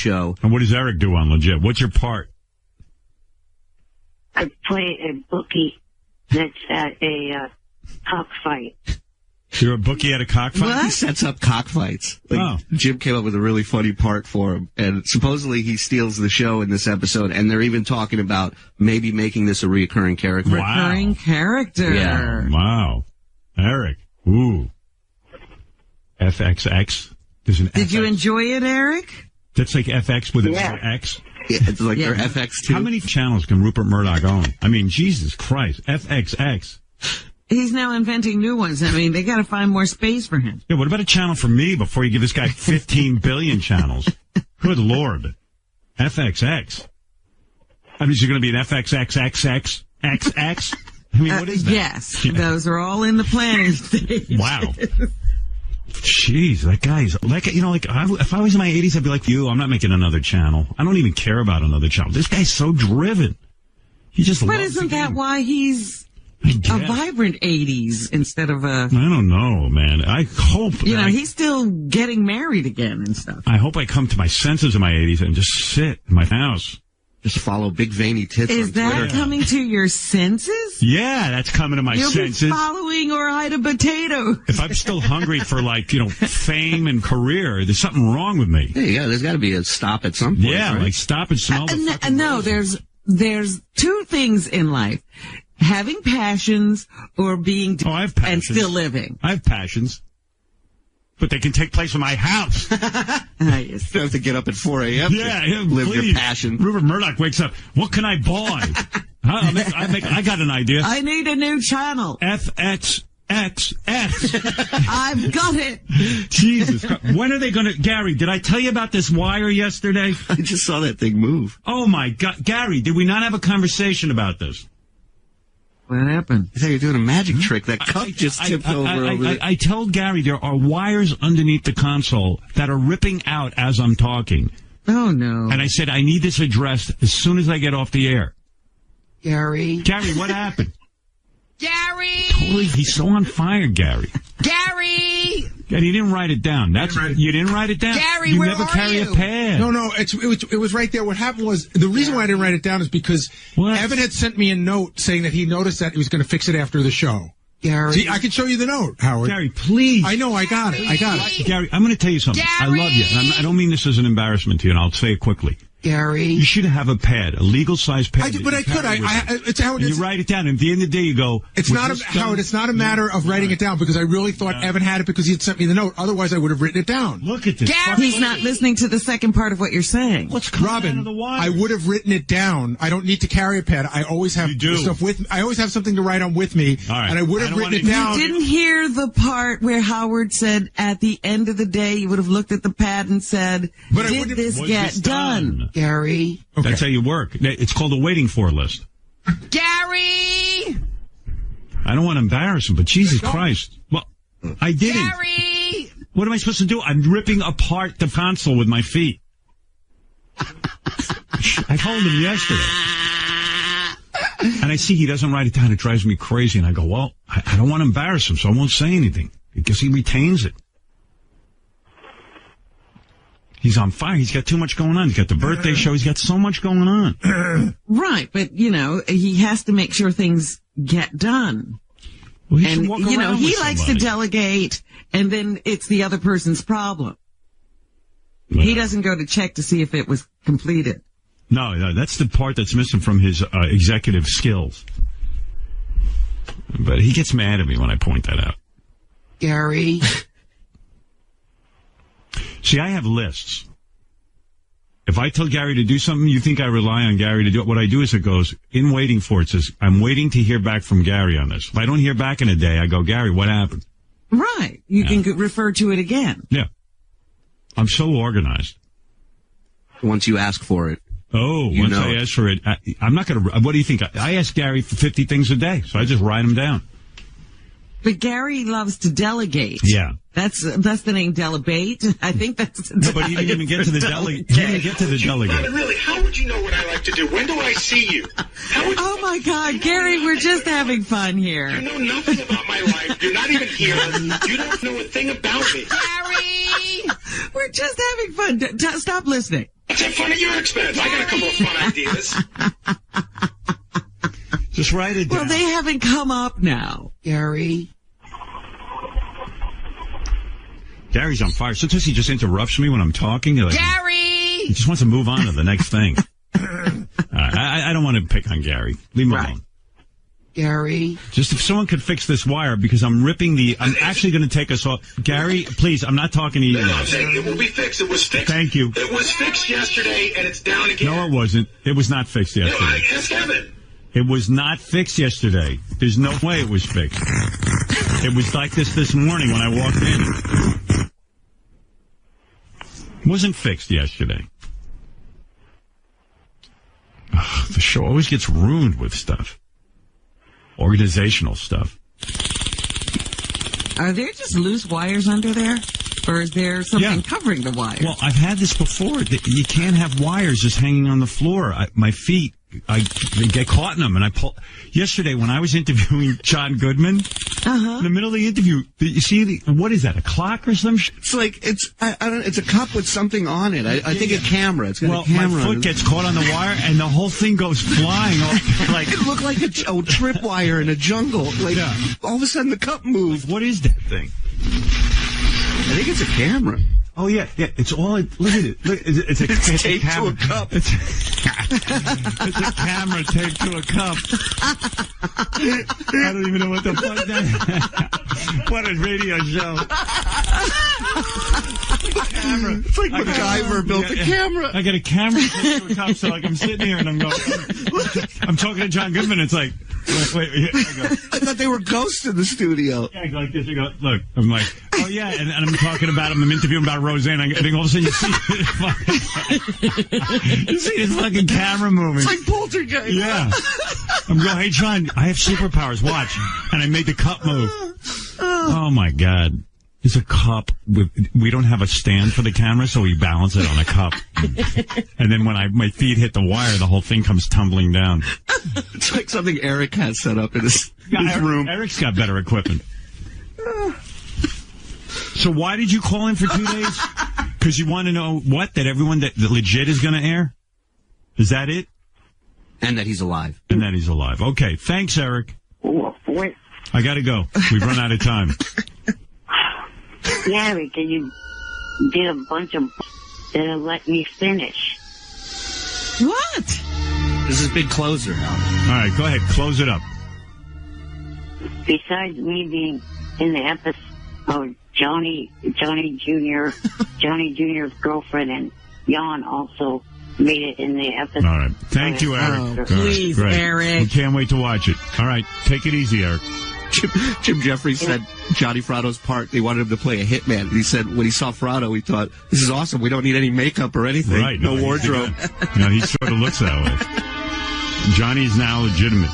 show. And what does Eric do on Legit? What's your part? I play a bookie that's at a cockfight. You're a bookie at a cockfight? What? He sets up cockfights. Jim came up with a really funny part for him, and supposedly he steals the show in this episode, and they're even talking about maybe making this a reoccurring character. Wow. Recurring character. Yeah. Wow. Eric. Ooh. FXX. There's an Did FX. you enjoy it, Eric? That's like FX with an X? Yeah, it's like their FX2. How many channels can Rupert Murdoch own? I mean, Jesus Christ. FXX. He's now inventing new ones. I mean, they got to find more space for him. Yeah, what about a channel for me before you give this guy 15 billion channels? Good Lord. FXX. I mean, is it going to be an FXXXXXX? I mean, what is that? Yes, those are all in the planning stage. Wow. Jeez, that guy's like, you know, like if I was in my 80s, I'd be like you. I'm not making another channel. I don't even care about another channel. This guy's so driven. He just But loves isn't the that game. why he's a vibrant 80s instead of a... I don't know, man. I hope... You know, he's still getting married again and stuff. I hope I come to my senses in my 80s and just sit in my house. Just follow big veiny tits on Is that Twitter. coming to your senses? Yeah, that's coming to my You'll senses. be following or hide a potato. If I'm still hungry for, like, you know, fame and career, there's something wrong with me. Yeah, there's got to be a stop at some point. Yeah, right? like stop and smell the fucking No, roses. there's two things in life. Having passions or being Oh, I have and passions. still living. I have passions. But they can take place in my house. You have to get up at 4 a.m. Yeah, to live please. your passion. Rupert Murdoch wakes up. What can I buy? I got an idea. I need a new channel. FXXX. I've got it. Jesus Christ. When are they going to... Gary, did I tell you about this wire yesterday? I just saw that thing move. Oh, my God. Gary, did we not have a conversation about this? What happened? I thought you were doing a magic trick. That cup just tipped over there. I told Gary there are wires underneath the console that are ripping out as I'm talking. Oh, no. And I said, I need this addressed as soon as I get off the air. Gary, what happened? Gary! Totally, he's so on fire, Gary. Gary! And he didn't write it down. You didn't write it down? Gary, you where never are carry you? a pad. No, it was right there. What happened was, the reason why I didn't write it down is because Evan had sent me a note saying that he noticed that he was going to fix it after the show. Gary. See, I can show you the note, Howard. Gary, please. I know, I got it. Gary, I'm going to tell you something. I love you. And I don't mean this as an embarrassment to you, and I'll say it quickly. Gary. You should have a pad, a legal-sized pad. But I could. It's Howard. And you write it down, and at the end of the day, you go... It's not, Howard, it's not a matter of writing it down, because I really thought Evan had it because he had sent me the note. Otherwise, I would have written it down. Look at this. He's not listening to the second part of what you're saying. What's coming out Robin, of the wire? I would have written it down. I don't need to carry a pad. I always have stuff with me. I always have something to write on with me. All right. And I would have written it down. You didn't hear the part where Howard said at the end of the day you would have looked at the pad and said, did this get done? Gary. Okay. That's how you work. It's called a waiting for list. Gary! I don't want to embarrass him, but Jesus Christ. Well, I didn't. Gary! What am I supposed to do? I'm ripping apart the console with my feet. I told him yesterday. And I see he doesn't write it down. It drives me crazy. And I go, well, I don't want to embarrass him, so I won't say anything. Because he retains it. He's on fire. He's got too much going on. He's got the birthday show. He's got so much going on. Right, but, you know, he has to make sure things get done. Well, he And, should walk you know, around he with likes to somebody. delegate, and then it's the other person's problem. He doesn't go to check to see if it was completed. No, that's the part that's missing from his executive skills. But he gets mad at me when I point that out. Gary. See, I have lists. If I tell Gary to do something, you think I rely on Gary to do it. What I do is it goes, in waiting for it says, I'm waiting to hear back from Gary on this. If I don't hear back in a day, I go, Gary, what happened? Right. You can refer to it again. Yeah. I'm so organized. Once you ask for it. Oh, once I ask for it, I'm not going to, what do you think? I ask Gary for 50 things a day, so I just write them down. But Gary loves to delegate. Yeah. That's the name Dell'Abate. I think that's... No, but he didn't even get to the delegate. He didn't get to the delegate. Really, how would you know what I like to do? When do I see you? Oh, my God, Gary, we're just having fun here. You know nothing about my life. You're not even here. You don't know a thing about me. Gary! We're just having fun. Stop listening. Let's have fun at your expense. I got a couple of fun ideas. Just write it down. Well, they haven't come up now, Gary. Gary's on fire. Sometimes he just interrupts me when I'm talking. Like, Gary! He just wants to move on to the next thing. I don't want to pick on Gary. Leave him alone. Gary. Just if someone could fix this wire, because I'm actually going to take us off. Gary, please, I'm not talking to you. No, I'm saying it will be fixed. It was fixed. Thank you. It was fixed yesterday, and it's down again. No, it wasn't. It was not fixed yesterday. No, ask Evan. It was not fixed yesterday. There's no way it was fixed. It was like this morning when I walked in. It wasn't fixed yesterday. Ugh, the show always gets ruined with stuff. Organizational stuff. Are there just loose wires under there? Or is there something covering the wires? Well, I've had this before. You can't have wires just hanging on the floor. My feet, they get caught in them, and I pull. Yesterday, when I was interviewing John Goodman, in the middle of the interview, you see what is that? A clock or some shit? It's like I don't. It's a cup with something on it. I think a camera. It's got a camera. My foot gets caught on the wire, and the whole thing goes flying. Like it looked like a tripwire in a jungle. Like all of a sudden, the cup moved. What is that thing? I think it's a camera. Oh, yeah. It's all... Look at it. Look, it's taped to a cup. It's a camera taped to a cup. I don't even know what the fuck that... What a radio show. Camera. It's like MacGyver built a camera. I got a camera taped to a cup, so like I'm sitting here and I'm going... I'm talking to John Goodman. It's like... Wait, I thought they were ghosts in the studio. Yeah, I go like this. I go, look. I'm like, oh yeah, and I'm talking about him. I'm interviewing about Roseanne. I think all of a sudden you see this fucking camera moving. It's like Poltergeist. Yeah. I'm going, hey John, I have superpowers. Watch, and I made the cup move. Oh my God. It's a cup we don't have a stand for the camera, so we balance it on a cup. And then when my feet hit the wire, the whole thing comes tumbling down. It's like something Eric has set up in his room. Eric's got better equipment. So why did you call in for 2 days? Because you want to know that everyone that legit is going to air? Is that it? And that he's alive. And that he's alive. Okay. Thanks, Eric. What? I got to go. We've run out of time. Gary, you did a bunch of didn't let me finish. What? This is big closer, Howard. All right, go ahead. Close it up. Besides me being in the episode, Johnny Jr.'s girlfriend and Jan also made it in the episode. All right. Thank you, Eric. Oh, please, right. Eric. We can't wait to watch it. All right. Take it easy, Eric. Jim Jeffries said Johnny Fratto's part, they wanted him to play a hitman. He said when he saw Fratto, he thought, this is awesome. We don't need any makeup or anything. Right. No wardrobe. He sort of looks that way. Johnny's now legitimate.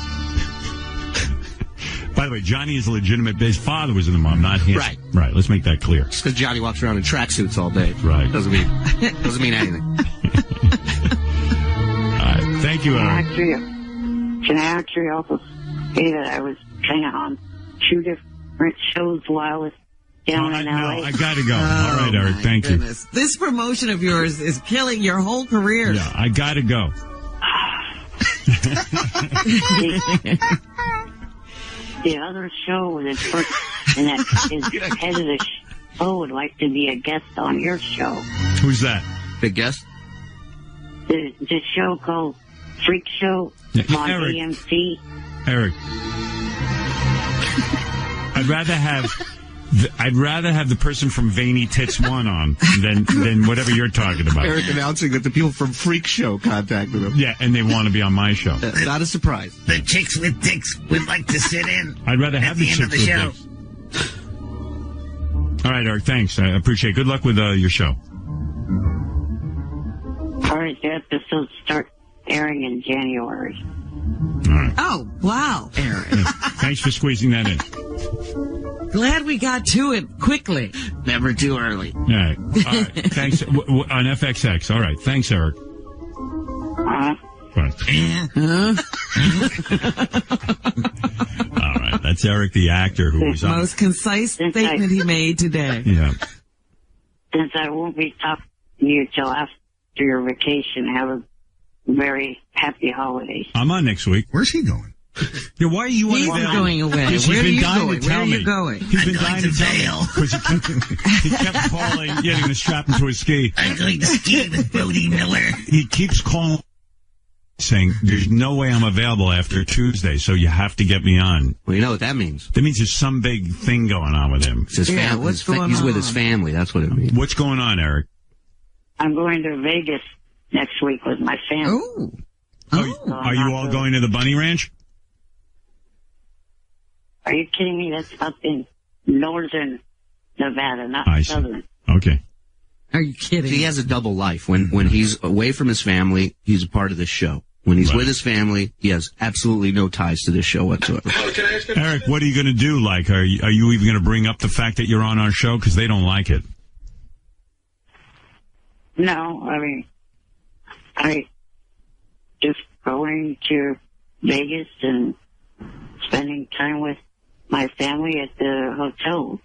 By the way, Johnny is legitimate. His father was in the mom, not him. Right. Right. Let's make that clear. Just because Johnny walks around in tracksuits all day. Right. Doesn't mean anything. All right. Thank you, Eric. Can I actually also say that I was kind of on 2 different shows while I was down in LA? No, I gotta go. All right, Eric. Thank you. This promotion of yours is killing your whole career. Yeah, I gotta go. The other show, the person that is head of the show would like to be a guest on your show. Who's that? Big guest? The show called Freak Show on Eric. AMC. Eric. I'd rather have the person from Veiny Tits 1 on than whatever you're talking about. Eric announcing that the people from Freak Show contacted him. Yeah, and they want to be on my show. Not a surprise. The chicks with dicks would like to sit in. I'd rather have the chicks with dicks. All right, Eric, thanks. I appreciate it. Good luck with your show. All right, the episodes start airing in January. All right. Oh, wow, Eric. Thanks for squeezing that in. Glad we got to it quickly. Never too early. All right. Thanks. On FXX. All right. Thanks, Eric. Right. All right. That's Eric, the actor, who was on. Most concise statement he made today. Yeah. Since I won't be talking to you till after to your vacation. Have a very happy holidays. I'm on next week. Where's he going? Yeah, why are you He's unavailable? going away. He's Where are been you dying going? to tell Where are me. you going? He's been I'm dying going to to tell me Vail. because he kept calling, getting the strap into his ski. I'm going to ski with Bodie Miller. He keeps calling, saying, "There's no way I'm available after Tuesday, so you have to get me on." Well, you know what that means. That means there's some big thing going on with him. It's his Yeah, family. what's going He's with on? his family. That's what it means. What's going on, Eric? I'm going to Vegas next week with my family. Oh. Are you all going to the Bunny Ranch? Are you kidding me? That's up in northern Nevada, not I see. southern. Okay. Are you kidding? He has a double life. When he's away from his family, he's a part of this show. When he's with his family, he has absolutely no ties to this show whatsoever. Eric, what are you going to do? Like, are you even going to bring up the fact that you're on our show? Because they don't like it. No, I mean, I just going to Vegas and spending time with my family at the hotel.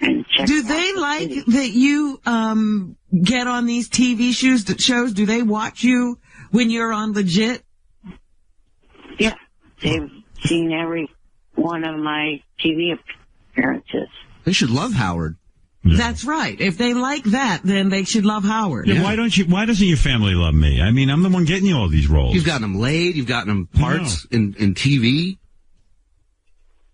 And check Do out they the like city. that you get on these TV shows? Do they watch you when you're on Legit? Yeah, they've seen every one of my TV appearances. They should love Howard. Yeah. That's right. If they like that, then they should love Howard. Yeah, why doesn't your family love me? I mean, I'm the one getting you all these roles. You've gotten them laid. You've gotten them parts in TV.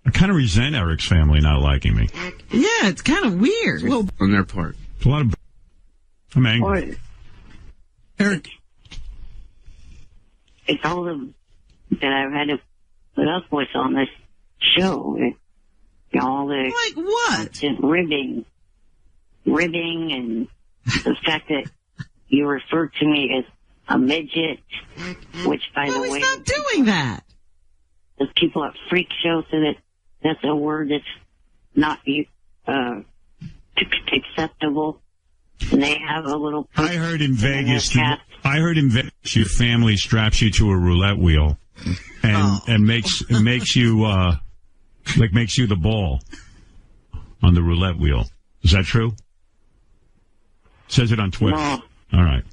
I kind of resent Eric's family not liking me. Yeah, it's kind of weird. Well, on their part. It's a lot of... I'm angry. Or Eric, I told them that I've had to put up with on this show. All the Like what? constant ribbing and the fact that you refer to me as a midget, which, by No, the way, he's not doing that. the people at Freak Show say that that's a word that's not acceptable. And they have a little... I heard in Vegas, cat. your family straps you to a roulette wheel and makes you the ball on the roulette wheel. Is that true? Says it on Twitter. No. All right.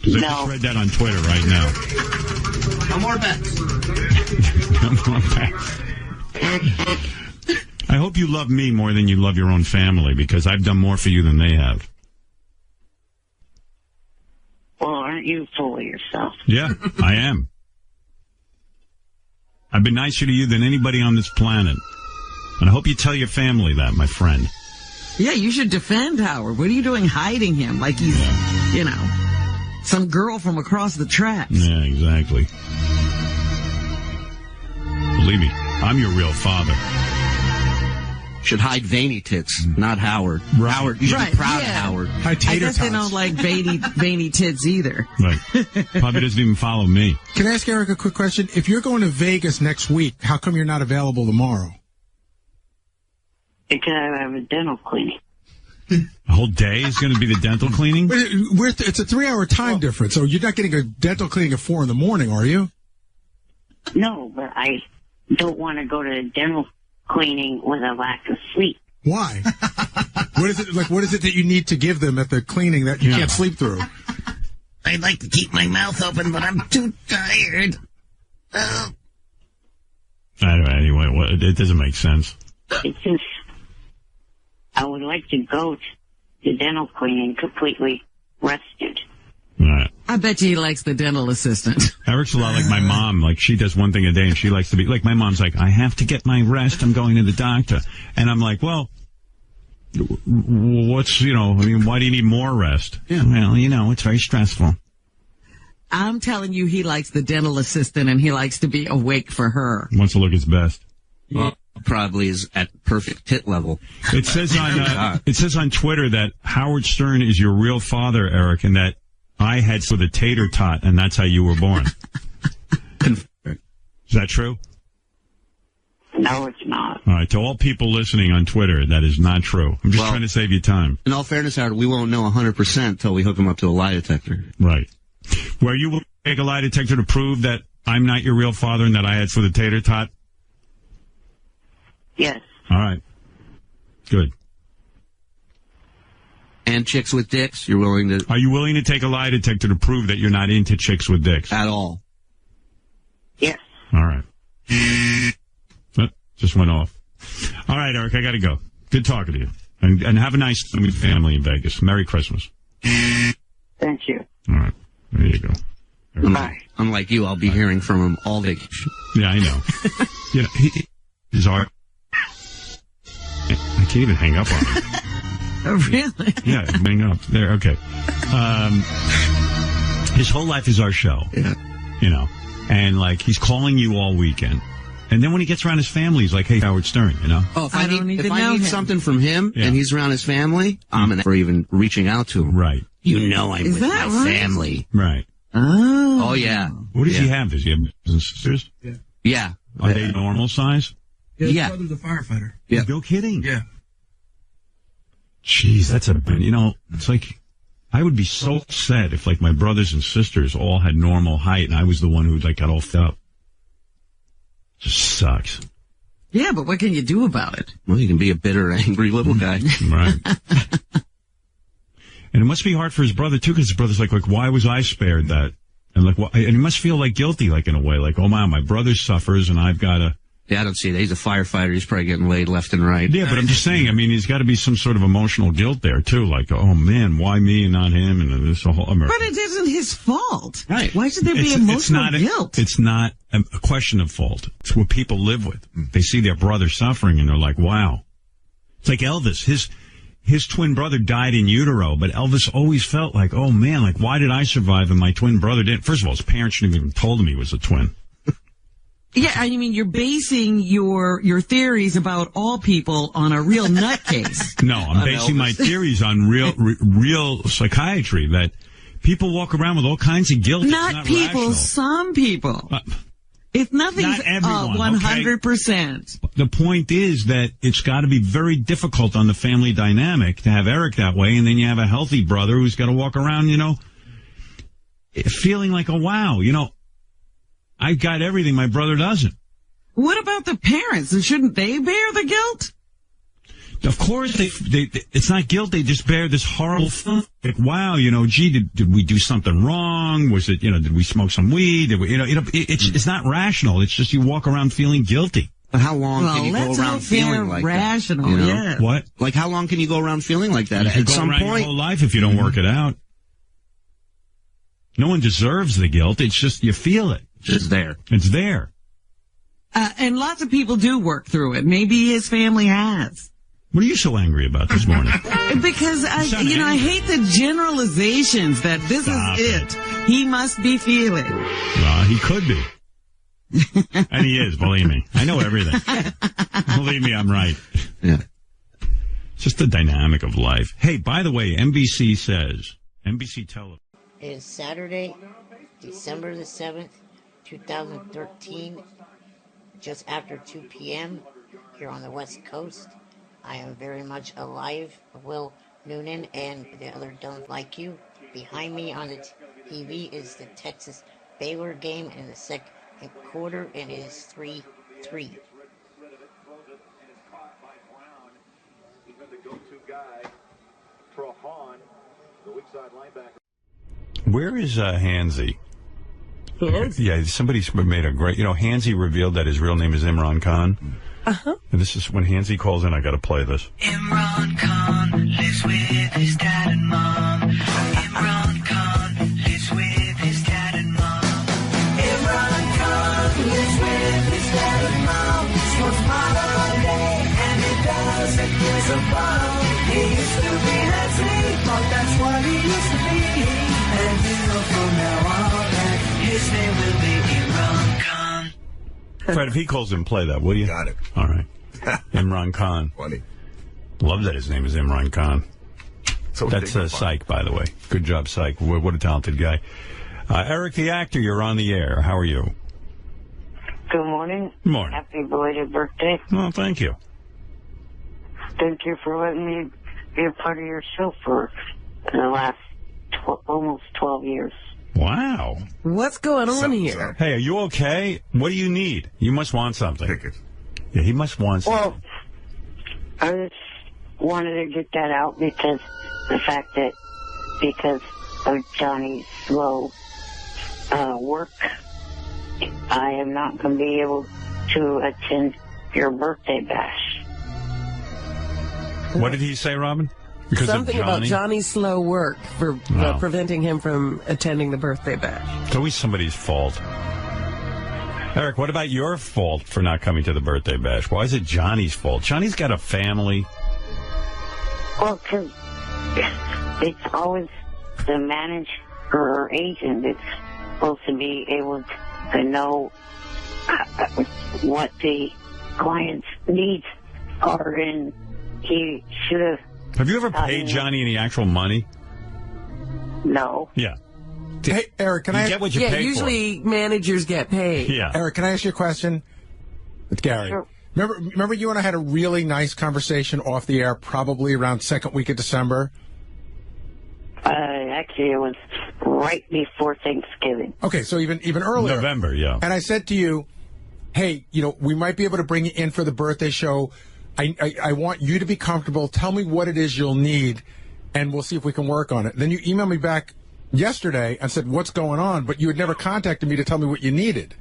'Cause I No. just read that on Twitter right now. No more bets. I hope you love me more than you love your own family, because I've done more for you than they have. Well, aren't you full of yourself? Yeah, I am. I've been nicer to you than anybody on this planet. And I hope you tell your family that, my friend. Yeah, you should defend Howard. What are you doing hiding him like he's, some girl from across the tracks? Yeah, exactly. Believe me, I'm your real father. Should hide veiny tits, not Howard. Right. Howard, you should Right, be proud of yeah. Howard. hi, I tater guess they tots. don't like veiny tits either. Right. Probably doesn't even follow me. Can I ask Eric a quick question? If you're going to Vegas next week, how come you're not available tomorrow? Because I have a dental clinic. The whole day is going to be the dental cleaning? But it's a 3-hour time difference, so you're not getting a dental cleaning at 4 a.m, are you? No, but I don't want to go to the dental cleaning with a lack of sleep. Why? What is it that you need to give them at the cleaning that you can't sleep through? I'd like to keep my mouth open, but I'm too tired. Anyway, it doesn't make sense. It's just, I would like to go to the dental cleaning completely rested. All right. I bet you he likes the dental assistant. Eric's a lot like my mom. Like, she does one thing a day, and she likes to be... Like, my mom's like, I have to get my rest. I'm going to the doctor. And I'm like, well, what's, why do you need more rest? Yeah. Well, it's very stressful. I'm telling you, he likes the dental assistant, and he likes to be awake for her. Wants to look his best. Well, probably is at perfect tit level. It says on Twitter that Howard Stern is your real father, Eric, and that I had for the tater tot, and that's how you were born. Is that true? No, it's not. All right, to all people listening on Twitter, that is not true. I'm just trying to save you time. In all fairness, Howard, we won't know 100% until we hook him up to a lie detector. Right. Where you will take a lie detector to prove that I'm not your real father and that I had for the tater tot? Yes. All right. Good. And chicks with dicks? You're willing to... Are you willing to take a lie detector to prove that you're not into chicks with dicks? At all? Yes. All right. Just went off. All right, Eric, I got to go. Good talking to you. And have a nice family in Vegas. Merry Christmas. Thank you. All right. There you go. Bye. Unlike you, I'll be hearing from him all day. Yeah, I know. His art. I can't even hang up on him. Oh, really? Yeah, hang up. There, okay. His whole life is our show. Yeah. You know, and like he's calling you all weekend. And then when he gets around his family, he's like, hey, Howard Stern, you know? Oh, if I need something from him and he's around his family, I'm in for even reaching out to him. Right. You know I'm with my family. Right. Oh, yeah. What does he have? Does he have brothers and sisters? Yeah. Are they normal size? Yeah. His brother's a firefighter. Yeah. No kidding. Yeah. Jeez, that's it's like, I would be so upset if like my brothers and sisters all had normal height and I was the one who like got all fed up. Just sucks. Yeah, but what can you do about it? Well, you can be a bitter, angry little guy. Right. And it must be hard for his brother, too, because his brother's like, why was I spared that? And like, and he must feel like guilty, like in a way, like, oh, wow, my brother suffers and I've got to. Yeah, I don't see that. He's a firefighter. He's probably getting laid left and right. Yeah, but I'm just saying, I mean, he's got to be some sort of emotional guilt there, too. Like, oh, man, why me and not him? And this whole. But it isn't his fault. Right. Why should there be emotional guilt? It's not a question of fault. It's what people live with. They see their brother suffering and they're like, wow. It's like Elvis. His twin brother died in utero, but Elvis always felt like, oh, man, like, why did I survive and my twin brother didn't? First of all, his parents shouldn't have even told him he was a twin. Yeah, I mean, you're basing your theories about all people on a real nutcase. No, I'm basing my theories on real psychiatry, that people walk around with all kinds of guilt. Not people, rational. Some people. If nothing's not everyone, 100%. Okay? The point is that it's got to be very difficult on the family dynamic to have Eric that way, and then you have a healthy brother who's got to walk around, you know, feeling like, oh, wow, you know, I got everything my brother doesn't. What about the parents? And shouldn't they bear the guilt? Of course, it's not guilt. They just bear this horrible thing. Like, wow, you know, gee, did we do something wrong? Was it, you know, did we smoke some weed? Did we, you know, it's not rational. It's just you walk around feeling guilty. But how long can you go around feeling like rational, that? You know? Yeah. What? Like, how long can you go around feeling like that? At some point, your whole life if you don't work it out. No one deserves the guilt. It's just you feel it. It's there. It's there. And lots of people do work through it. Maybe his family has. What are you so angry about this morning? Because I hate the generalizations that this is it. He must be feeling. Well, he could be. And he is, believe me. I know everything. Believe me, I'm right. Yeah. It's just the dynamic of life. Hey, by the way, NBC says, NBC Television. It is Saturday, December the 7th, 2013, just after 2 p.m. here on the West Coast. I am very much alive, Will Noonan, and the other Don't Like You. Behind me on the TV is the Texas Baylor game in the second quarter, and it is 3-3. Where is Hansy? Hansy? Yeah, somebody's made a great, Hansy revealed that his real name is Imran Khan. Uh-huh. And this is when Hansy calls in, I gotta play this. Imran Khan lives with his dad and mom. Imran Khan lives with his dad and mom. Imran Khan lives with his dad and mom. Smokes pot all day and he doesn't use a bottle. He used to be Hansy, but that's what he used to be. And from now on, his name will be Imran Khan. Fred, if he calls in, play that, will you? Got it. All right. Imran Khan. Funny. Love that his name is Imran Khan. So that's Psych, by the way. Good job, Psych. What a talented guy. Eric the actor, you're on the air. How are you? Good morning. Morning. Happy belated birthday. Oh, thank you. Thank you for letting me be a part of your show for the last almost 12 years. Wow. What's going on here? Hey, are you okay? What do you need? You must want something. Ticket. Yeah, he must want something. Well, I just wanted to get that out because the fact that because of Johnny's slow work, I am not going to be able to attend your birthday bash. What did he say, Robin? Because something of Johnny? about Johnny's slow work for preventing him from attending the birthday bash. It's always somebody's fault. Eric, what about your fault for not coming to the birthday bash? Why is it Johnny's fault? Johnny's got a family. Well, because it's always the manager or agent that's supposed to be able to know what the client's needs are, and he should have. Have you ever paid Johnny any actual money? No. Yeah. Hey, Eric, can I get what you pay usually managers get paid. Yeah. Eric, can I ask you a question? It's Gary. Sure. Remember you and I had a really nice conversation off the air, probably around second week of December? Actually, it was right before Thanksgiving. Okay, so even earlier. November, yeah. And I said to you, hey, we might be able to bring you in for the birthday show. I want you to be comfortable. Tell me what it is you'll need, and we'll see if we can work on it. Then you emailed me back yesterday and said, what's going on? But you had never contacted me to tell me what you needed.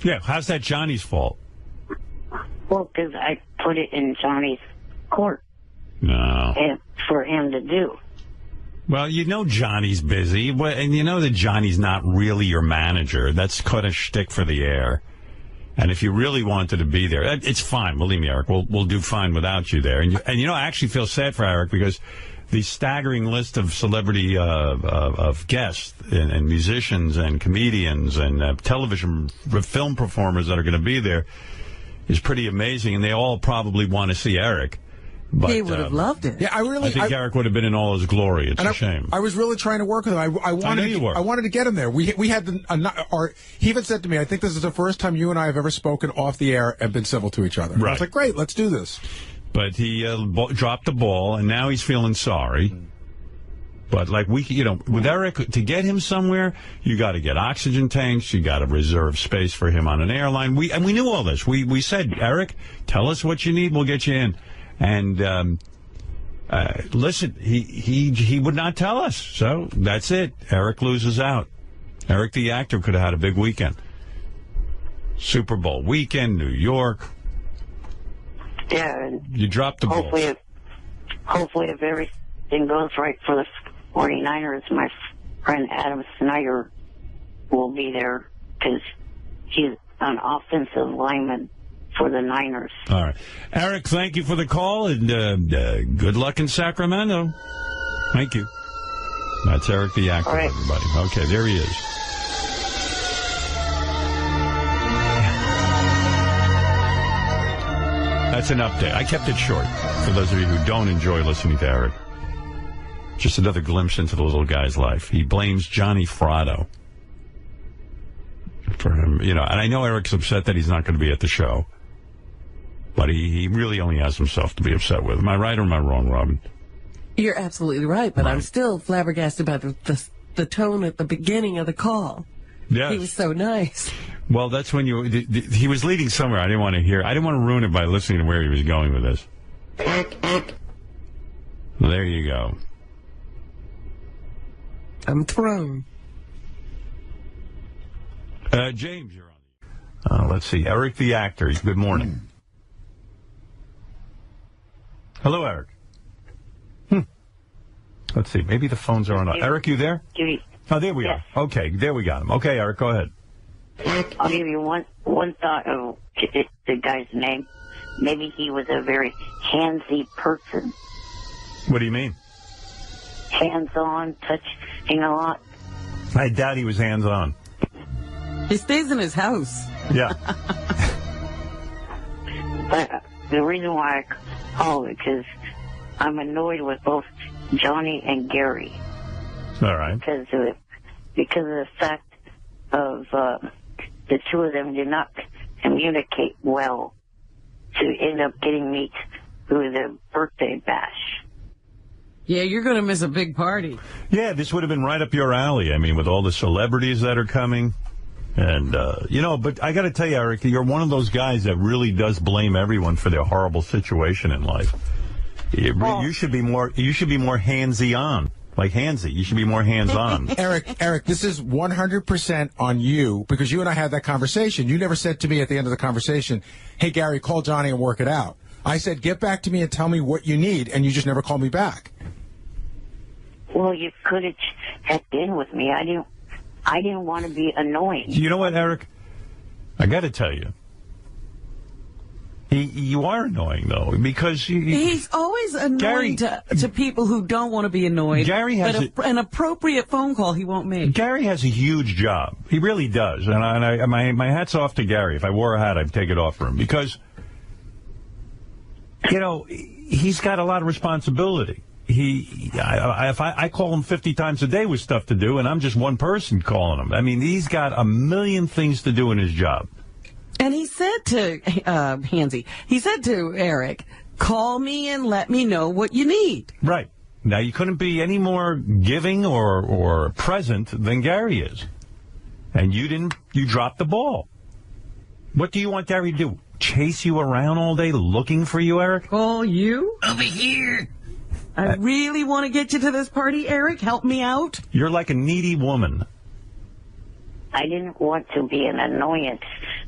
Yeah, how's that Johnny's fault? Well, because I put it in Johnny's court. No. And for him to do. Well, you know Johnny's busy, and you know that Johnny's not really your manager. That's kind of shtick for the air. And if you really wanted to be there, it's fine. Believe me, Eric, we'll do fine without you there. And I actually feel sad for Eric because the staggering list of celebrity of guests and musicians and comedians and television film performers that are going to be there is pretty amazing, and they all probably want to see Eric. But, he would have loved it. Yeah, I think Eric would have been in all his glory. It's a shame. I was really trying to work with him. I wanted to get him there. We had he even said to me, I think this is the first time you and I have ever spoken off the air and been civil to each other. Right. I was like, great, let's do this. But he dropped the ball, and now he's feeling sorry. But with Eric, to get him somewhere, you got to get oxygen tanks. You got to reserve space for him on an airline. We knew all this. We said, Eric, tell us what you need. We'll get you in. And listen, he would not tell us. So that's it. Eric loses out. Eric the actor could have had a big weekend. Super Bowl weekend, New York. Yeah. You dropped the ball. Hopefully, if everything goes right for the 49ers, my friend Adam Snyder will be there because he's an offensive lineman for the Niners. All right. Eric, thank you for the call, and good luck in Sacramento. Thank you. That's Eric the actor, right. Everybody. Okay, there he is. That's an update. I kept it short for those of you who don't enjoy listening to Eric. Just another glimpse into the little guy's life. He blames Johnny Fratto for him, and I know Eric's upset that he's not going to be at the show. But he really only has himself to be upset with. Am I right or am I wrong, Robin? You're absolutely right, but I'm still flabbergasted by the tone at the beginning of the call. Yes. He was so nice. Well, that's when he was leading somewhere. I didn't want to ruin it by listening to where he was going with this. Well, there you go. I'm thrown. James, you're on. Let's see. Eric the actor. Good morning. Hello, Eric. Let's see. Maybe the phones are on. Eric, you there? Oh, there we are. Okay, there we got him. Okay, Eric, go ahead. I'll give you one thought of the guy's name. Maybe he was a very handsy person. What do you mean? Hands-on, touching a lot. I doubt he was hands-on. He stays in his house. Yeah. But the reason why I call it because I'm annoyed with both Johnny and Gary. All right. Because of the fact of the two of them did not communicate well to end up getting me through the birthday bash. Yeah, you're going to miss a big party. Yeah, this would have been right up your alley. I mean, with all the celebrities that are coming. And, but I got to tell you, Eric, you're one of those guys that really does blame everyone for their horrible situation in life. You should be more handsy on. Like handsy. You should be more hands-on. Eric, this is 100% on you, because you and I had that conversation. You never said to me at the end of the conversation, hey, Gary, call Johnny and work it out. I said, get back to me and tell me what you need, and you just never called me back. Well, you could have checked in with me. I didn't want to be annoying. You know what, Eric? I got to tell you. You are annoying, though, because he's always annoying to people who don't want to be annoyed. Gary has an appropriate phone call he won't make. Gary has a huge job. He really does. And my hat's off to Gary. If I wore a hat, I'd take it off for him. Because, you know, he's got a lot of responsibility. I call him 50 times a day with stuff to do, and I'm just one person calling him. I mean, he's got a million things to do in his job. And he said to he said to Eric, call me and let me know what you need. Right. Now, you couldn't be any more giving or present than Gary is. And you dropped the ball. What do you want Gary to do? Chase you around all day looking for you, Eric? Call you? Over here. I really want to get you to this party, Eric. Help me out. You're like a needy woman. I didn't want to be an annoyance,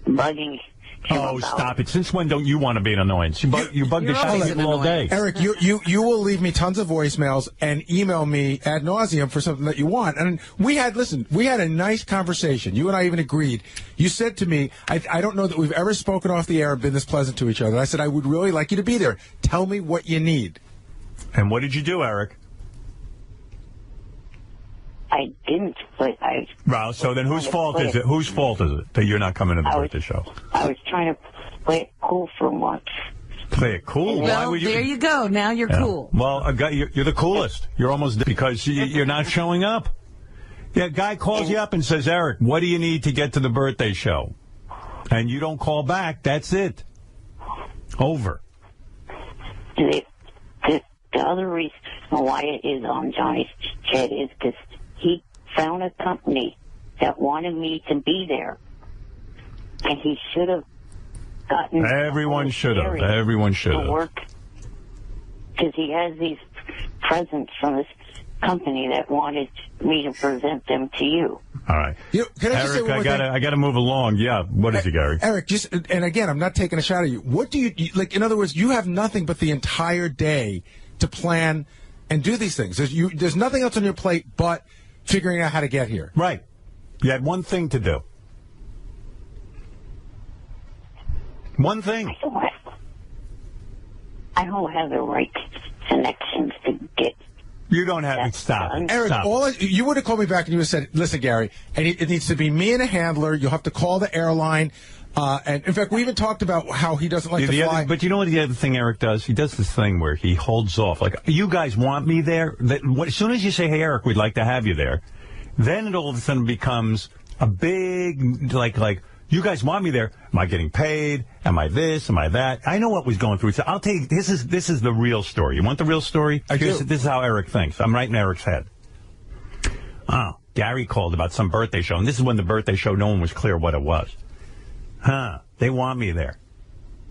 bugging him about. Stop it. Since when don't you want to be an annoyance? You bug the shit out of people all day. Eric, you will leave me tons of voicemails and email me ad nauseum for something that you want. And we had a nice conversation. You and I even agreed. You said to me, I don't know that we've ever spoken off the air and been this pleasant to each other. I said, I would really like you to be there. Tell me what you need. And what did you do, Eric? I didn't, but I... Well, so then whose fault is it? Whose fault is it that you're not coming to the birthday show? I was trying to play it cool for once. Play it cool? Well, why would you? There you go. Now you're cool. Well, you're the coolest. You're almost... Because you're not showing up. Yeah, a guy calls you up and says, Eric, what do you need to get to the birthday show? And you don't call back. That's it. Over. The other reason why it is on Johnny's head is because he found a company that wanted me to be there. And he should have gotten... Everyone should have. Everyone should have. Work. Because he has these presents from this company that wanted me to present them to you. All right. Can I just say one more thing? I got to move along. Yeah. What is it, Gary? Eric, and again, I'm not taking a shot at you. What do you, like, in other words, you have nothing but the entire day to plan and do these things. There's nothing else on your plate but figuring out how to get here. Right. You had one thing to do. One thing. I don't have the right connections to get... You don't have it. Stop. Eric, Stop. You would have called me back and you would have said, listen, Gary, it needs to be me and a handler. You'll have to call the airline. And in fact, we even talked about how he doesn't like to fly. But you know what the other thing Eric does? He does this thing where he holds off. Like, you guys want me there? As soon as you say, hey, Eric, we'd like to have you there, then it all of a sudden becomes a big, like, you guys want me there. Am I getting paid? Am I this? Am I that? I know what was going through. So I'll tell you, this is the real story. You want the real story? I do. This is how Eric thinks. I'm right in Eric's head. Oh, Gary called about some birthday show, and this is when the birthday show, no one was clear what it was. They want me there.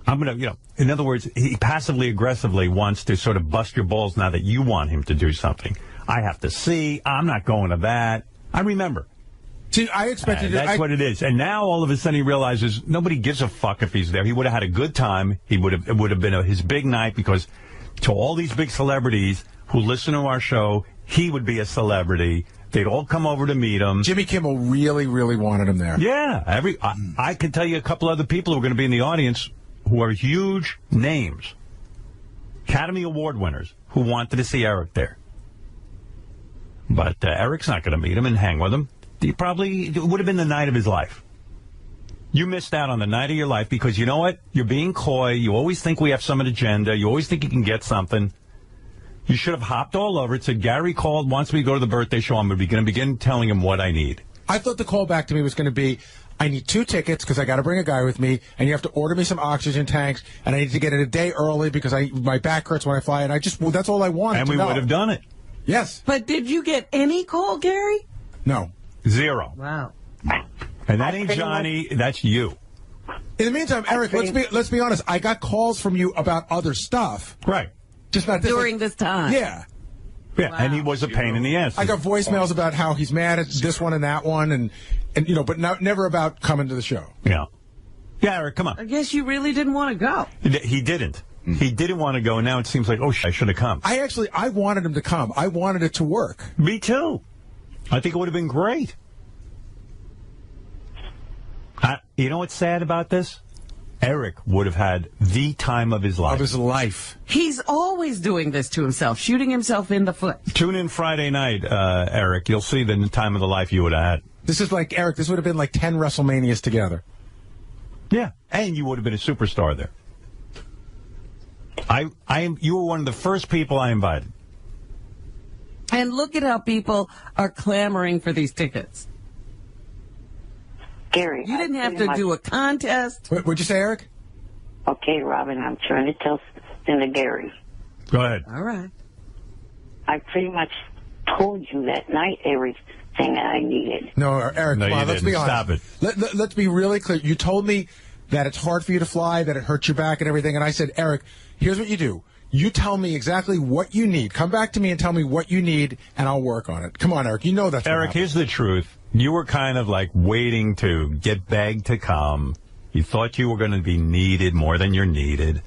I'm going to, in other words, he passively aggressively wants to sort of bust your balls now that you want him to do something. I have to see. I'm not going to that. I remember. See, I expected that's what it is. And now all of a sudden he realizes nobody gives a fuck if he's there. He would have had a good time. It would have been his big night, because to all these big celebrities who listen to our show, he would be a celebrity. They'd all come over to meet him. Jimmy Kimmel really, really wanted him there. Yeah. I could tell you a couple other people who are going to be in the audience who are huge names. Academy Award winners who wanted to see Eric there. But Eric's not going to meet him and hang with him. It would have been the night of his life. You missed out on the night of your life because, you know what? You're being coy. You always think we have some agenda. You always think you can get something. You should have hopped all over it, said, Gary called, wants me to go to the birthday show. I'm going to begin telling him what I need. I thought the call back to me was going to be, I need 2 tickets because I got to bring a guy with me, and you have to order me some oxygen tanks, and I need to get it a day early because my back hurts when I fly, and that's all I wanted to know. And we would have done it. Yes. But did you get any call, Gary? No. 0. Wow. And that ain't Johnny, that's you. In the meantime, Eric, let's be honest. I got calls from you about other stuff. Right. Just not during this time. Yeah. Yeah, and he was a pain in the ass. I got voicemails about how he's mad at this one and that one, and but never about coming to the show. Yeah. Yeah, Eric, come on. I guess you really didn't want to go. He didn't. He didn't want to go, and now it seems like, I should have come. I wanted him to come. I wanted it to work. Me too. I think it would have been great. You know what's sad about this? Eric would have had the time of his life. He's always doing this to himself, shooting himself in the foot. Tune in Friday night, Eric. You'll see the time of the life you would have had. This is like, Eric, this would have been like 10 WrestleManias together. Yeah, and you would have been a superstar there. You were one of the first people I invited. And look at how people are clamoring for these tickets. Gary, you didn't have to do a contest. What'd you say, Eric? Okay, Robin, I'm trying to tell something to Gary. Go ahead. All right. I pretty much told you that night everything that I needed. No, Eric, come on, let's be honest. Stop it. Let's be really clear. You told me that it's hard for you to fly, that it hurts your back and everything, and I said, Eric, here's what you do. You tell me exactly what you need. Come back to me and tell me what you need, and I'll work on it. Come on, Eric. You know that's Eric, here's the truth. You were kind of like waiting to get begged to come. You thought you were going to be needed more than you're needed.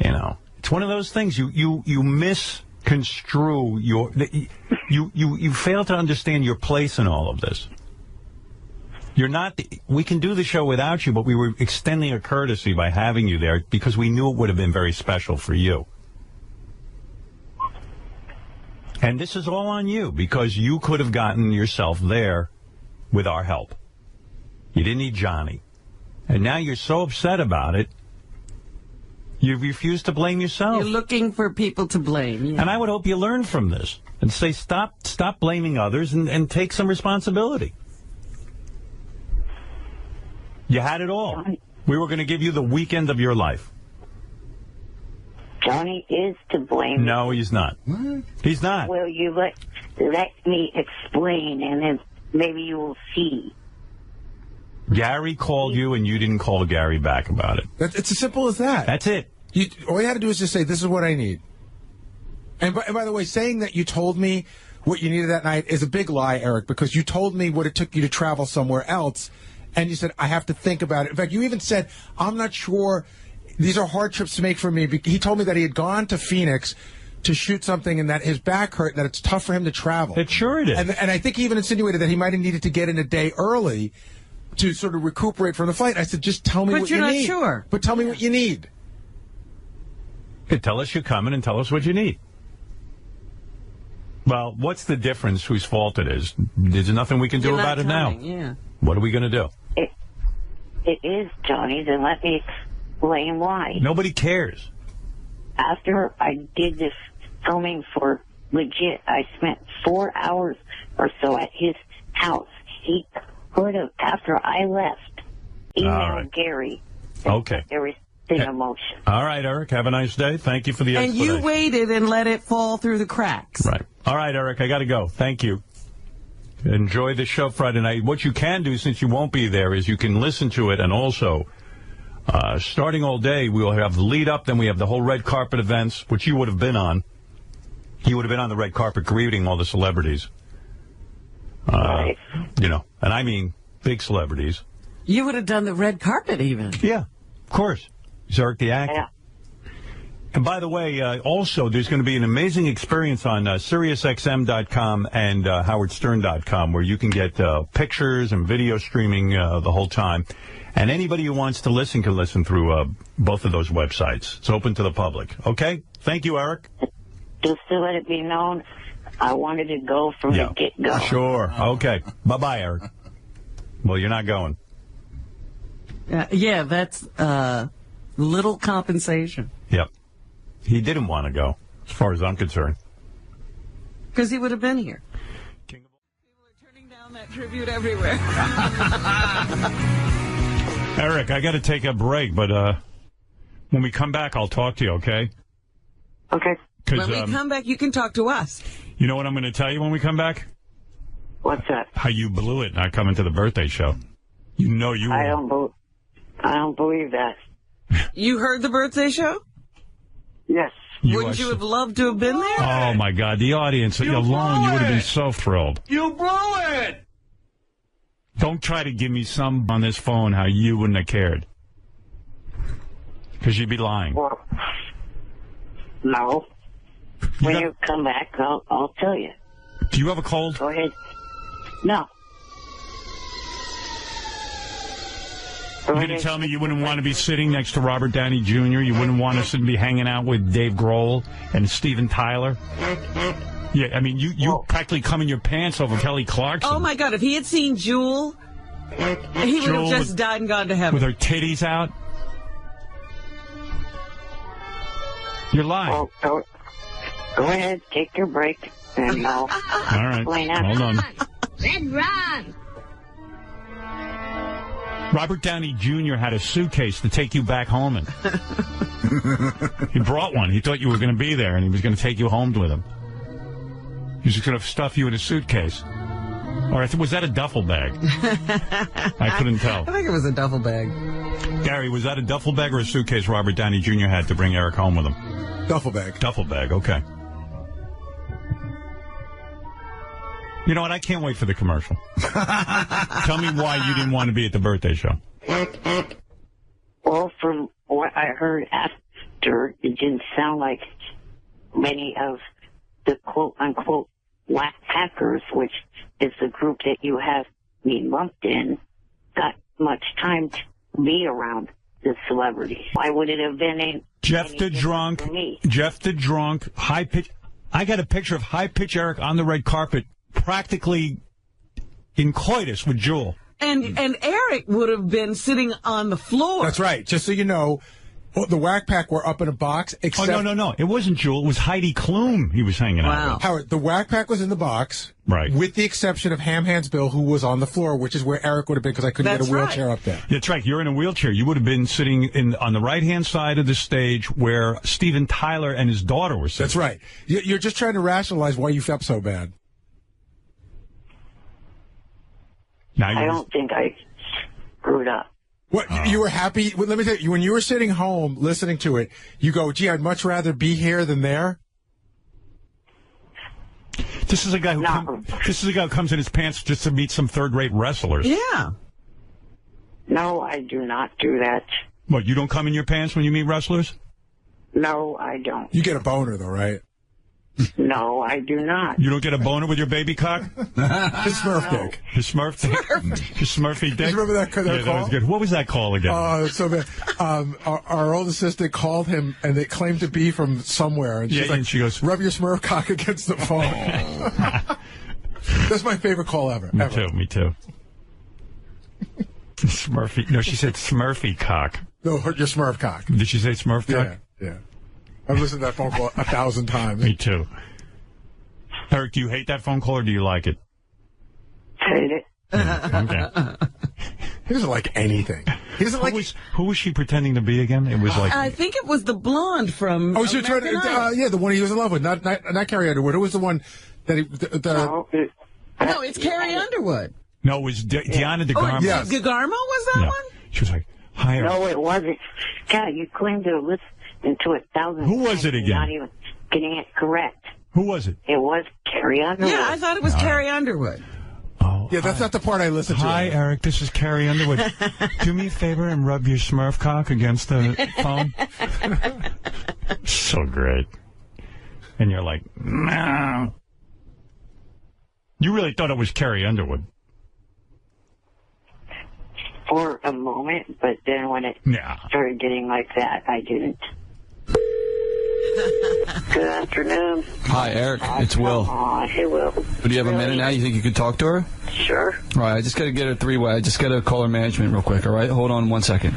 You know, it's one of those things. You misconstrue you fail to understand your place in all of this. You're not. We can do the show without you, but we were extending a courtesy by having you there because we knew it would have been very special for you. And this is all on you because you could have gotten yourself there with our help. You didn't need Johnny. And now you're so upset about it, you refuse to blame yourself. You're looking for people to blame. Yeah. And I would hope you learn from this and say stop blaming others and take some responsibility. You had it all. We were going to give you the weekend of your life. Johnny is to blame. No, he's not. What? He's not. Well, you let me explain, and then maybe you will see. Gary called you, and you didn't call Gary back about it. It's as simple as that. That's it. All you had to do is just say, this is what I need. And by the way, saying that you told me what you needed that night is a big lie, Eric, because you told me what it took you to travel somewhere else, and you said, I have to think about it. In fact, you even said, I'm not sure. These are hard trips to make for me. He told me that he had gone to Phoenix to shoot something and that his back hurt and that it's tough for him to travel. It sure is. And I think he even insinuated that he might have needed to get in a day early to sort of recuperate from the flight. I said, just tell me what you need. But you're not sure. But tell me what you need. Hey, tell us you're coming and tell us what you need. Well, what's the difference whose fault it is? There's nothing we can do about it now. Yeah. What are we going to do? It is Johnny's, and let me explain why. Nobody cares. After I did this filming for Midget, I spent 4 hours or so at his house. He could have, after I left, emailed Gary. Okay. Everything in motion. All right, Eric. Have a nice day. Thank you for the explanation. And you waited and let it fall through the cracks. Right. All right, Eric. I got to go. Thank you. Enjoy the show Friday night. What you can do, since you won't be there, is you can listen to it, and also, starting all day, we will have the lead up, then we have the whole red carpet events, which you would have been on. You would have been on the red carpet greeting all the celebrities. Right. You know, and I mean big celebrities. You would have done the red carpet even. Yeah, of course. Zarek the actor. Yeah. And by the way, also, there's going to be an amazing experience on SiriusXM.com and HowardStern.com where you can get pictures and video streaming the whole time. And anybody who wants to listen can listen through both of those websites. It's open to the public. Okay? Thank you, Eric. Just to let it be known, I wanted to go from the get-go. Sure. Okay. Bye-bye, Eric. Well, you're not going. Yeah, that's little compensation. Yep. He didn't want to go, as far as I'm concerned. Because he would have been here. People are turning down that tribute everywhere. Eric, I got to take a break, but when we come back, I'll talk to you, okay? Okay. When we come back, you can talk to us. You know what I'm going to tell you when we come back? What's that? How you blew it not coming to the birthday show. You know you were. I don't believe that. You heard the birthday show? Yes. Wouldn't you have loved to have been there? Oh, my God. The audience alone, you would have been so thrilled. You blew it! Don't try to give me some on this phone how you wouldn't have cared. Because you'd be lying. Well, no. When you come back, I'll tell you. Do you have a cold? Go ahead. No. You're going to tell me you wouldn't want to be sitting next to Robert Downey Jr.? You wouldn't want to be hanging out with Dave Grohl and Steven Tyler? Yeah, I mean, you practically come in your pants over Kelly Clarkson. Oh, my God. If he had seen Jewel, he would have just died and gone to heaven. With her titties out? You're lying. Well, go ahead, take your break, and I'll explain after. Hold on. Red Ron! Robert Downey Jr. had a suitcase to take you back home in. He brought one. He thought you were going to be there, and he was going to take you home with him. He was just going to stuff you in a suitcase. Or was that a duffel bag? I couldn't tell. I think it was a duffel bag. Gary, was that a duffel bag or a suitcase Robert Downey Jr. had to bring Eric home with him? Duffel bag. Duffel bag, okay. You know what? I can't wait for the commercial. Tell me why you didn't want to be at the birthday show. Well, from what I heard after, it didn't sound like many of the quote-unquote Wack hackers, which is the group that you have me lumped in, got much time to be around the celebrities. Why would it have been Jeff the Drunk, high-pitch. I got a picture of high-pitch Eric on the red carpet, practically in coitus with Jewel. And Eric would have been sitting on the floor. That's right. Just so you know, the Wack Pack were up in a box. Except no. It wasn't Jewel. It was Heidi Klum he was hanging out with. Howard, the Wack Pack was in the box. Right. With the exception of Ham Hands Bill, who was on the floor, which is where Eric would have been because I couldn't get a wheelchair up there. That's right. You're in a wheelchair. You would have been sitting on the right-hand side of the stage where Steven Tyler and his daughter were sitting. That's right. You're just trying to rationalize why you felt so bad. I don't think I screwed up. What, you were happy? Well, let me tell you, when you were sitting home listening to it, you go, gee, I'd much rather be here than there? This is a guy who comes in his pants just to meet some third-rate wrestlers. Yeah. No, I do not do that. What, you don't come in your pants when you meet wrestlers? No, I don't. You get a boner, though, right? No, I do not. You don't get a boner with your baby cock? His Smurf dick. His Smurf dick? His Smurfy dick? You remember that call? That was good. What was that call again? Oh, so bad. Our old assistant called him, and they claimed to be from somewhere. And she's like, and she goes, rub your Smurf cock against the phone. That's my favorite call ever. Me too. Smurfy. No, she said Smurfy cock. No, your Smurf cock. Did she say Smurf cock? Yeah. I've listened to that phone call 1,000 times. Me too. Eric, do you hate that phone call or do you like it? Hate it. Okay. He doesn't like anything. He doesn't like. Who was she pretending to be again? It was like. I think it was the blonde from. Oh, she was trying to. The one he was in love with, not Carrie Underwood. Who was the one that he? No, it's Carrie Underwood. No, it was Deanna DeGarmo. Yes. DeGarmo was that one? She was like, "Hi." Eric. No, it wasn't. God, you claimed to listen to 1,000. Who was it again? Not even getting it correct. Who was it? It was Carrie Underwood. Yeah, I thought it was Carrie Underwood. Oh, yeah, that's not the part I listened to. Hi, Eric. This is Carrie Underwood. Do me a favor and rub your Smurf cock against the phone. So great. And you're like, no. You really thought it was Carrie Underwood. For a moment, but then when it started getting like that, I didn't. Good afternoon. Hi, Eric. It's Will. Hey, Will. Do you have a minute now? You think you could talk to her? Sure. All right, I just got to get her three-way. I just got to call her management real quick, all right? Hold on 1 second.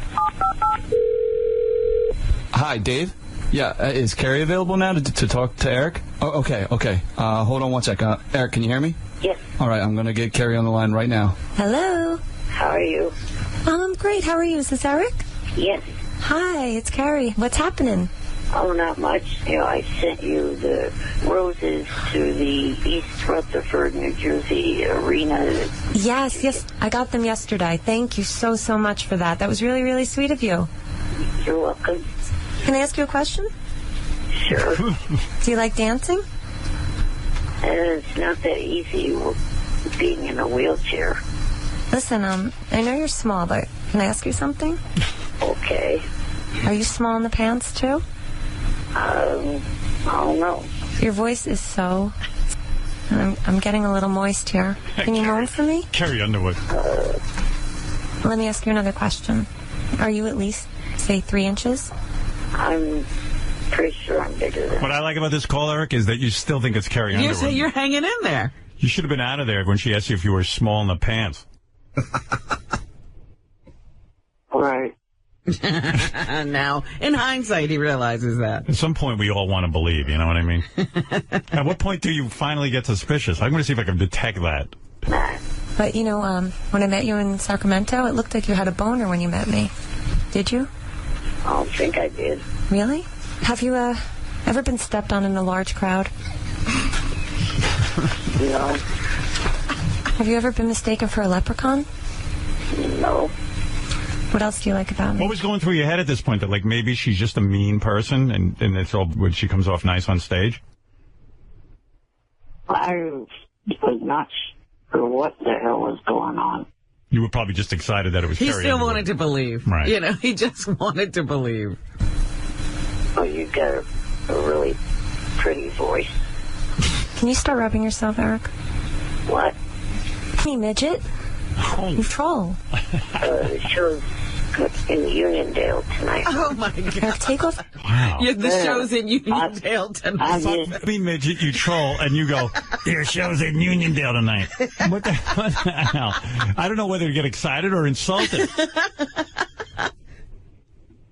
Hi, Dave? Yeah, is Carrie available now to talk to Eric? Oh, okay. Hold on 1 second. Eric, can you hear me? Yes. All right, I'm going to get Carrie on the line right now. Hello. How are you? Great. How are you? Is this Eric? Yes. Hi, it's Carrie. What's happening? Oh, not much. I sent you the roses to the East Rutherford, New Jersey arena. Yes. I got them yesterday. Thank you so much for that. That was really, really sweet of you. You're welcome. Can I ask you a question? Sure. Do you like dancing? It's not that easy being in a wheelchair. Listen, I know you're small, but can I ask you something? Okay. Are you small in the pants, too? I don't know. Your voice is so... I'm getting a little moist here. Can you moan for me? Carrie Underwood. Let me ask you another question. Are you at least, say, 3 inches? I'm pretty sure I'm bigger than... What I like about this call, Eric, is that you still think it's Carrie Underwood. You're hanging in there. You should have been out of there when she asked you if you were small in the pants. Right. Now, in hindsight, he realizes that. At some point, we all want to believe, you know what I mean? At what point do you finally get suspicious? I'm going to see if I can detect that. But, you know, when I met you in Sacramento, it looked like you had a boner when you met me. Did you? I don't think I did. Really? Have you, ever been stepped on in a large crowd? No. Have you ever been mistaken for a leprechaun? No. What else do you like about me? What was going through your head at this point? That, like, maybe she's just a mean person and it's all when she comes off nice on stage? I was not sure what the hell was going on. You were probably just excited that it was He Carrie still Underwood. wanted to believe. Right. You know, he just wanted to believe. Oh, you got a really pretty voice. Can you start rubbing yourself, Eric? What? Hey, Midget. Oh. You troll. The show's in Uniondale tonight. Oh, my God. Eric, take off. Wow. Yeah, the show's in Uniondale tonight. Fuck me, Midget, you troll, and you go, your show's in Uniondale tonight. What the hell? I don't know whether to get excited or insulted.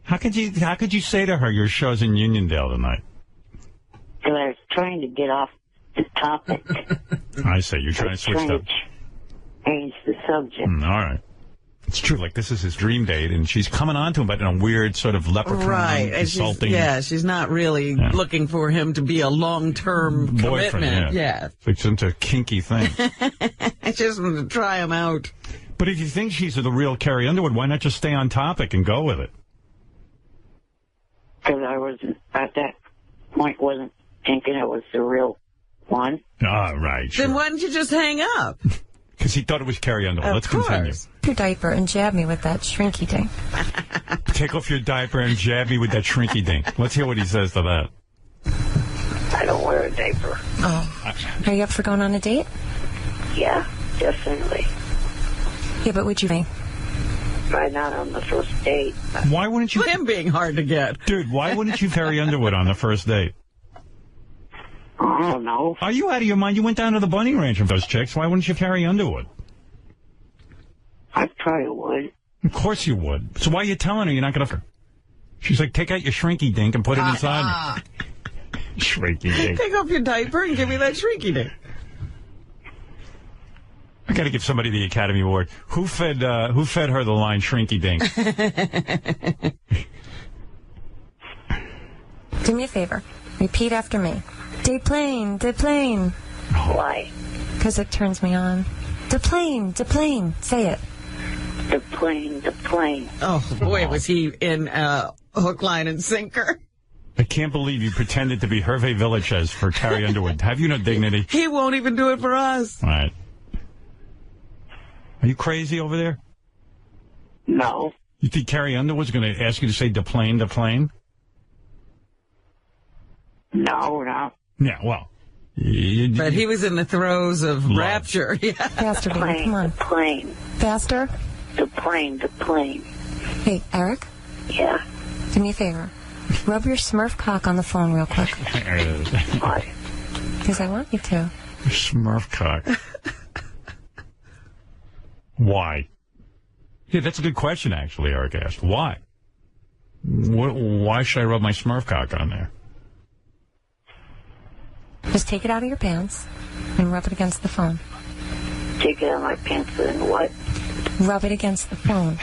How could you say to her, your show's in Uniondale tonight? Because I was trying to get off the topic. I say, you're trying to switch up. Change the subject. All right. It's true, like this is his dream date, and she's coming on to him, but in a weird sort of leprechaun, right. insulting. She's not really looking for him to be a long-term boyfriend. commitment. Yeah. It's into a kinky thing. I just want to try him out. But if you think she's the real Carrie Underwood, why not just stay on topic and go with it? Because I wasn't, at that point, wasn't thinking it was the real one. Ah, right. Sure. Then why didn't you just hang up? Because he thought it was Carrie Underwood. Let's continue. Your diaper and jab me with that shrinky thing. Take off your diaper and jab me with that shrinky ding. Let's hear what he says to that. I don't wear a diaper. Oh. Are you up for going on a date? Yeah, definitely. Yeah, but would you be? But not on the first date. Why wouldn't you? Him being hard to get. Dude, why wouldn't you Carrie Underwood on the first date? I don't know. Are you out of your mind? You went down to the bunny ranch with those chicks. Why wouldn't you Carrie Underwood? I probably would. Of course you would. So why are you telling her you're not going to... She's like, take out your shrinky dink and put it inside me. Shrinky dink. Take off your diaper and give me that shrinky dink. I got to give somebody the Academy Award. Who fed her the line shrinky dink? Do me a favor. Repeat after me. Deplane, deplane. Why? Because it turns me on. Deplane, deplane. Say it. The plane. Oh, boy, was he in hook, line, and sinker. I can't believe you pretended to be Hervé Villachez for Carrie Underwood. Have you no dignity? He won't even do it for us. All right. Are you crazy over there? No. You think Carrie Underwood's going to ask you to say deplane, deplane? No, no. Yeah, well. But he was in the throes of rapture. Yeah. Faster, baby. Come on. The plane. Faster. The plane. Hey, Eric? Yeah. Do me a favor. Rub your Smurf cock on the phone real quick. Why? Because I want you to. Smurf cock. Why? Yeah, that's a good question, actually, Eric asked. Why? Why should I rub my Smurf cock on there? Just take it out of your pants and rub it against the phone. Take it out of my pants and what? Rub it against the phone.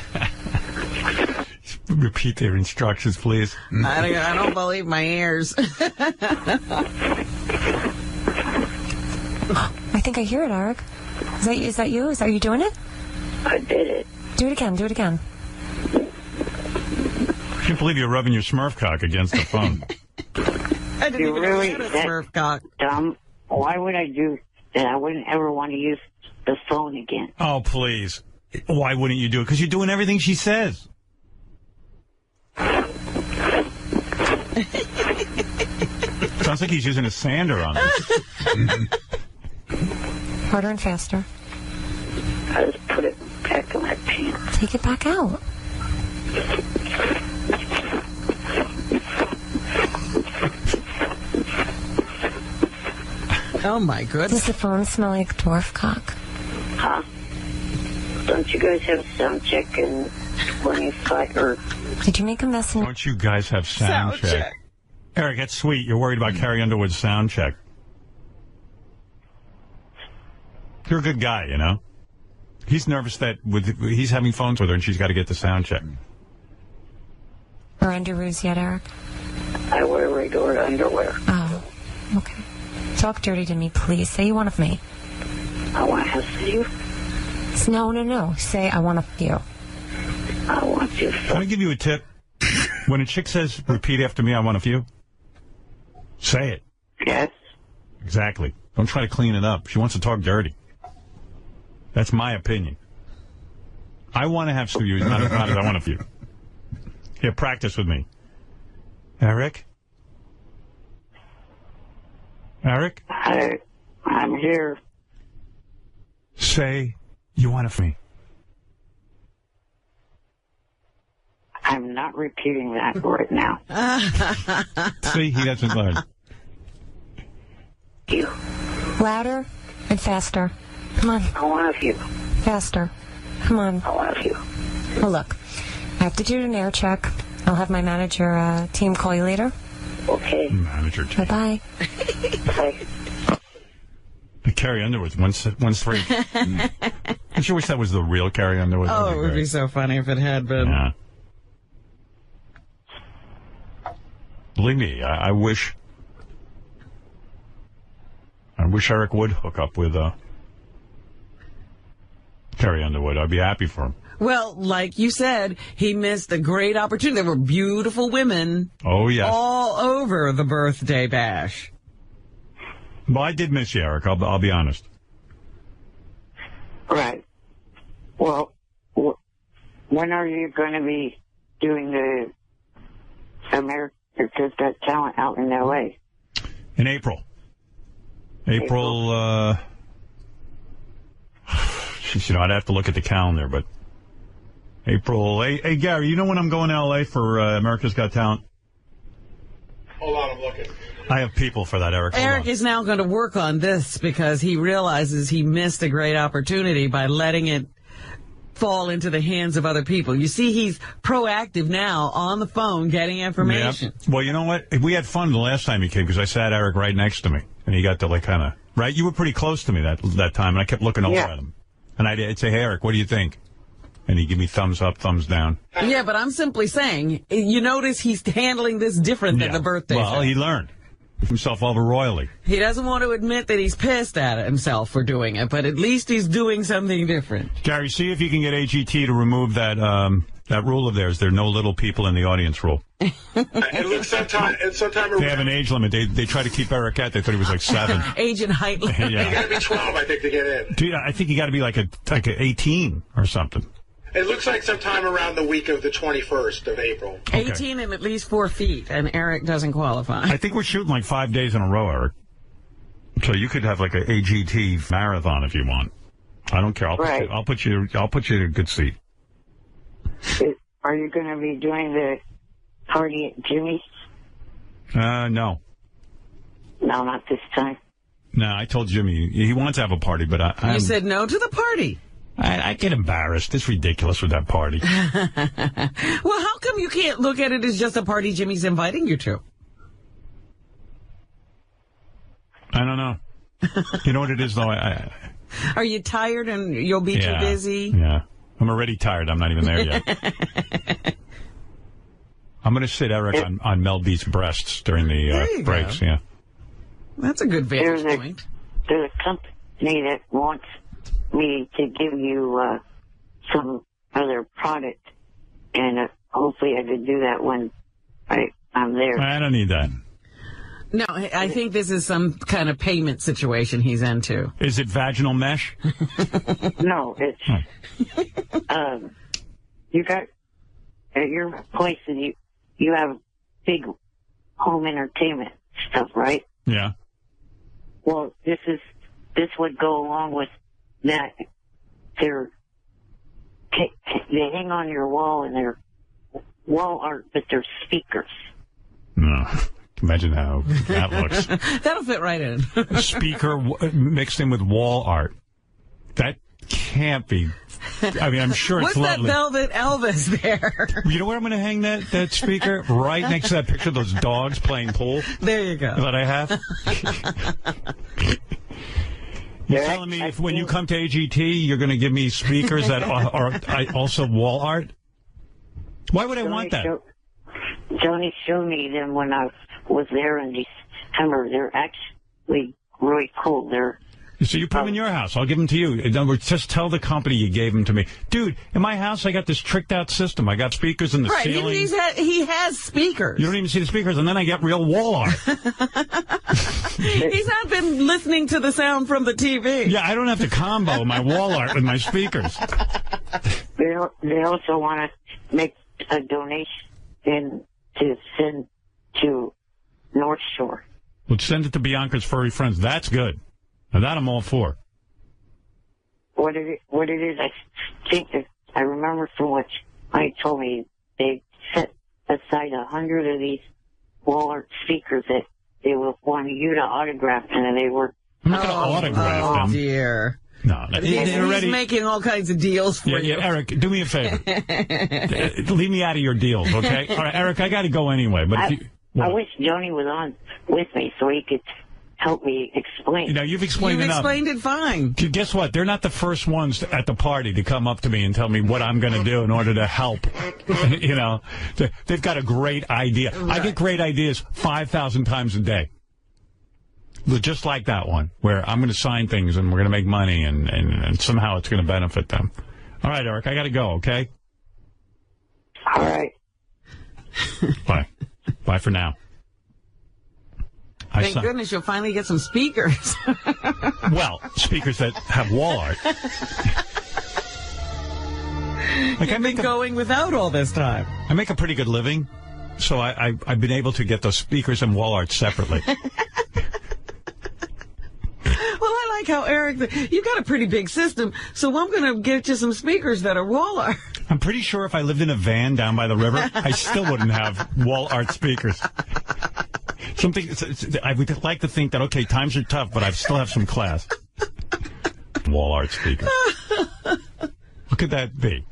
Repeat their instructions, please. I don't believe my ears. I think I hear it, Eric. Is that you? Are you doing it? I did it. Do it again. Do it again. I can't believe you're rubbing your Smurf cock against the phone. I didn't you're even really know that dumb. Why would I do that? I wouldn't ever want to use the phone again. Oh, please. Why wouldn't you do it? Because you're doing everything she says. Sounds like he's using a sander on this. Harder and faster. I just put it back in my pants. Take it back out. Oh, my goodness. Does the phone smell like dwarf cock? Huh? Don't you guys have sound check in 25 or... Did you make a mess in... Don't you guys have sound check? Eric, that's sweet. You're worried about Carrie Underwood's sound check. You're a good guy, you know? He's nervous that he's having phones with her and she's got to get the sound check. Or underoos yet, Eric? I wear regular underwear. Oh, okay. Talk dirty to me, please. Say you want of me. I want to have you. No. Say I want of you. I want you. Can I give you a tip? When a chick says, repeat after me, I want a few, say it. Yes. Exactly. Don't try to clean it up. She wants to talk dirty. That's my opinion. I want to have some views, not as I want a few. Here, practice with me. Eric? Eric? I'm here. Say you want to me. I'm not repeating that right now. See, he doesn't learn. You. Louder and faster. Come on. I want a few. Faster. Come on. I want a few. Well, look. I have to do an air check. I'll have my manager team call you later. Okay. Manager team. Bye-bye. Bye. Carrie Underwood, 1-3. I sure wish that was the real Carrie Underwood. Oh, it would be so funny if it had been. Yeah. Believe me, I wish Eric would hook up with Carrie Underwood. I'd be happy for him. Well, like you said, he missed a great opportunity. There were beautiful women. Oh, yes. All over the birthday bash. Well, I did miss you, Eric. I'll be honest. Right. Well, when are you going to be doing the America's Got Talent out in L.A.? In April. April, I'd have to look at the calendar, but April. Hey, Gary, you know when I'm going to L.A. for America's Got Talent? Hold on, I'm looking. I have people for that, Eric. Eric is now going to work on this because he realizes he missed a great opportunity by letting it fall into the hands of other people. You see, he's proactive now on the phone getting information. Yep. Well, you know what? We had fun the last time he came because I sat Eric right next to me, and he got to kind of, right? You were pretty close to me that time, and I kept looking over at him. And I'd say, hey, Eric, what do you think? And he'd give me thumbs up, thumbs down. Yeah, but I'm simply saying, you notice he's handling this different than the birthday Well, show. he learned himself over royally. He doesn't want to admit that he's pissed at himself for doing it, but at least he's doing something different. Gary, see if you can get AGT to remove that rule of theirs. There are no little people in the audience rule. It looks sometime They have an age limit. They try to keep Eric at. They thought he was like 7. Age and height limit. You got to be 12, I think, to get in. Dude, I think you got to be like a 18 or something. It looks like sometime around the week of the 21st of April. 18 and at least 4 feet, and Eric doesn't qualify. I think we're shooting like 5 days in a row, Eric. So you could have like an AGT marathon if you want. I don't care. I'll put you in a good seat. Are you going to be doing the party at Jimmy's? No. No, not this time. No, I told Jimmy he wants to have a party, but You said no to the party. I get embarrassed. It's ridiculous with that party. Well, how come you can't look at it as just a party Jimmy's inviting you to? I don't know. You know what it is, though? Are you tired and you'll be too busy? Yeah. I'm already tired. I'm not even there yet. I'm going to sit Eric on Mel B's breasts during the breaks. Go. Yeah. That's a good vantage point. There's a company that wants me to give you some other product, and hopefully I could do that when I'm there. I don't need that. No, I think this is some kind of payment situation he's into. Is it vaginal mesh? No, it's you got at your place and you have big home entertainment stuff, right? Yeah. Well, this would go along with that. They hang on your wall and they're wall art, but they're speakers. No. Imagine how that looks. That'll fit right in. A speaker mixed in with wall art. That can't be. I mean, I'm sure it's lovely. What's that velvet Elvis there? You know where I'm going to hang that speaker? Right next to that picture of those dogs playing pool. There you go. That I have. You're telling me when you come to AGT, you're going to give me speakers that are also wall art? Why would I want that? Johnny showed me them when I was there in December. They're actually really cool. So you put them in your house. I'll give them to you. In other words, just tell the company you gave them to me. Dude, in my house, I got this tricked-out system. I got speakers in the ceiling. He has speakers. You don't even see the speakers, and then I get real wall art. He's not been listening to the sound from the TV. Yeah, I don't have to combo my wall art with my speakers. They also want to make a donation to send to North Shore. Let's send it to Bianca's Furry Friends. That's good. Now that I'm all for. What it is, I think that I remember from what Mike told me, they set aside 100 of these wall art speakers that they were wanting you to autograph, and they were. I'm not going to autograph them. Oh dear. No, he's making all kinds of deals for you. Yeah, Eric, do me a favor. Leave me out of your deals, okay? All right, Eric, I got to go anyway. But I wish Johnny was on with me so he could help me explain. You know, you've explained enough. You've explained it fine. Guess what? They're not the first ones at the party to come up to me and tell me what I'm going to do in order to help. You know, they've got a great idea. Right. I get great ideas 5,000 times a day. Just like that one, where I'm going to sign things and we're going to make money and somehow it's going to benefit them. All right, Eric, I got to go, okay? All right. Bye. Bye for now. Thank goodness you'll finally get some speakers. Well, speakers that have wall art. Like You've been going without all this time. I make a pretty good living, so I've been able to get those speakers and wall art separately. Well, I like how, Eric, you got a pretty big system, so I'm going to get you some speakers that are wall art. I'm pretty sure if I lived in a van down by the river, I still wouldn't have wall art speakers. I would like to think that, okay, times are tough, but I still have some class. Wall art speaker. What could that be?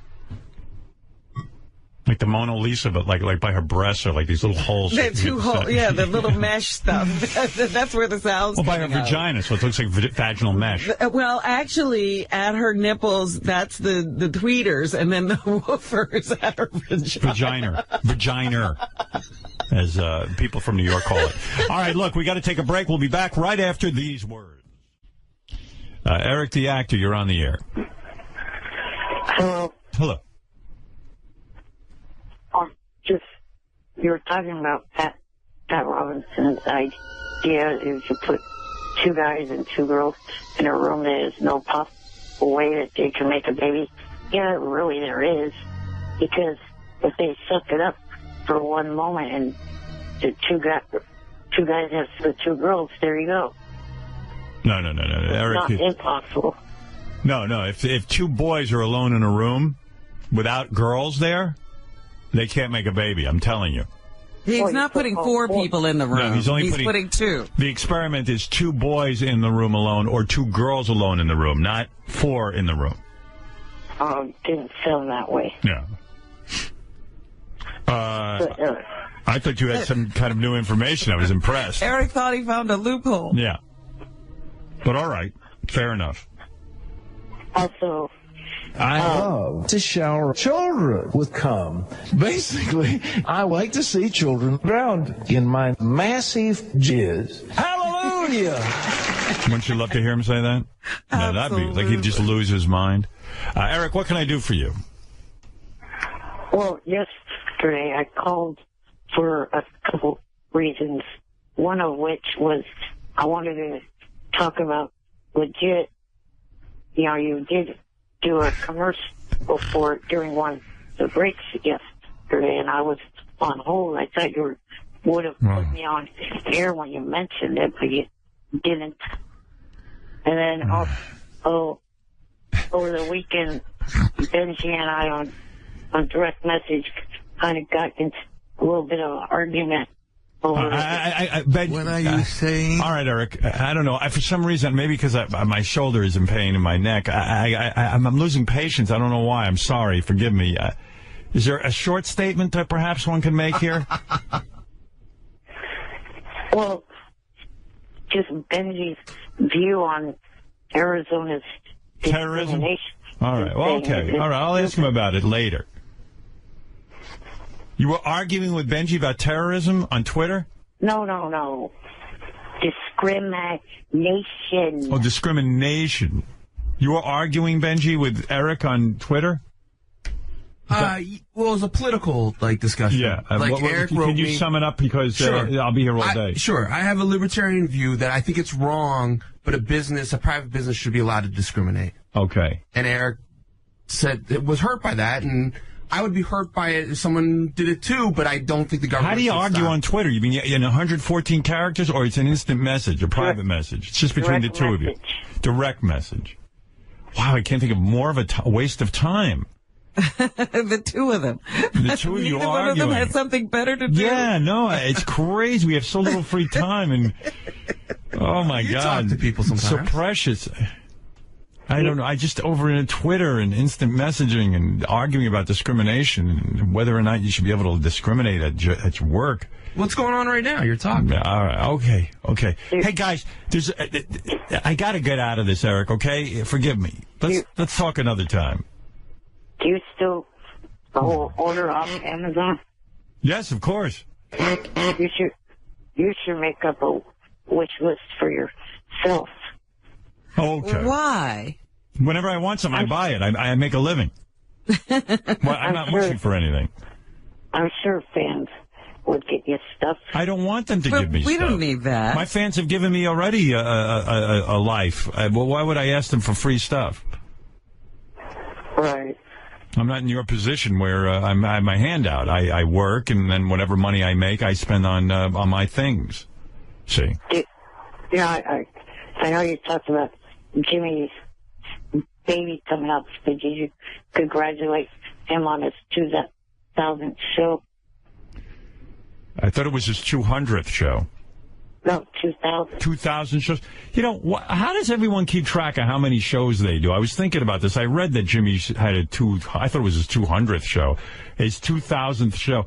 Like the Mona Lisa, but like by her breasts, or like these little holes. The two holes, yeah, the little mesh stuff. That's where the sound's by her vagina, so it looks like vaginal mesh. Well, actually, at her nipples, that's the tweeters, and then the woofers at her vagina. Vagina, as people from New York call it. All right, look, we got to take a break. We'll be back right after these words. Eric, the actor, you're on the air. Hello. Hello. You were talking about Pat Robinson's idea is to put 2 guys and 2 girls in a room that is no possible way that they can make a baby. Yeah, really there is. Because if they suck it up for one moment and the two guys have the 2 girls, there you go. No. Eric, it's not impossible. No. If 2 boys are alone in a room without girls there, they can't make a baby, I'm telling you. He's not putting 4 people in the room. No, he's putting 2. The experiment is 2 boys in the room alone or 2 girls alone in the room, not 4 in the room. Oh, didn't sound that way. Yeah. I thought you had some kind of new information. I was impressed. Eric thought he found a loophole. Yeah. But all right. Fair enough. Also, I love to shower children with cum. Basically, I like to see children drowned in my massive jizz. Hallelujah! Wouldn't you love to hear him say that? No, that'd be like he'd just lose his mind. Eric, what can I do for you? Well, yesterday I called for a couple reasons. one of which was I wanted to talk about legit. You know, you did do a commercial for it during one of the breaks yesterday, and I was on hold. I thought you would have put me on air when you mentioned it, but you didn't. And then over the weekend, Benji and I on direct message kind of got into a little bit of an argument. What are you saying? All right, Eric. I don't know. For some reason, maybe because my shoulder is in pain in my neck, I'm losing patience. I don't know why. I'm sorry. Forgive me. Is there a short statement that perhaps one can make here? Well, just Benji's view on Arizona's terrorism. discrimination. All right. Well, okay. All right. I'll ask him about it later. You were arguing with Benji about terrorism on Twitter? No. Discrimination. Oh, discrimination. You were arguing, Benji, with Eric on Twitter? Well, it was a political discussion. Yeah. Eric wrote can you me, sum it up? Because sure. I'll be here all day. Sure. I have a libertarian view that I think it's wrong, but a private business should be allowed to discriminate. Okay. And Eric said it was hurt by that, and I would be hurt by it if someone did it too, but I don't think the government. How do you should argue stop. on Twitter? You mean in 114 characters, or it's an instant message, a private message? It's just between the two of you. Direct message. Wow, I can't think of more of a waste of time. The two of them. The two of you Neither arguing. one of them has something better to do. Yeah, no, it's crazy. We have so little free time, and oh my You God, talk to people sometimes. So precious. I don't know. I just over in Twitter and instant messaging and arguing about discrimination and whether or not you should be able to discriminate at your work. What's going on right now? You're talking. All right. Okay. Hey guys, I got to get out of this, Eric. Okay, forgive me. Let's talk another time. Do you still order off Amazon? Yes, of course. You should make up a wish list for yourself. Okay. Why? Whenever I want something, I buy it. I make a living. Well, I'm not wishing for anything. I'm sure fans would get you stuff. I don't want them to give me stuff. We don't need that. My fans have given me already a life. Well, why would I ask them for free stuff? Right. I'm not in your position where I have my hand out. I work, and then whatever money I make, I spend on my things. See? I know you talked about Jimmy's baby coming up, but did you congratulate him on his 2000th show? I thought it was his 200th show. No, 2000. 2,000 shows. You know, how does everyone keep track of how many shows they do? I was thinking about this. I read that Jimmy had I thought it was his 200th show, his 2000th show.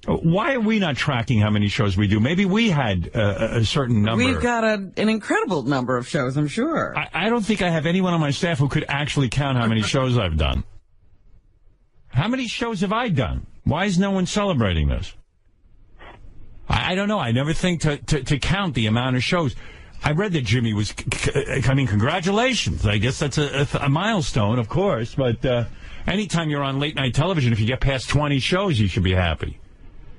Why are we not tracking how many shows we do? Maybe we had a certain number. We've got an incredible number of shows, I'm sure. I don't think I have anyone on my staff who could actually count how many shows I've done. How many shows have I done? Why is no one celebrating this? I don't know. I never think to count the amount of shows. I read that Jimmy was, congratulations. I guess that's a milestone, of course. But anytime you're on late night television, if you get past 20 shows, you should be happy.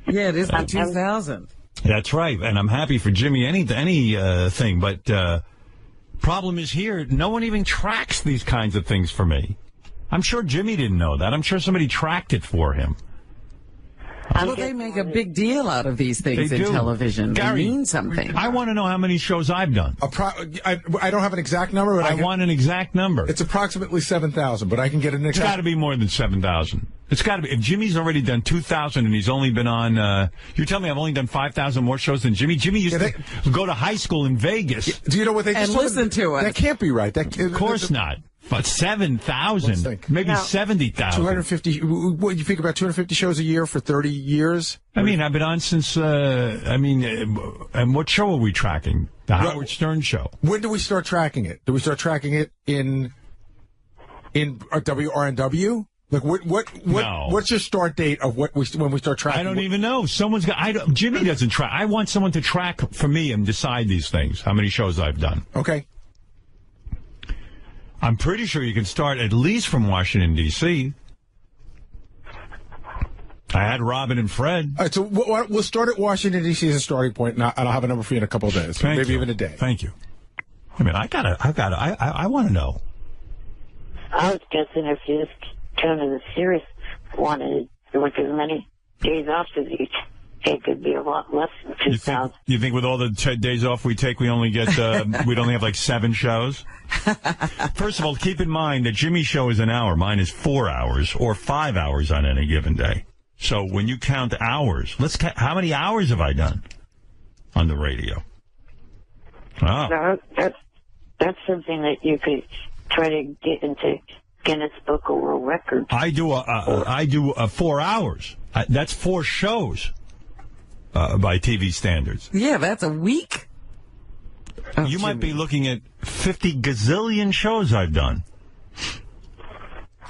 Yeah, it is the 2000. That's right. And I'm happy for Jimmy, anything. But problem is here, no one even tracks these kinds of things for me. I'm sure Jimmy didn't know that. I'm sure somebody tracked it for him. Well, they make a big deal out of these things in television. Gary, they mean something. I want to know how many shows I've done. I don't have an exact number, but I want an exact number. It's approximately 7,000, but I can get an exact. It's got to be more than 7,000. It's got to be. If Jimmy's already done 2,000 and he's only been on, you're telling me I've only done 5,000 more shows than Jimmy? Jimmy used to go to high school in Vegas. Do you know what they just listen to it? That can't be right. Of course not. But 7,000, maybe 70,000. 250. What you think about 250 shows a year for 30 years? I mean, I've been on since. And what show are we tracking? The Howard Stern show. When do we start tracking it? Do we start tracking it in WRNW? Like what's your start date of when we start tracking? I don't even know. Jimmy doesn't track. I want someone to track for me and decide these things. How many shows I've done? Okay. I'm pretty sure you can start at least from Washington, D.C. I had Robin and Fred. All right, so we'll start at Washington, D.C. as a starting point, and I'll have a number for you in a couple of days, maybe even a day. Thank you. I mean, I want to know. I was guessing if you just turn to the serious wanted to work as many days off as you take, could be a lot less than 2,000. You think with all the days off we take, we only get we'd only have like 7 shows? First of all, keep in mind that Jimmy's show is an hour. Mine is 4 hours or 5 hours on any given day. So when you count hours, let's count, how many hours have I done on the radio? Oh. No, that's something that you could try to get into Guinness Book of World Records. I do 4 hours. That's 4 shows by TV standards. Yeah, that's a week. You might be looking at 50 gazillion shows I've done.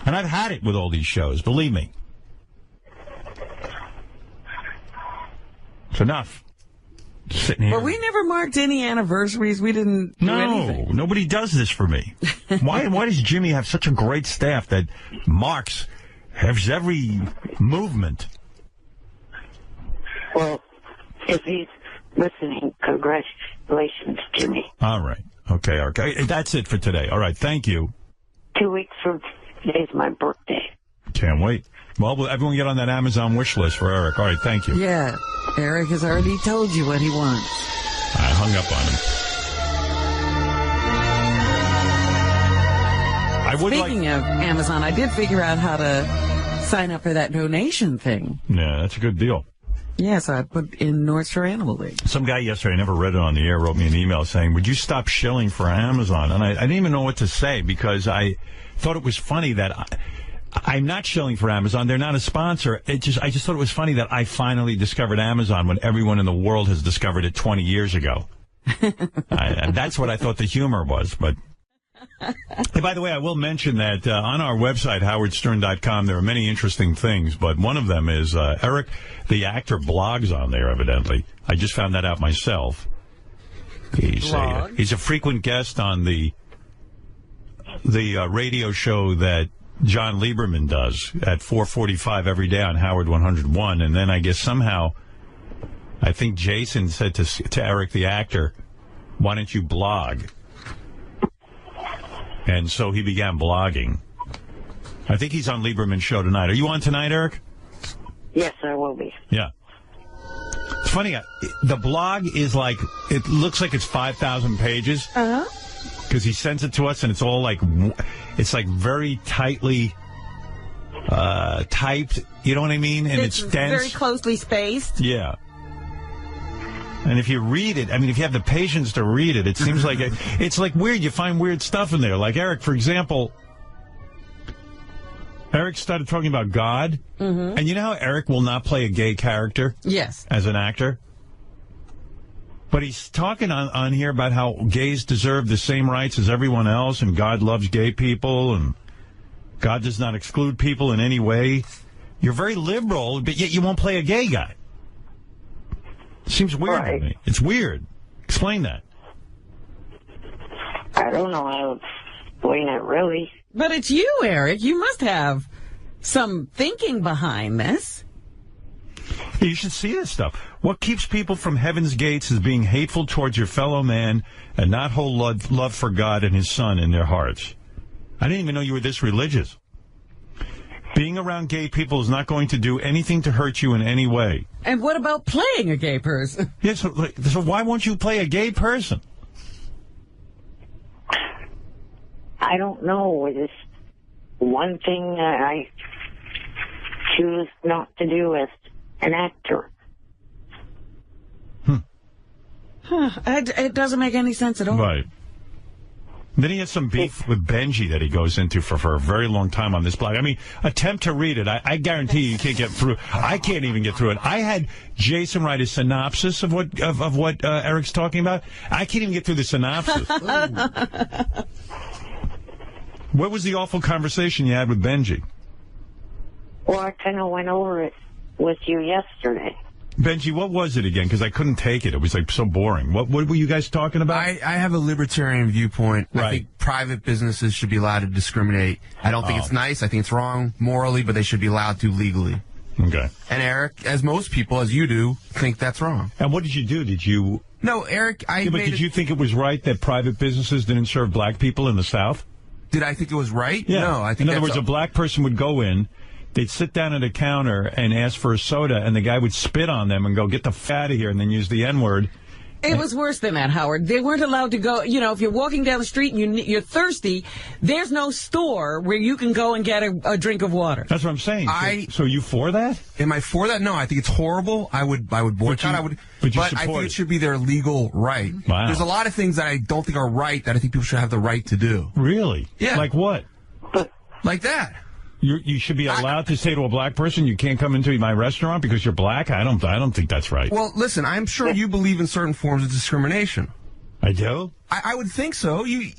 And I've had it with all these shows, believe me. It's enough. Sitting here. But we never marked any anniversaries. We didn't do anything. No, nobody does this for me. Why does Jimmy have such a great staff that marks every movement? Well, if he's listening, congratulations, Jimmy. All right. Okay. That's it for today. All right. Thank you. 2 weeks from today's my birthday. Can't wait. Well, everyone get on that Amazon wish list for Eric. All right. Thank you. Yeah. Eric has already told you what he wants. I hung up on him. Speaking of Amazon, I did figure out how to sign up for that donation thing. Yeah, that's a good deal. Yeah, so I put in North Shore Animal League. Some guy yesterday, I never read it on the air, wrote me an email saying, would you stop shilling for Amazon? And I didn't even know what to say because I thought it was funny that I'm not shilling for Amazon. They're not a sponsor. I just thought it was funny that I finally discovered Amazon when everyone in the world has discovered it 20 years ago. And that's what I thought the humor was. But hey, by the way, I will mention that on our website, howardstern.com, there are many interesting things, but one of them is Eric, the actor, blogs on there, evidently. I just found that out myself. He's a frequent guest on the radio show that John Lieberman does at 4:45 every day on Howard 101, and then I guess somehow, I think Jason said to Eric, the actor, why don't you blog? And so he began blogging. I think he's on Lieberman's show tonight. Are you on tonight, Eric? Yes, I will be. Yeah. It's funny. The blog is like, it looks like it's 5,000 pages. Uh-huh. Because he sends it to us, and it's all like, it's like very tightly typed. You know what I mean? And it's dense. Very closely spaced. Yeah. And if you read it, I mean, if you have the patience to read it, it seems like it's like weird. You find weird stuff in there. Like Eric, for example, Eric started talking about God. Mm-hmm. And you know how Eric will not play a gay character? Yes. As an actor? But he's talking on here about how gays deserve the same rights as everyone else, and God loves gay people, and God does not exclude people in any way. You're very liberal, but yet you won't play a gay guy. Seems weird to me. It's weird. Explain that. I don't know how to explain it, really. But it's you, Eric. You must have some thinking behind this. You should see this stuff. What keeps people from heaven's gates is being hateful towards your fellow man and not hold love for God and his son in their hearts. I didn't even know you were this religious. Being around gay people is not going to do anything to hurt you in any way. And what about playing a gay person? Yeah, so why won't you play a gay person? I don't know. It's one thing that I choose not to do as an actor. It doesn't make any sense at all. Right. Then he has some beef with Benji that he goes into for a very long time on this blog. I mean, attempt to read it. I guarantee you can't get through. I can't even get through it. I had Jason write a synopsis of what Eric's talking about. I can't even get through the synopsis. What was the awful conversation you had with Benji? Well, I kind of went over it with you yesterday. Benji, what was it again? Because I couldn't take it. It was like so boring. What were you guys talking about? I have a libertarian viewpoint. Right. I think private businesses should be allowed to discriminate. I don't think it's nice. I think it's wrong morally, but they should be allowed to legally. Okay. And Eric, as most people, as you do, think that's wrong. And what did you do? Did you... No, Eric, but did you think it was right that private businesses didn't serve black people in the South? Did I think it was right? Yeah. No, I think in other words, a black person would go in, they'd sit down at a counter and ask for a soda, and the guy would spit on them and go, get the f out of here, and then use the N-word. It was worse than that, Howard. They weren't allowed to go, if you're walking down the street and you're thirsty, there's no store where you can go and get a drink of water. That's what I'm saying. So you for that? Am I for that? No, I think it's horrible. I would boycott. But I think it should be their legal right. Wow. There's a lot of things that I don't think are right that I think people should have the right to do. Really? Yeah. Like what? Like that. You should be allowed to say to a black person, you can't come into my restaurant because you're black? I don't think that's right. Well, listen, I'm sure you believe in certain forms of discrimination. I do? I would think so. You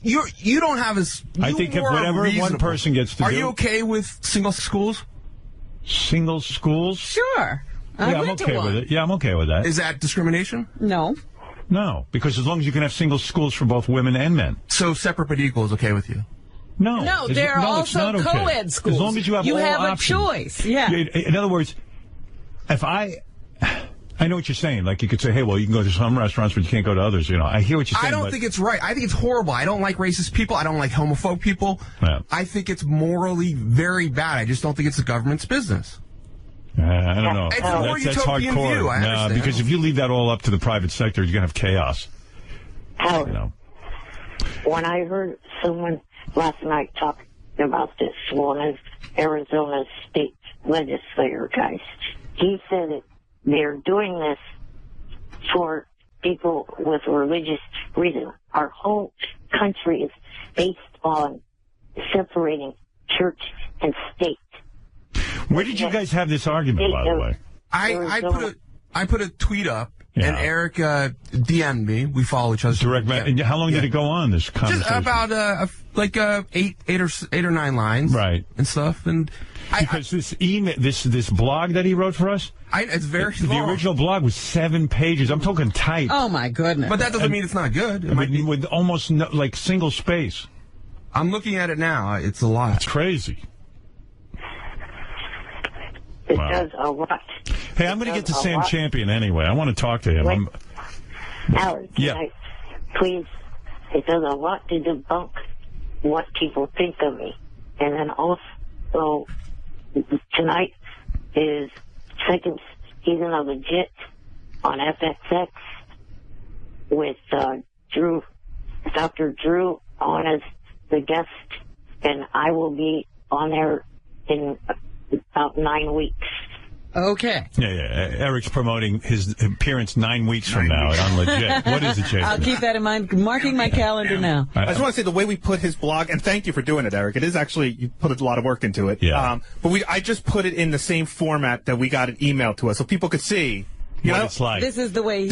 don't have as... I think if whatever one person gets to do... Are you okay with single schools? Single schools? Sure. I'm okay with it. Yeah, I'm okay with that. Is that discrimination? No. No, because as long as you can have single schools for both women and men. So separate but equal is okay with you? No, there are also co-ed schools. As long as you have all options. A choice. Yeah. In other words, if I know what you're saying. Like, you could say, hey, well, you can go to some restaurants, but you can't go to others. I hear what you're saying. I don't think it's right. I think it's horrible. I don't like racist people. I don't like homophobe people. Yeah. I think it's morally very bad. I just don't think it's the government's business. I don't know. It's a more that's utopian hardcore. view. I understand. Because if you leave that all up to the private sector, you're going to have chaos. Howard, when I heard someone last night talking about this, one of Arizona's state legislator guys, he said that they're doing this for people with religious reason. Our whole country is based on separating church and state. Where did you guys have this argument, by the way? I put a tweet up, and Eric DM'd me. We follow each other. Direct. And how long did it go on, this conversation? Just about eight or nine lines, right, and stuff. And because this email, this blog that he wrote for us, it's very long. The original blog was 7 pages. I'm talking type. Oh my goodness! But that doesn't mean it's not good. With almost no, single space. I'm looking at it now. It's a lot. It's crazy. It does a lot. Hey, I'm going to get to Sam Champion anyway. I want to talk to him. Howard, please, it does a lot to debunk what people think of me. And then also, tonight is second season of Midget on FXX with Dr. Drew on as the guest, and I will be on there in about 9 weeks. Okay. Yeah. Eric's promoting his appearance 9 weeks from now on Legit. What is it, Jason? I'll keep that in mind. Marking my calendar now. I just want to say the way we put his blog, and thank you for doing it, Eric. It is actually, you put a lot of work into it. Yeah. But I just put it in the same format that we got it emailed to us, so people could see. What it's like. This is the way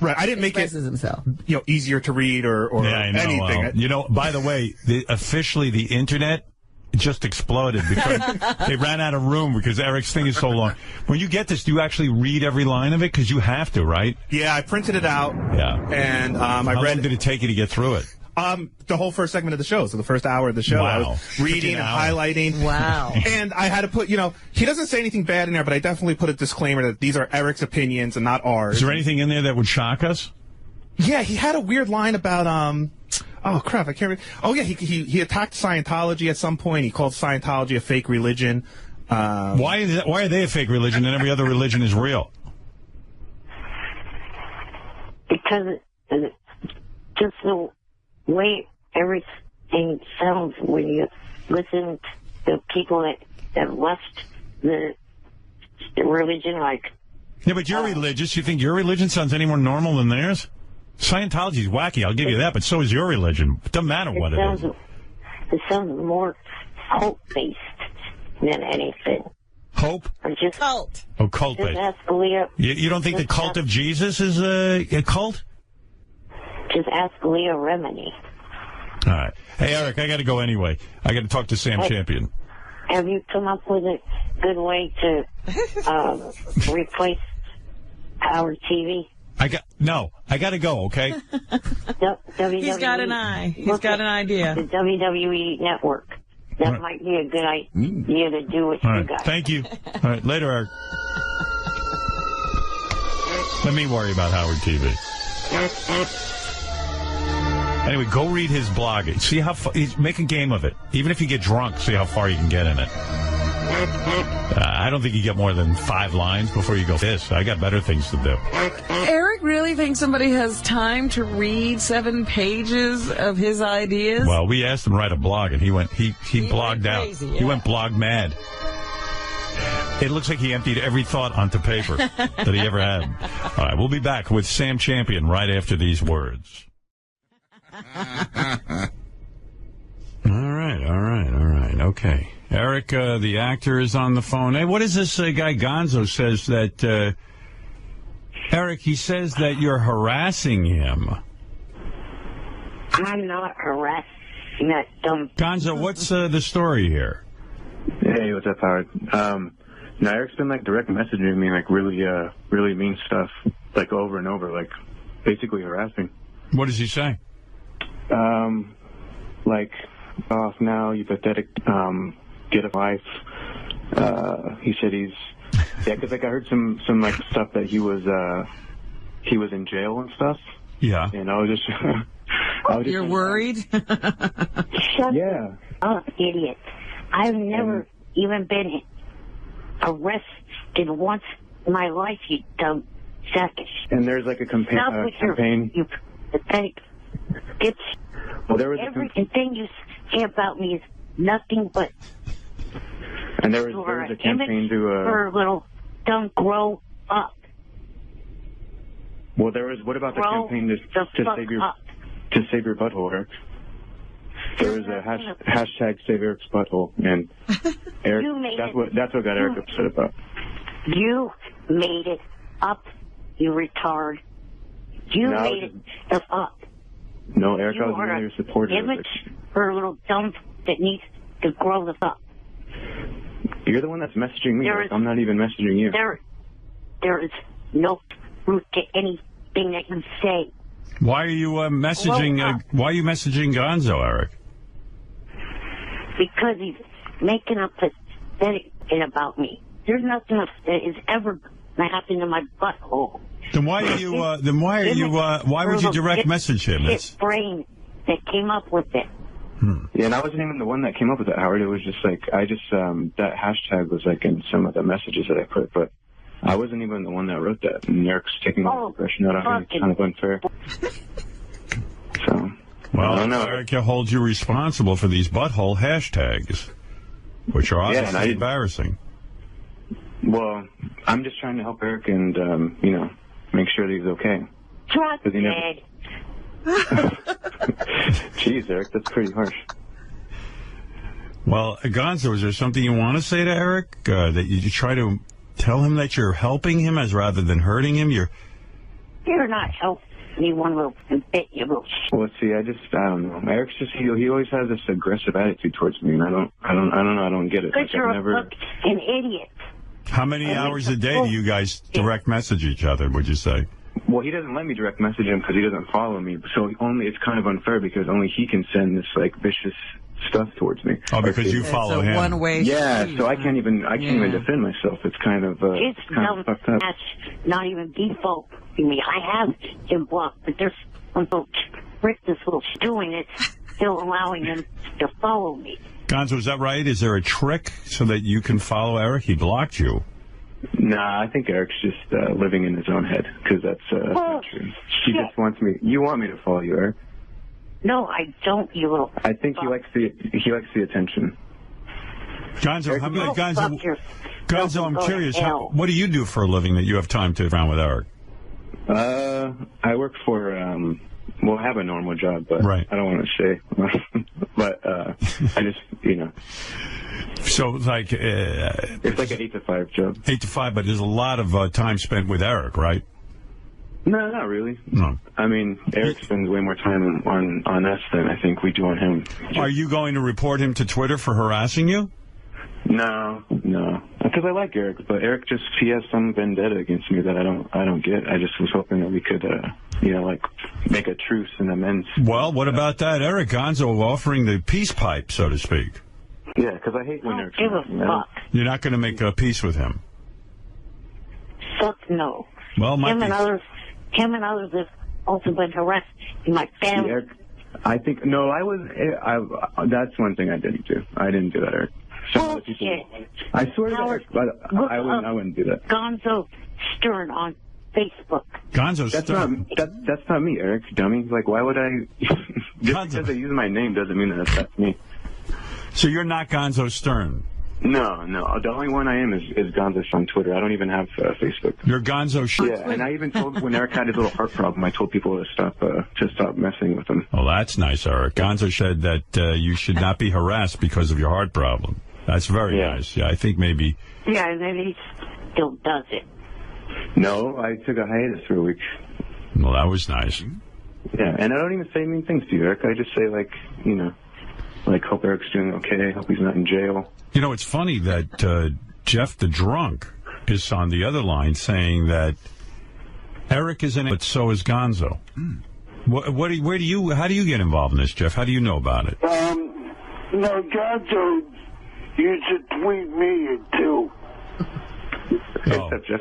right. I didn't make it himself. Easier to read or anything. Well, by the way, officially the internet just exploded because they ran out of room because Eric's thing is so long. When you get this, do you actually read every line of it? Because you have to, right? Yeah, I printed it out. Yeah. And How long did it take you to get through it? The whole first segment of the show, so the first hour of the show, wow. I was reading and highlighting. Wow. And I had to put, he doesn't say anything bad in there, but I definitely put a disclaimer that these are Eric's opinions and not ours. Is there anything in there that would shock us? Yeah, he had a weird line about, oh crap, I can't remember. Oh yeah, he attacked Scientology at some point. He called Scientology a fake religion. Why are they a fake religion and every other religion is real? Because just the way everything sounds when you listen to people that left the religion, like. Yeah, but you're religious. You think your religion sounds any more normal than theirs? Scientology's wacky, I'll give you that, but so is your religion. It doesn't matter what it is. It sounds more hope-based than anything. Hope? Or just cult. Oh, cult-based. Just ask Leah. You don't think the cult of Jesus is a cult? Just ask Leah Remini. All right. Hey, Eric, I got to go anyway. I got to talk to Sam Champion. Have you come up with a good way to replace our TV? I got to go, okay? WWE, He's got an eye. He's got an idea. The WWE Network. that might be a good idea to do with you guys. Thank you. All right, later, Eric. Let me worry about Howard TV. Anyway, go read his blog. See how make a game of it. Even if you get drunk, see how far you can get in it. I don't think you get more than 5 lines before you go, I got better things to do. Eric really thinks somebody has time to read 7 pages of his ideas? Well, we asked him to write a blog, and he blogged out. Crazy, yeah. He went blog mad. It looks like he emptied every thought onto paper that he ever had. All right, we'll be back with Sam Champion right after these words. All right. Okay. Eric, the actor, is on the phone. Hey, what is this guy Gonzo says that... Eric, he says that you're harassing him. I'm not harassing that dumb... Gonzo, what's the story here? Hey, what's up, Howard? No, Eric's been, like, direct messaging me, like, really mean stuff, like, over and over, like, basically harassing. What does he say? Like, off now, you pathetic, get a wife. He said yeah, because, like, I heard some like, stuff that he was in jail and stuff. Yeah. And I was just... You're worried? Shut up, idiot. I've never even been arrested once in my life, you dumb sack. And there's, like, a campaign. You pathetic bitch. Well, there was everything you say about me is nothing but... And there was a campaign to... For a little dumb grow up. Well, there was... What about the campaign to save your butthole, Eric? There was a hashtag save Eric's butthole, and Eric, that's what got Eric upset about. You made it up, you retard. You made it up. No, Eric, I was really your supporter. Image for a little dump that needs to grow the up. You're the one that's messaging me. I'm not even messaging you. There is no root to anything that you say. Why are you messaging? Why are you messaging Gonzo, Eric? Because he's making up pathetic about me. There's nothing that is ever going to happen to my butthole. Then why are you? Why would you direct message him? His brain that came up with it. Yeah, and I wasn't even the one that came up with that, Howard. It was just like that hashtag was like in some of the messages that I put, but I wasn't even the one that wrote that. And Eric's taking all the aggression out on me. It's kind of unfair. So, well, I don't know. Eric holds you responsible for these butthole hashtags, which are obviously embarrassing. Well, I'm just trying to help Eric and make sure that he's okay. Jeez, Eric, that's pretty harsh. Well, Gonzo, is there something you want to say to Eric? That you try to tell him that you're helping him as rather than hurting him? You're not helping me one little bit, you little shit. Well, see, I don't know. Eric's just he always has this aggressive attitude towards me, and I don't get it. Because you're an idiot. How many hours a day do you guys direct message each other, would you say? Well, he doesn't let me direct message him because he doesn't follow me. So it's kind of unfair because only he can send this like vicious stuff towards me. Oh, because you follow him. One-way street. So I can't even defend myself. It's kind of it's kind of fucked up. That's not even default to me. I have him blocked, but there's some folks this little doing it, still allowing him to follow me. Gonzo, is that right? Is there a trick so that you can follow Eric? He blocked you. Nah, I think Eric's just living in his own head because that's not true. He just wants me. You want me to follow you, Eric? No, I don't. You little. I think he likes the attention. Gonzo, Gonzo, I'm curious. What do you do for a living that you have time to around with Eric? I work for. Well, I have a normal job, but I don't want to say. But I just, So it's like... it's like an 8 to 5 job. 8 to 5, but there's a lot of time spent with Eric, right? No, not really. No. I mean, Eric spends way more time on us than I think we do on him. Are you going to report him to Twitter for harassing you? No. Because I like Eric, but Eric he has some vendetta against me that I don't get. I just was hoping that we could, make a truce and amends. Well, what about that? Eric Gonzo offering the peace pipe, so to speak. Yeah, because I hate when they're... Give a fuck. You're not going to make a peace with him. Fuck no. Well, him and others have also been harassed in my family. Eric, I think... No, that's one thing I didn't do. I didn't do that, Eric. Bullshit. I swear to Eric, but I wouldn't do that. Gonzo Stern on Facebook. Gonzo Stern? That's not me, Eric, dummy. Like, why would I... Just because they use my name doesn't mean that that's me. So you're not Gonzo Stern? No. The only one I am is Gonzo on Twitter. I don't even have Facebook. You're Gonzo Stern? Yeah, and I even told when Eric had his little heart problem, I told people to stop messing with him. Oh, that's nice, Eric. Gonzo said that you should not be harassed because of your heart problem. That's very nice. Yeah, I think maybe... Yeah, maybe he still does it. No, I took a hiatus for a week. Well, that was nice. Yeah, and I don't even say mean things to you, Eric. I just say, like, you know, like, hope Eric's doing okay, hope he's not in jail. You know, it's funny that Jeff the Drunk is on the other line saying that Eric is in it, but so is Gonzo. How do you get involved in this, Jeff? How do you know about it? No, Gonzo used to tweet me too. Oh. What's up, Jeff?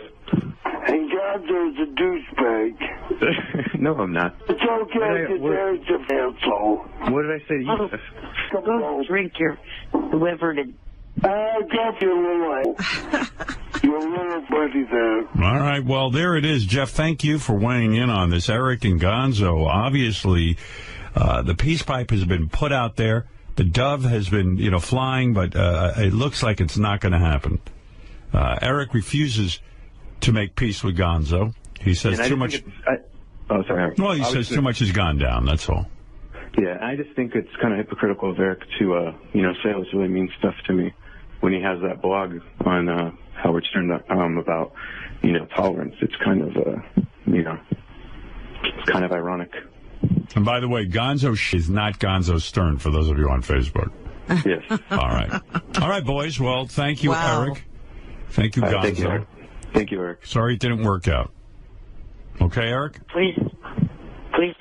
And Gonzo's a douchebag. No, I'm not. It's okay because Eric's an asshole. What did I say to you, Jeff? Go drink your liver to... Jeff, you're a little buddy there. All right, well, there it is. Jeff, thank you for weighing in on this. Eric and Gonzo, obviously, the peace pipe has been put out there. The dove has been, flying, but it looks like it's not going to happen. Eric refuses to make peace with Gonzo. He says too much... sorry. Well, he says too much has gone down, that's all. Yeah, I just think it's kind of hypocritical of Eric to, say all this really mean stuff to me when he has that blog on HowardStern.com about, tolerance. It's kind of, it's kind of ironic. And by the way, Gonzo is not Gonzo Stern, for those of you on Facebook. Yes. All right. All right, boys. Well, thank you, Eric. Thank you, Gonzo. Thank you, Eric. Sorry it didn't work out. Okay, Eric? Please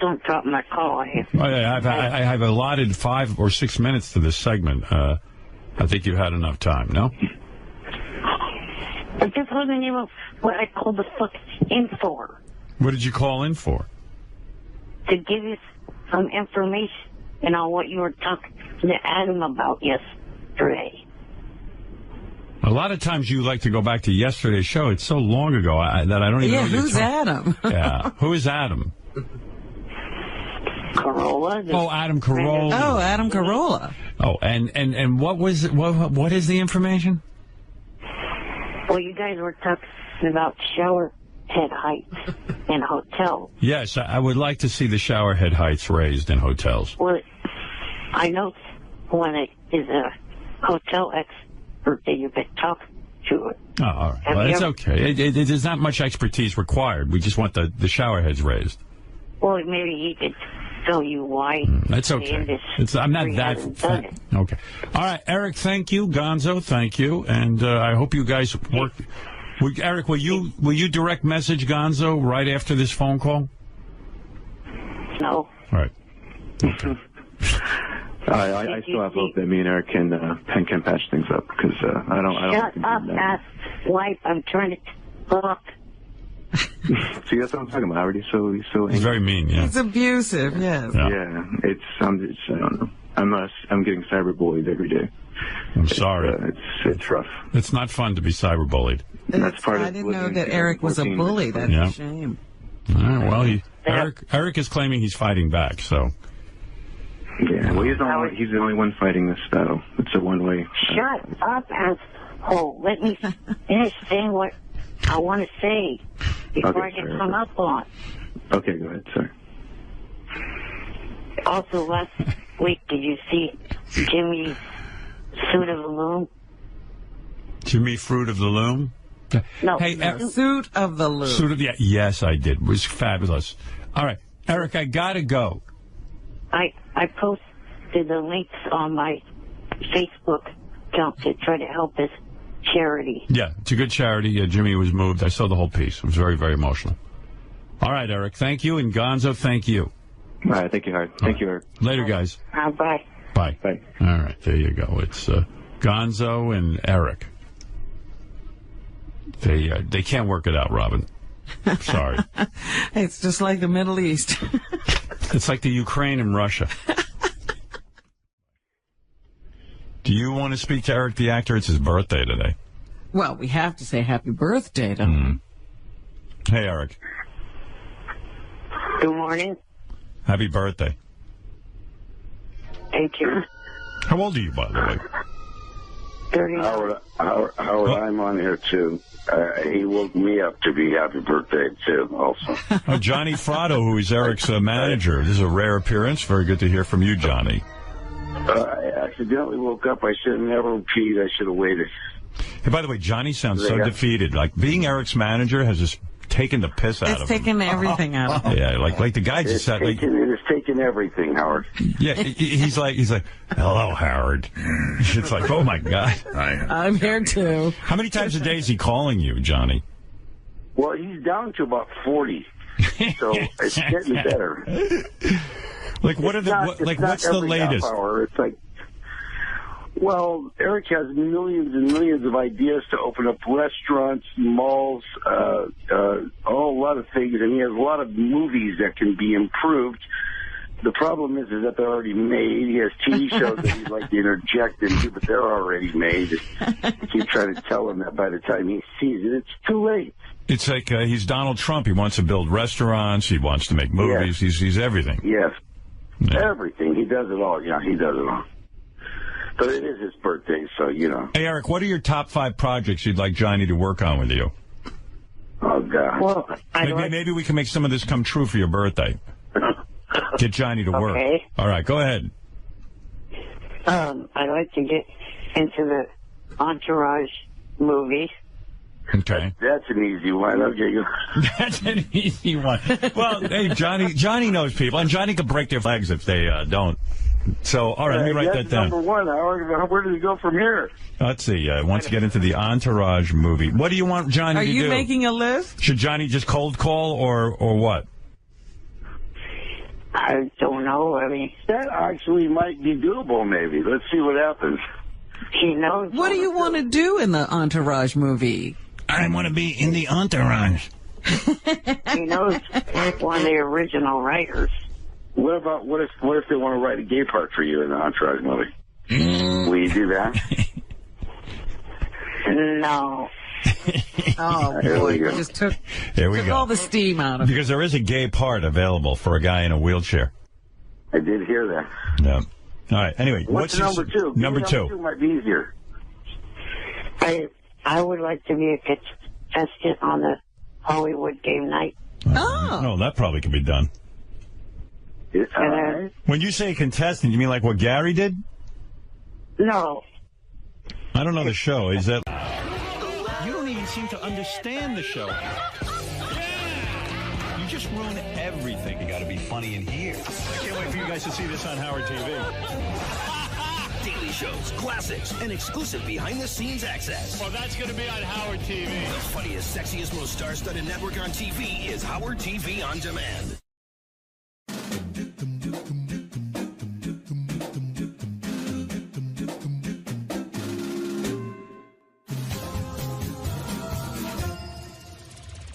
don't drop my call. I have allotted 5 or 6 minutes to this segment. I think you've had enough time, no? I just wasn't even what I called the fuck in for. What did you call in for? To give you some information on what you were talking to Adam about yesterday. A lot of times you like to go back to yesterday's show. It's so long ago that I don't even know. Yeah, who's Adam? Yeah, who is Adam? Carolla. Oh, Adam Carolla. Oh, Adam Carolla. Oh, and what is the information? Well, you guys were talking about shower head heights in hotels. Yes, I would like to see the shower head heights raised in hotels. Well, I know when it is a hotel expert that you've been talking to it. Oh, all right. Well, it's okay. There's not much expertise required. We just want the shower heads raised. Well, maybe he could tell you why. That's okay. I'm not that... Okay. All right, Eric, thank you. Gonzo, thank you. And I hope you guys work... Eric, will you direct message Gonzo right after this phone call? No. All right. Okay. I still have hope that me and Eric can patch things up because I don't. Shut up, ass wife! I'm trying to talk. See, that's what I'm talking about. Already, so he's so. He's very mean. Yeah. He's abusive. Yes. Yeah. I don't know. I'm getting cyberbullied every day. I'm sorry. It's rough. It's not fun to be cyberbullied. That's part of. I didn't know that Eric was a bully. That's a shame. All right, well, Eric is claiming he's fighting back. So. Yeah, well, he's the only one fighting this battle. It's a one-way. Shut up, asshole. Let me finish saying what I want to say before I get hung up on. Okay, go ahead. Sorry. Also, last week, did you see Jimmy's Suit of the Loom? Jimmy Fruit of the Loom? No. Hey, Suit of the Loom. Yes, I did. It was fabulous. All right, Eric, I gotta go. I posted the links on my Facebook account to try to help this charity. Yeah, it's a good charity. Jimmy was moved. I saw the whole piece. It was very, very emotional. All right, Eric, thank you. And Gonzo, thank you. All right, thank you, Howard. Thank you, Eric. Later, guys. Bye. Bye. Bye. All right, there you go. It's Gonzo and Eric. They can't work it out, Robin. Sorry. It's just like the Middle East. It's like the Ukraine and Russia. Do you want to speak to Eric the actor? It's his birthday today. Well, we have to say happy birthday to him. Hey, Eric. Good morning. Happy birthday. Thank you. How old are you, by the way? 39. Howard, I'm on here, too. He woke me up to be happy birthday, too, also. Oh, Johnny Fratto, who is Eric's manager. This is a rare appearance. Very good to hear from you, Johnny. I accidentally woke up. I should have never peed. I should have waited. Hey, by the way, Johnny sounds so defeated. Like, being Eric's manager has just taken the piss out of him. It's taken everything out of him. Yeah, like the guy just said... It has taken everything, Howard. Yeah, he's like, hello, Howard. It's like, oh, my God. I'm here, too. How many times a day is he calling you, Johnny? Well, he's down to about 40, so it's getting better. Like, what's the latest? It's like, well, Eric has millions and millions of ideas to open up restaurants, malls, a lot of things, and he has a lot of movies that can be improved. The problem is that they're already made. He has TV shows that he'd like to interject into, but they're already made. I keep trying to tell him that by the time he sees it, it's too late. It's like he's Donald Trump. He wants to build restaurants. He wants to make movies. Yes. He's everything. Yes. Yeah. Everything. He does it all. Yeah, he does it all. But it is his birthday, so, you know. Hey, Eric, what are your top 5 projects you'd like Johnny to work on with you? Oh, God. Well, maybe we can make some of this come true for your birthday. Get Johnny to work. Okay. All right, go ahead. I'd like to get into the Entourage movie. Okay. That's an easy one. Okay. That's an easy one. Well, hey, Johnny knows people, and Johnny can break their legs if they don't. So, all right, let me write that down. Number one, Howard. Where do we go from here? Let's see. Wants to get into the Entourage movie. What do you want Johnny to do? Are you making a list? Should Johnny just cold call or what? I don't know. I mean, that actually might be doable, maybe. Let's see what happens. He knows. What do you want to do in the Entourage movie? I want to be in the Entourage. He knows one of the original writers. What if they want to write a gay part for you in the Entourage movie? Will you do that? No. Oh, boy, you just took all the steam out of it. Because there is a gay part available for a guy in a wheelchair. I did hear that. Yeah. All right. Anyway, what's number 2? Number 2. Number 2 might be easier. I would like to be a contestant on the Hollywood game night. Oh, that probably could be done. When you say contestant, you mean like what Gary did? No. I don't know the show. Is that... You don't even seem to understand the show. You just ruin everything. You got to be funny in here. I can't wait for you guys to see this on Howard TV. Daily shows, classics, and exclusive behind-the-scenes access. Well, that's going to be on Howard TV. The funniest, sexiest, most star-studded network on TV is Howard TV On Demand.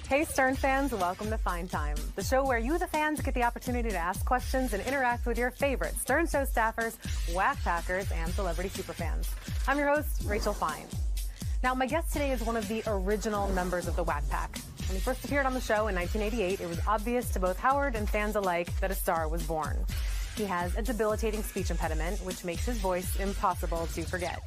Hey Stern fans, welcome to Fine Time, the show where you, the fans, get the opportunity to ask questions and interact with your favorite Stern Show staffers, Wack Packers, and celebrity superfans. I'm your host, Rachel Fine. Now, my guest today is one of the original members of the Wack Pack. When he first appeared on the show in 1988, it was obvious to both Howard and fans alike that a star was born. He has a debilitating speech impediment, which makes his voice impossible to forget.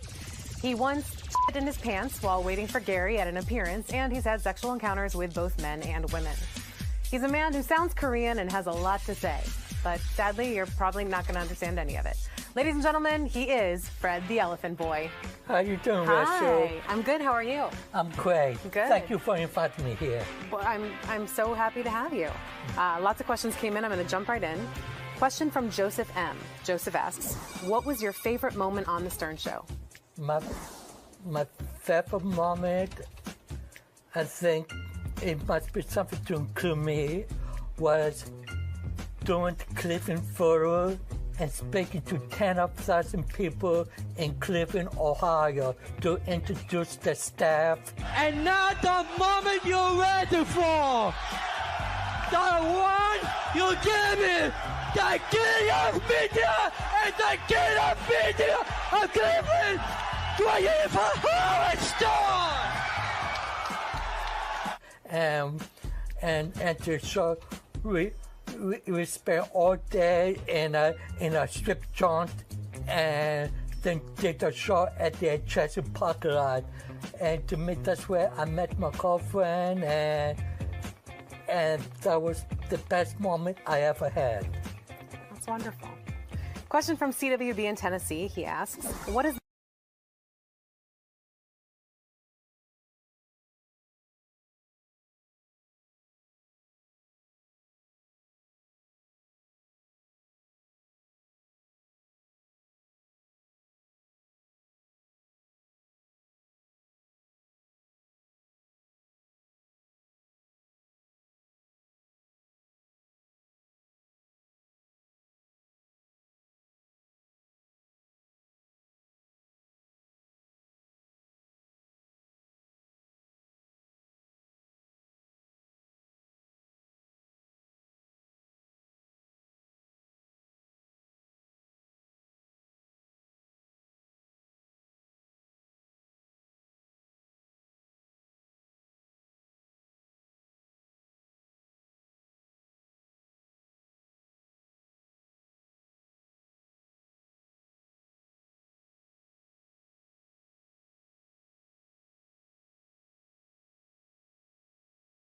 He once shit in his pants while waiting for Gary at an appearance, and he's had sexual encounters with both men and women. He's a man who sounds Korean and has a lot to say, but sadly, you're probably not going to understand any of it. Ladies and gentlemen, he is Fred the Elephant Boy. How you doing, Hi, Rachel? I'm good. How are you? I'm great. Good. Thank you for inviting me here. Well, I'm so happy to have you. Lots of questions came in. I'm going to jump right in. Question from Joseph M. Joseph asks, what was your favorite moment on The Stern Show? My favorite moment, I think it must be something to include me, was doing the Cleveland photo and speaking to 10,000 people in Cleveland, Ohio to introduce the staff. And now the moment you're ready for, the one you give me, the king of media and the king of media of Cleveland, 24 Howard Stone! And to show we spent all day in a strip joint and then did a show at the Chelsea parking lot. And to me, that's where I met my girlfriend, and that was the best moment I ever had. That's wonderful. Question from CWB in Tennessee. He asks, what is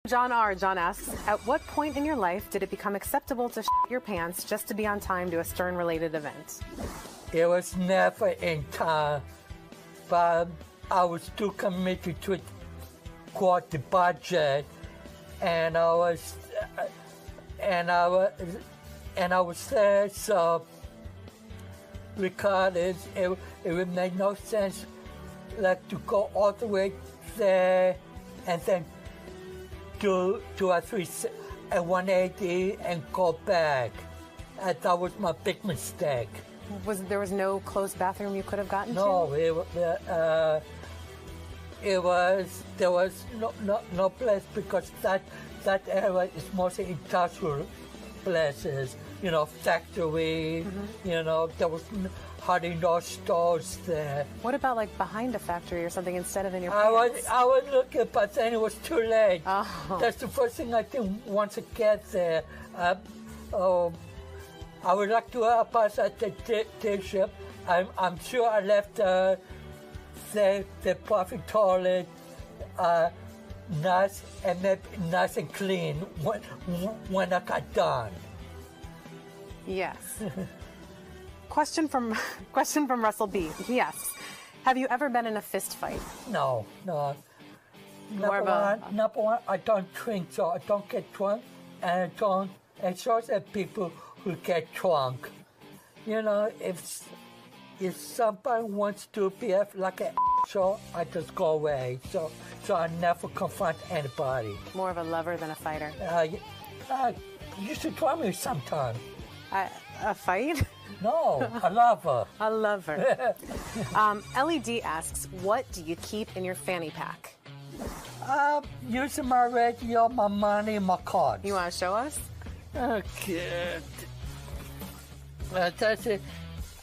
John R. John asks, at what point in your life did it become acceptable to shit your pants just to be on time to a Stern-related event? It was never in time, but I was too committed to quote the budget, and I was there, so because it would make no sense, like to go all the way there and then do a 180 and go back. And that was my big mistake. There was no closed bathroom you could have gotten to? No, there was no place because that area is mostly industrial places, factory, there was hardly no stores there. What about like behind a factory or something instead of in your pants? I was looking, but then it was too late. Oh. That's the first thing I think once I get there. I would like to pass at the T-ship. I'm sure I left the profit toilet nice and clean when I got done. Yes. Question from Russell B. He asks, have you ever been in a fist fight? No. Number one, I don't drink, so I don't get drunk, and it shows that people who get drunk. If somebody wants to behave like an asshole, I just go away. So I never confront anybody. More of a lover than a fighter. You should try me sometime. A fight? No, a lover. A lover. LED asks, what do you keep in your fanny pack? Using my radio, my money, my cards. You want to show us? Okay. That's it.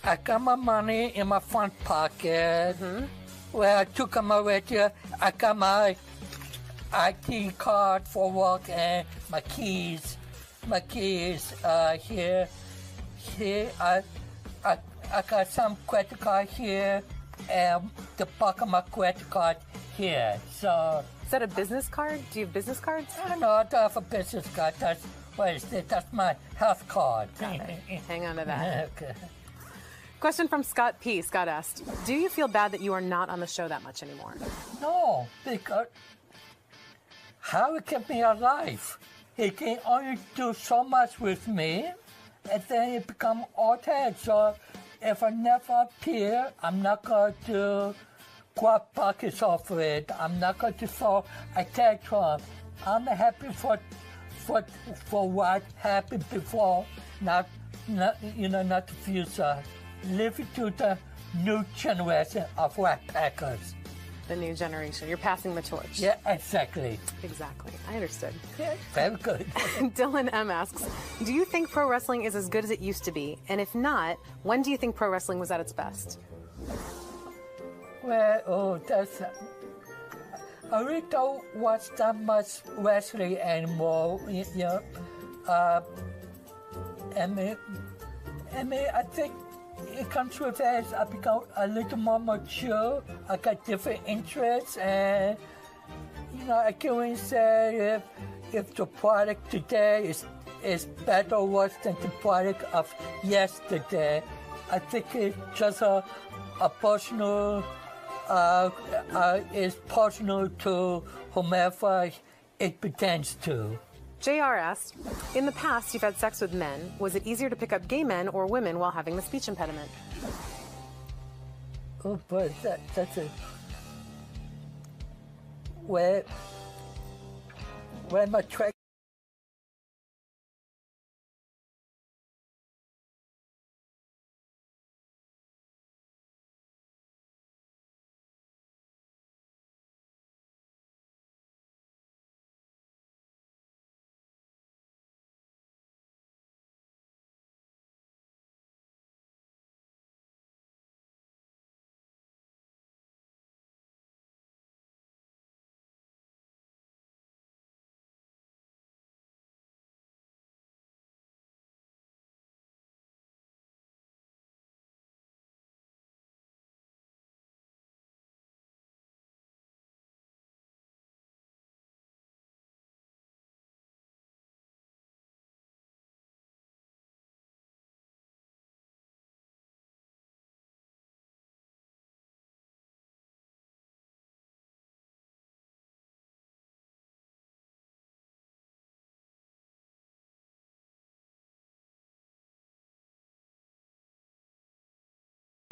I got my money in my front pocket. Mm-hmm. Where I took my radio, I got my ID card for work and my keys. Here. I got some credit card here and the back of my credit card here. So is that a business card? Do you have business cards? No, I don't have a business card. That's my health card. Hang on to that. Okay. Question from Scott P. Scott asked, do you feel bad that you are not on the show that much anymore? No, because how it kept me alive. He can only do so much with me, and then it become all dead. So if I never appear, I'm not going to grab pockets off it. I'm not going to throw a tantrum. I'm happy for what happened before, not not the future. Live to the new generation of Wack Packers. The new generation. You're passing the torch. Yeah, exactly. Exactly. I understood. Yeah, very good. Dylan M. asks, do you think pro wrestling is as good as it used to be? And if not, when do you think pro wrestling was at its best? Well, I really don't watch that much wrestling anymore. I think it comes with age. I become a little more mature. I got different interests, and I can't say if the product today is better or worse than the product of yesterday. I think it's just a personal. Is personal to whomever it pertains to. JR asked, in the past you've had sex with men. Was it easier to pick up gay men or women while having the speech impediment? Oh, but that's a... When my track...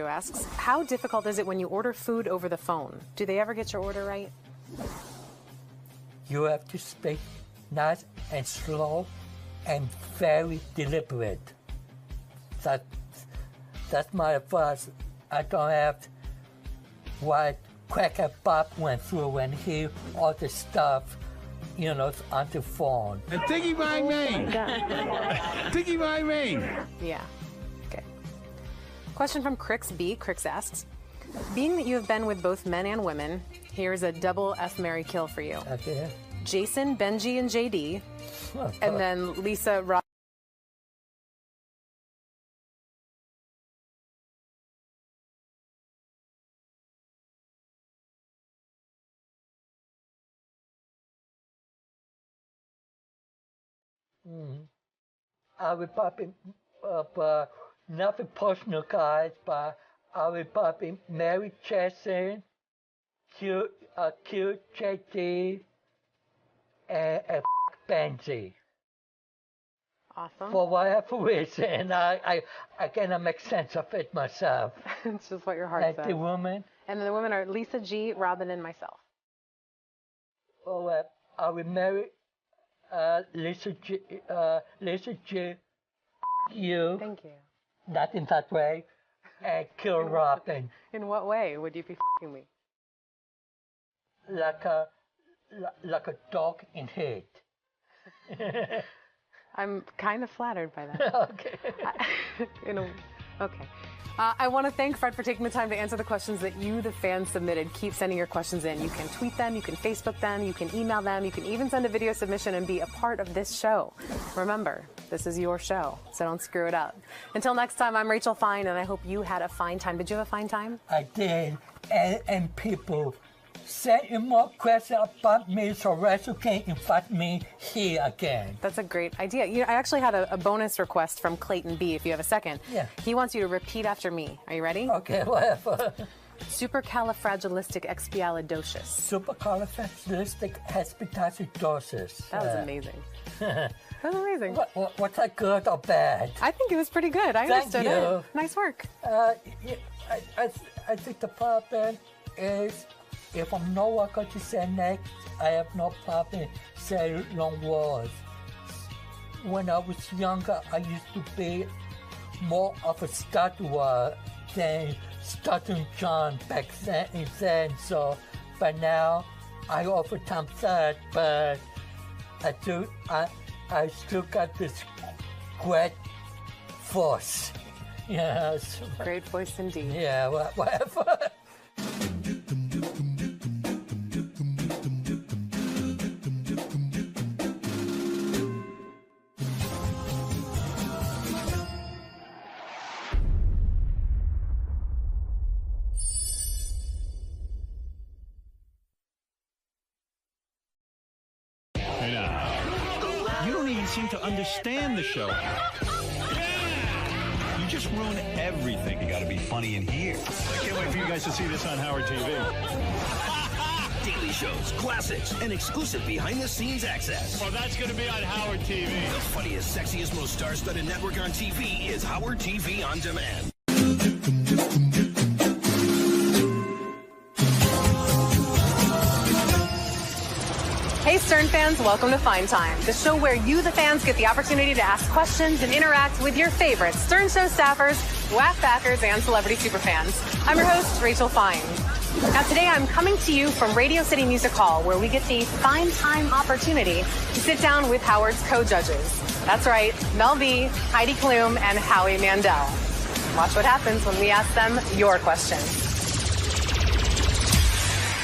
Asks, how difficult is it when you order food over the phone? Do they ever get your order right? You have to speak nice and slow and very deliberate. That's my advice. I don't have what Cracker Bob went through when he all the stuff, on the phone. And Tiggy by me. Tiggy by me. Yeah. Okay. Question from Crix B. Crix asks, being that you have been with both men and women, here's a double F, marry, kill for you. Okay. Jason, Benji, and JD, and then Lisa, Rob. I would probably, nothing personal, guys, but I would probably marry Jason, JD, and Benji. Awesome. For whatever reason, I cannot make sense of it myself. It's just what your heart says. And the woman? And the women are Lisa G, Robin, and myself. Oh, I would marry Lisa G, you. Thank you. Not in that way. And kill Robin. In what way would you be f***ing me? Like a dog in hate. I'm kind of flattered by that. Okay. Okay. I want to thank Fred for taking the time to answer the questions that you, the fans, submitted. Keep sending your questions in. You can tweet them, you can Facebook them, you can email them, you can even send a video submission and be a part of this show. Remember, this is your show, so don't screw it up. Until next time, I'm Rachel Fine, and I hope you had a fine time. Did you have a fine time? I did. And people, send in more questions about me so Rachel can invite me here again. That's a great idea. I actually had a bonus request from Clayton B, if you have a second. Yeah. He wants you to repeat after me. Are you ready? Okay, whatever. Supercalifragilisticexpialidocious. Supercalifragilisticexpialidocious. That was amazing. That was amazing. Was that good or bad? I think it was pretty good. I understood it. Nice work. I think the problem is if I know what to say next, I have no problem saying long words. When I was younger, I used to be more of a stutter than Stuttering John back then. So, but now I overcompensate, but I still got this great voice. Yes. Great voice indeed. Yeah, whatever. You don't even seem to understand the show. You just ruin everything. You got to be funny in here. I can't wait for you guys to see this on Howard TV. Daily shows, classics, and exclusive behind-the-scenes access. Oh, that's going to be on Howard TV. The funniest, sexiest, most star-studded network on TV is Howard TV On Demand. Hey Stern fans, welcome to Fine Time, the show where you, the fans, get the opportunity to ask questions and interact with your favorite Stern Show staffers, Wack backers, and celebrity superfans. I'm your host, Rachel Fine. Now today I'm coming to you from Radio City Music Hall, where we get the Fine Time opportunity to sit down with Howard's co-judges. That's right, Mel B, Heidi Klum, and Howie Mandel. Watch what happens when we ask them your questions.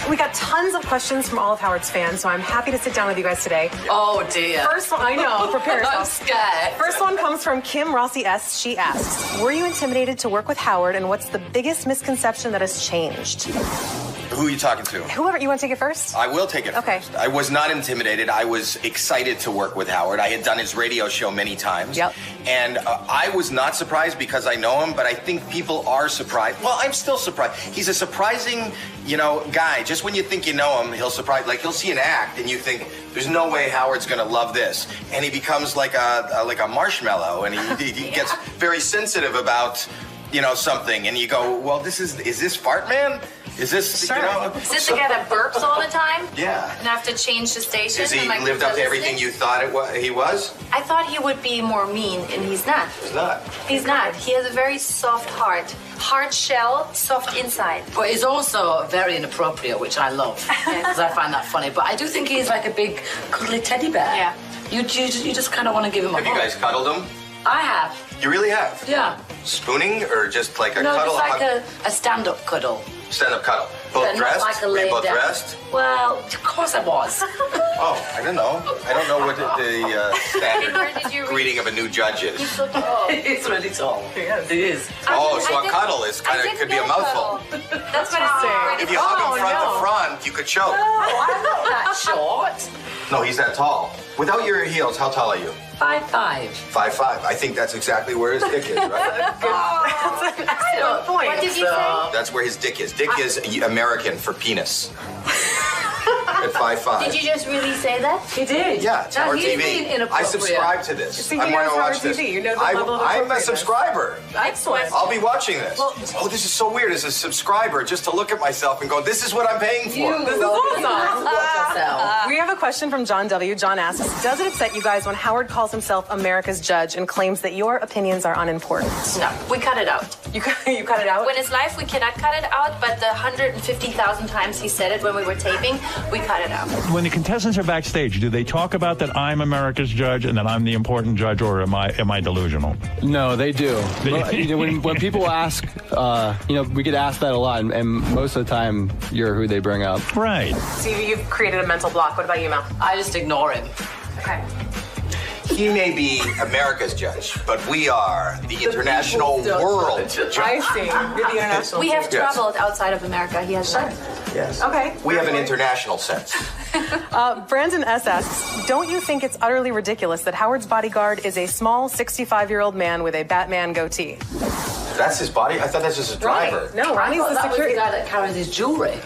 We got tons of questions from all of Howard's fans, so I'm happy to sit down with you guys today. Oh, dear. First one, I know, prepare yourself. I'm scared. First one comes from Kim Rossi S. She asks, were you intimidated to work with Howard, and what's the biggest misconception that has changed? Who are you talking to? Whoever, you want to take it first? I will take it first. I was not intimidated. I was excited to work with Howard. I had done his radio show many times. Yep. And I was not surprised because I know him, but I think people are surprised. Well, I'm still surprised. He's a surprising, guy. Just when you think you know him, he'll surprise. Like, he'll see an act and you think, there's no way Howard's going to love this. And he becomes like a marshmallow, and he gets very sensitive about, something. And you go, well, is this Fart Man? Is this, Sure. Is this the guy that burps all the time? Yeah. And have to change the station? Has he lived up to everything you thought he was? I thought he would be more mean, and he's not. He's not. He's not. He has a very soft heart. Hard shell, soft inside. But he's also very inappropriate, which I love, because I find that funny. But I do think he's like a big, cuddly teddy bear. Yeah. You just kind of want to give him a Have you guys cuddled him? I have. You really have? Yeah. Spooning or just like a no, cuddle? No, just like a stand-up cuddle. Stand-up cuddle. Both dressed? Not like a Were you laid both down. dressed? Well, of course I was. Oh, I don't know. I don't know what the standard greeting of a new judge is. He's so tall. It's really tall. Yes, it is. Oh, so a cuddle is could be a mouthful. That's what it's saying. If you hug him front to front, you could choke. Oh, I'm not that short. No, he's that tall. Without your heels, how tall are you? 5'5". 5'5". I think that's exactly where his dick is, right? That's an excellent point. What did you say? That's where his dick is. Dick is American for penis. At 5'5". Did you just really say that? He did. Yeah, it's Howard TV. I subscribe to this. See, I'm he knows going to watch Howard this. TV. You know the level of I'm a appropriateness. subscriber. Excellent. I'll be watching this. Well, oh, this is so weird as a subscriber just to look at myself and go, this is what I'm paying for. This is awesome. We have a question from John W. John asks, does it upset you guys when Howard calls himself America's judge and claims that your opinions are unimportant? No, we cut it out. You cut it out? When it's live, we cannot cut it out, but the 150,000 times he said it when we were taping, we cut it out. When the contestants are backstage, do they talk about that I'm America's judge and that I'm the important judge, or am I delusional? No, they do. When people ask, we get asked that a lot, and most of the time, you're who they bring up. Right. So you've created a mental block. What about you, Mel? I just ignore him. Okay. He may be America's judge, but we are the international world judge. I see. You're the international. We have Yes. traveled outside of America. He has not. Yes. Okay. We have an international sense. Brandon S. asks, don't you think it's utterly ridiculous that Howard's bodyguard is a small 65-year-old man with a Batman goatee? That's his body? I thought that's just a driver. No, Ronnie's the security guy that carries his jewelry.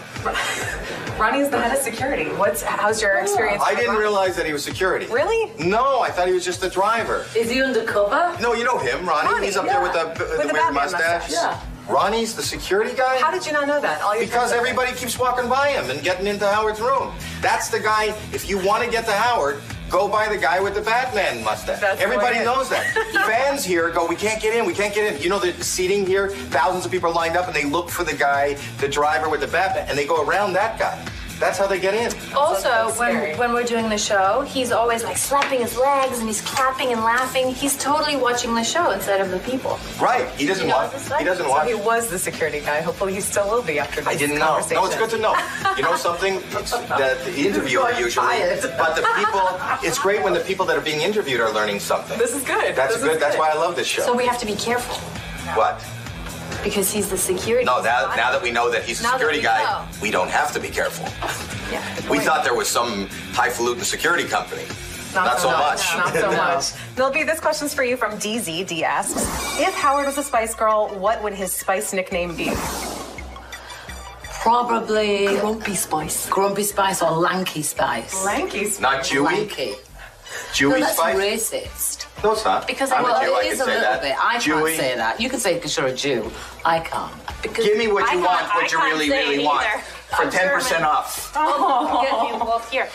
Ronnie's the head of security. How's your experience? I didn't realize that he was security. Really? No, I thought he was just a driver. Is he undercover? No, you know him, Ronnie. He's up there with the weird Batman mustache. Yeah. Ronnie's the security guy? How did you not know that? Because everybody keeps walking by him and getting into Howard's room. That's the guy, if you want to get to Howard, go by the guy with the Batman mustache. That's Everybody the way it knows that. Fans here go, we can't get in, we can't get in. You know the seating here, thousands of people are lined up and they look for the guy, the driver with the Batman, and they go around that guy. That's how they get in. Also, when we're doing the show, he's always like slapping his legs and he's clapping and laughing. He's totally watching the show instead of the people. Right. He doesn't want. He doesn't want. So he was the security guy. Hopefully, he still will be after this I didn't know. No, it's good to know. You know something? It's that the interviewer usually, but the people. It's great when the people that are being interviewed are learning something. This is good. That's good. That's why I love this show. So we have to be careful. What? Because he's the security No, guy. now that we know that he's a security guy, we don't have to be careful. Yeah, we thought there was some highfalutin security company. Not so much. Not so much. There'll be this question's for you from DZ. D asks, if Howard was a Spice Girl, what would his Spice nickname be? Probably Grumpy Spice. Grumpy Spice or Lanky Spice. Lanky Spice. Not Jewy? Lanky. Jewy No, that's Spice? racist. No, it's not. Because I'm well, a Jew. I it is can a say little that. bit. I Jewy. can't say that. You can say it because you're a Jew. I can't. Because Give me what I you can't- want, I what you can't really, say really it want. either. For 10% off. Oh, get me involved here.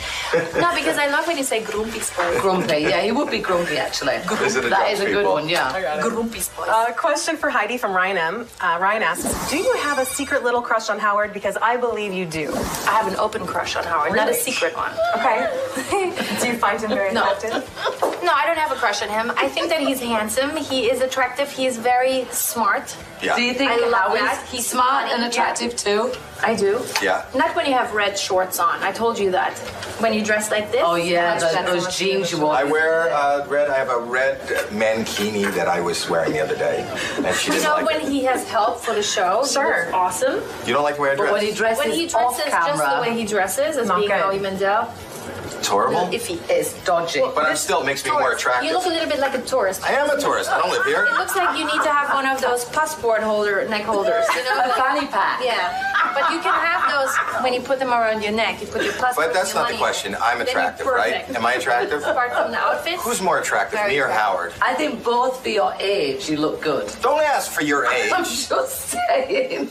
No, because I love when you say grumpy spice. Grumpy, yeah, he would be grumpy actually. Is it a That joke, is a good people? one, yeah. I got it. Grumpy spice. Question for Heidi from Ryan M. Ryan asks, do you have a secret little crush on Howard? Because I believe you do. I have an open crush on Howard, not a Really? secret one. Okay. Do you find him very attractive? No, I don't have a crush on him. I think that he's handsome. He is attractive. He is very smart. Yeah. Do you think I love Howard's that. he's smart and attractive too? I do. Yeah. Not when you have red shorts on. I told you that. When you dress like this. Oh yeah, that's those jeans you wore. I wear red. I have a red mankini that I was wearing the other day, and she You didn't know, like when it. he has help for the show, Sure. he looks awesome. You don't like the way I dress? But when he dresses, When he dresses just off-camera, the way he dresses, as Not being good. Howie Mandel, It's horrible. iffy. it's dodgy. But it still makes me more Tourist. attractive. You look a little bit like a tourist. I am a tourist. I don't live here. It looks like you need to have one of those passport holder neck holders. You know, A fanny pack. Yeah, but you can have those when you put them around your neck. You put your passport. But that's and your not the money question. in. I'm Then you're attractive, right? perfect. Am I attractive? Apart from the outfits. Who's more attractive, Very me or attractive. Howard? I think both for your age, you look good. Don't ask for your age. I'm just saying.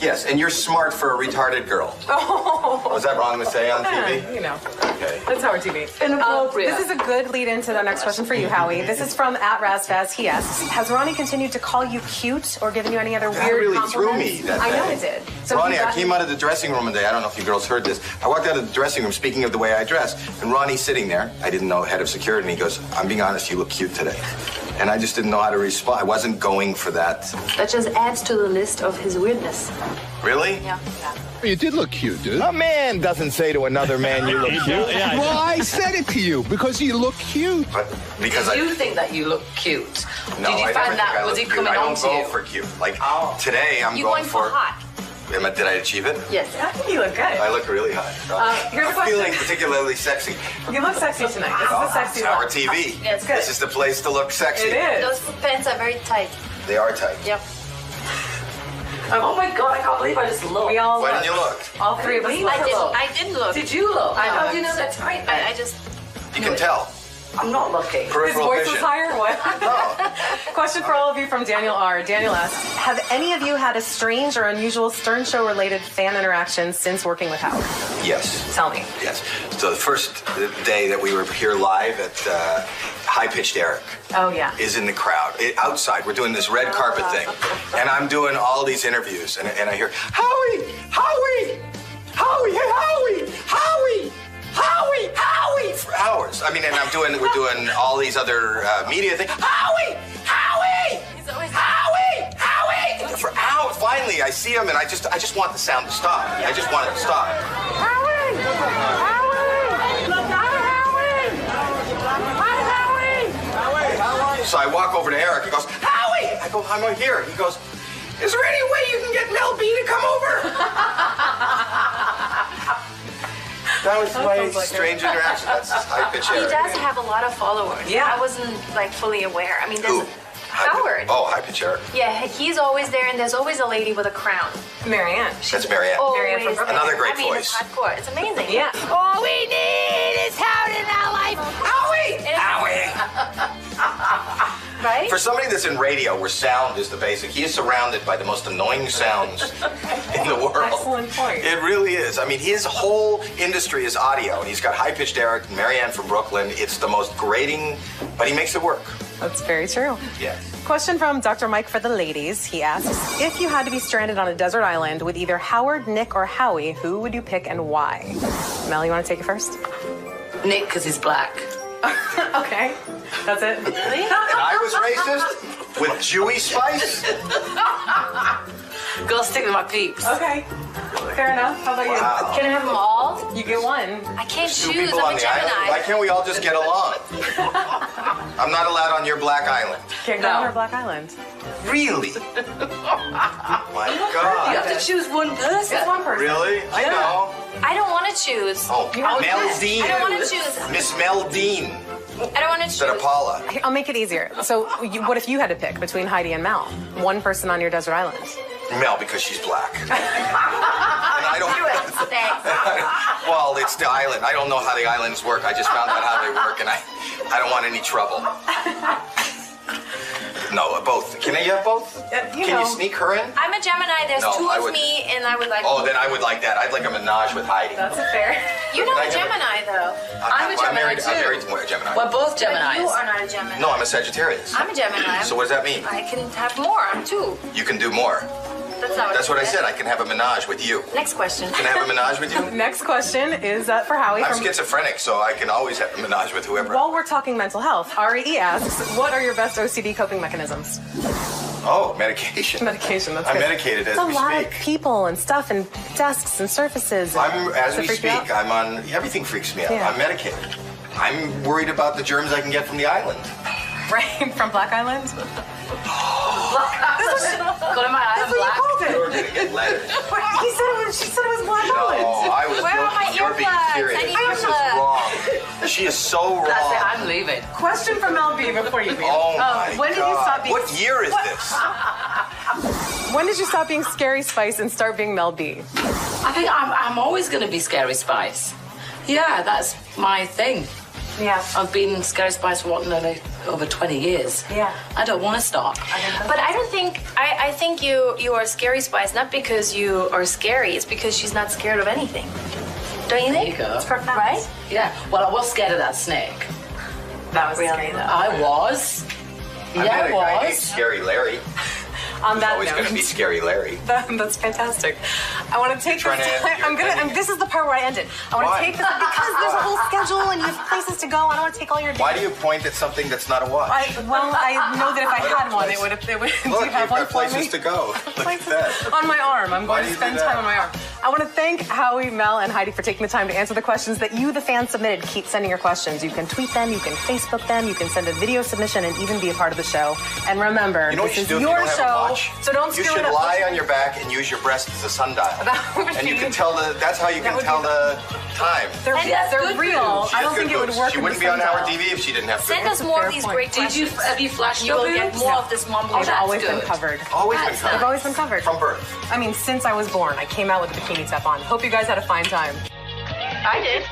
Yes, and you're smart for a retarded girl. Oh. Was that wrong to say on TV? You know. Okay. That's Howard TV. Inappropriate. This is a good lead into the next question for you, Howie. This is from @Razfaz. He asks, has Ronnie continued to call you cute or given you any other That weird really threw compliments? me that I know day. it did. So Ronnie, he I got- came out of the dressing room one day. I don't know if you girls heard this. I walked out of the dressing room, speaking of the way I dress, and Ronnie's sitting there. I didn't know, head of security, and he goes, I'm being honest, you look cute today. And I just didn't know how to respond. I wasn't going for that. That just adds to the list of his weirdness. Really? Yeah. You did look cute, dude. A man doesn't say to another man, you look cute. Well, I said it to you because you look cute. But because Did I... you think that you look cute? No, Did you I never find think that? I Was look he cute. coming I on don't to go you? for cute. Like, today I'm You going for... hot. Did I achieve it? Yes. I think you look good. I look really hot. Here's a I'm question. feeling particularly sexy. You look sexy tonight. This is a sexy It's our look. TV. Yeah, it's good. This is the place to look sexy. It is. Those pants are very tight. They are tight. Yep. Oh my god, I can't believe I just looked. We all Why look. didn't you look? All three of us look. I didn't look. Did you look? I know. How do you know they're tight? I just. You can tell. I'm not looking. His Peripheral voice vision. was higher or what? No. Question for all of you from Daniel R. Daniel asks, have any of you had a strange or unusual Stern Show related fan interaction since working with Howard? Yes. Tell me. Yes. So the first day that we were here live at High Pitched Eric Oh, yeah. is in the crowd. Outside, we're doing this red carpet thing. And I'm doing all these interviews. And I hear, Howie! Howie! Howie! Hey, Howie! Howie! Howie! Howie! For hours. I mean, and we're doing all these other media things. Howie! Howie! He's always. Howie! Howie! For hours. Finally, I see him, and I just want the sound to stop. I just want it to stop. Howie! Howie! Look out, Howie! Hi, Howie! So I walk over to Eric. He goes, Howie! I go, I'm right here. He goes, is there any way you can get Mel B to come over? That was my strange interaction. That's high pitch He Eric. does have a lot of followers. Yeah. I wasn't like fully aware. I mean, Who? there's Howard. Oh, high pitch Eric. Yeah, he's always there, and there's always a lady with a crown. Marianne. That's Marianne. Always Marianne from there. Another great I mean, voice. It's hardcore. It's amazing. Yeah. All we need is Howard in our life. Howie! Howie! Right? For somebody that's in radio, where sound is the basic, he is surrounded by the most annoying sounds in the world. Excellent point. It really is. I mean, his whole industry is audio, and he's got high-pitched Eric and Marianne from Brooklyn. It's the most grating, but he makes it work. That's very true. Yes. Question from Dr. Mike for the ladies. He asks, if you had to be stranded on a desert island with either Howard, Nick, or Howie, who would you pick and why? Mel, you want to take it first? Nick, because he's black. Okay. That's it. And I was racist with Jewy spice? Go stick with my peeps. Okay. Fair enough. How about you? Can I have them all? You get one. I can't Two choose. people I'm on a the island. Why Gemini. can't we all just get along? I'm not allowed on your black island. Can't go on our Black Island. Really? My You God. have to choose one person. It's one person. Really? I know. I don't want to choose. Oh, Mel Dean. I don't want to choose. Miss Mel Dean. I don't want to choose. Instead of Paula. Here, I'll make it easier. So, what if you had to pick between Heidi and Mel? One person on your desert island. Mel, because she's black. And I don't. Well, it's the island. I don't know how the islands work. I just found out how they work, and I don't want any trouble. No, both. Can you have both? Can you sneak her in? I'm a Gemini. There's two of me, and I would like. Oh, then I would like that. I'd like a menage with Heidi. That's fair. You're not a Gemini, though. I'm a Gemini, too. I'm married to a Gemini. We're both Geminis. But you are not a Gemini. No, I'm a Sagittarius. I'm a Gemini. So what does that mean? I can have more. I'm two. You can do more. That's not what That's what I said. I can have a menage with you. Next question. Can I have a menage with you? Next question is for Howie. I'm schizophrenic, so I can always have a menage with whoever. While we're talking mental health, RE asks, what are your best OCD coping mechanisms? Oh, medication. Medication, that's I'm good. medicated as It's we a lot speak. of people and stuff and desks and surfaces. As Does it we freak you speak, out? I'm on. Everything freaks me out. Yeah. I'm medicated. I'm worried about the germs I can get from the island. Right, from Black Island? Go to my That's what you called it. You're gonna get letters. She said it was Black Island. No, I was Where are my joking. You're being earplugs? serious. I need This is earplugs. wrong. She is so wrong. That's it. I'm leaving. Question from LB before you leave. Oh my when did you God. stop being? What year is this? When did you stop being Scary Spice and start being Mel B? I think I'm always going to be Scary Spice. Yeah, that's my thing. Yeah. I've been Scary Spice for nearly over 20 years. Yeah. I don't want to stop. But I don't think I think you are Scary Spice not because you are scary. It's because she's not scared of anything. Don't you think? There you go. It's profound, right? Yeah. Well, I was scared of that snake. That was really though. I was. I Yeah, met a guy I named was. Scary Larry. On that Always note, going to be Scary Larry. that's fantastic. I want to take this. Trying to end your This is the part where I end it. I want Why? to take this because there's a whole schedule and you have places to go. I don't want to take all your day. Why do you point at something that's not a watch? I know that if I had one, it would have. Do Look, you have you've one got for places me? to go. Look at that. On my arm. I'm Why going do to you do spend that? time on my arm. I want to thank Howie, Mel, and Heidi for taking the time to answer the questions that you, the fans, submitted. Keep sending your questions. You can tweet them, you can Facebook them, you can send a video submission, and even be a part of the show. And remember, You know what this you is should do if you your don't have a show, watch? so don't You screw should it up. lie on your back and use your breast as a sundial. And you can tell that's how you can tell the time. They're real. She I has don't good think it would boobs. work. She in wouldn't the be on Howard sundial. TV if she didn't have Send good us more of Fair these point. great questions. Have you flashed You your will get boobs? more of this mumbling. They've always been covered. Always been That's covered. They've always been covered. From birth. I mean, since I was born, I came out with a bikini top on. Hope you guys had a fine time. I did.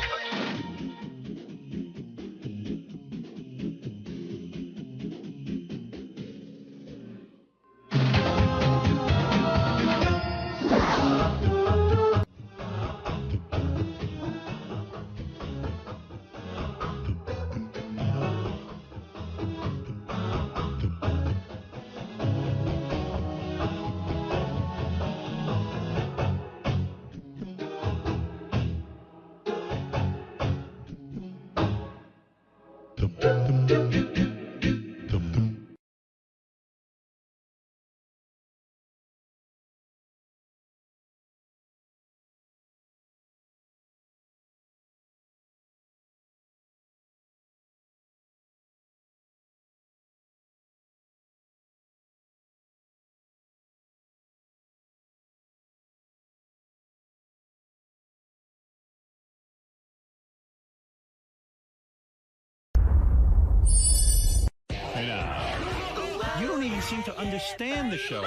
Hey now, you don't even seem to understand the show.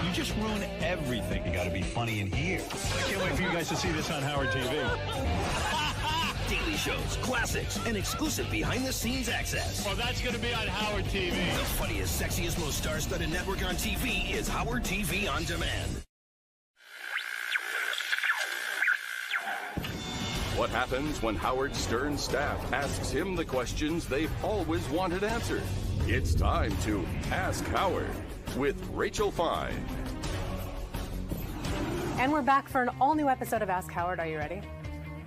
You just ruin everything. You got to be funny in here. I can't wait for you guys to see this on Howard TV. daily shows, classics, and exclusive behind-the-scenes access. Well, that's going to be on Howard TV. The funniest, sexiest, most star-studded network on TV is Howard TV On Demand. What happens when Howard Stern's staff asks him the questions they've always wanted answered? It's time to Ask Howard with Rachel Fine. And we're back for an all-new episode of Ask Howard. Are you ready?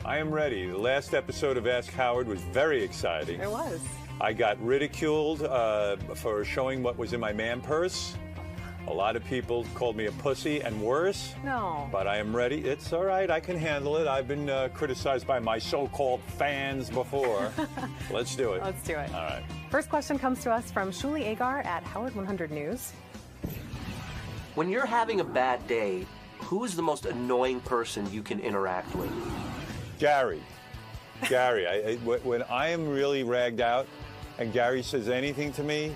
I am ready. The last episode of Ask Howard was very exciting. It was. I got ridiculed for showing what was in my man purse. A lot of people called me a pussy and worse. No. But I am ready. It's all right. I can handle it. I've been criticized by my so-called fans before. Let's do it. Let's do it. All right. First question comes to us from Shuli Agar at Howard 100 News. When you're having a bad day, who is the most annoying person you can interact with? Gary. Gary. When I am really ragged out and Gary says anything to me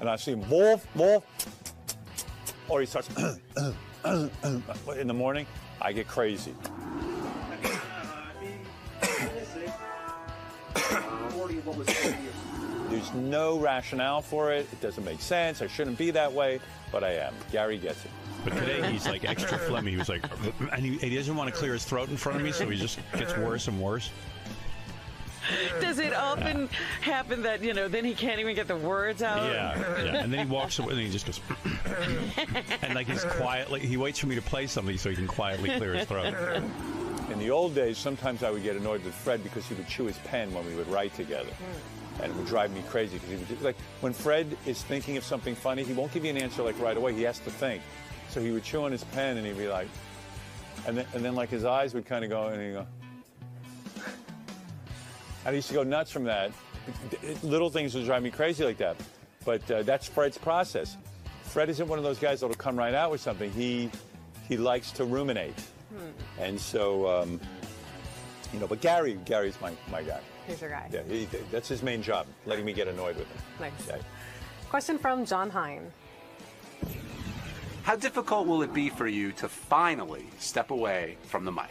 and I see him, wolf, wolf, or he starts in the morning, I get crazy. There's no rationale for it. It doesn't make sense. I shouldn't be that way, but I am. Gary gets it. But today he's like extra phlegmy. He was like, and he doesn't want to clear his throat in front of me, so he just gets worse and worse. Does it often happen that, then he can't even get the words out? Yeah. And then he walks away and he just goes, and like he's quietly, he waits for me to play something so he can quietly clear his throat. In the old days, sometimes I would get annoyed with Fred because he would chew his pen when we would write together. And it would drive me crazy because he would just, like, when Fred is thinking of something funny, he won't give you an answer like right away. He has to think. So he would chew on his pen and he'd be like, and then like his eyes would kind of go and he'd go. I used to go nuts from that. Little things would drive me crazy like that. But that's Fred's process. Fred isn't one of those guys that'll come right out with something. He likes to ruminate. And so, but Gary's my guy. He's your guy. Yeah, that's his main job, letting me get annoyed with him. Nice. Yeah. Question from John Hine. How difficult will it be for you to finally step away from the mic?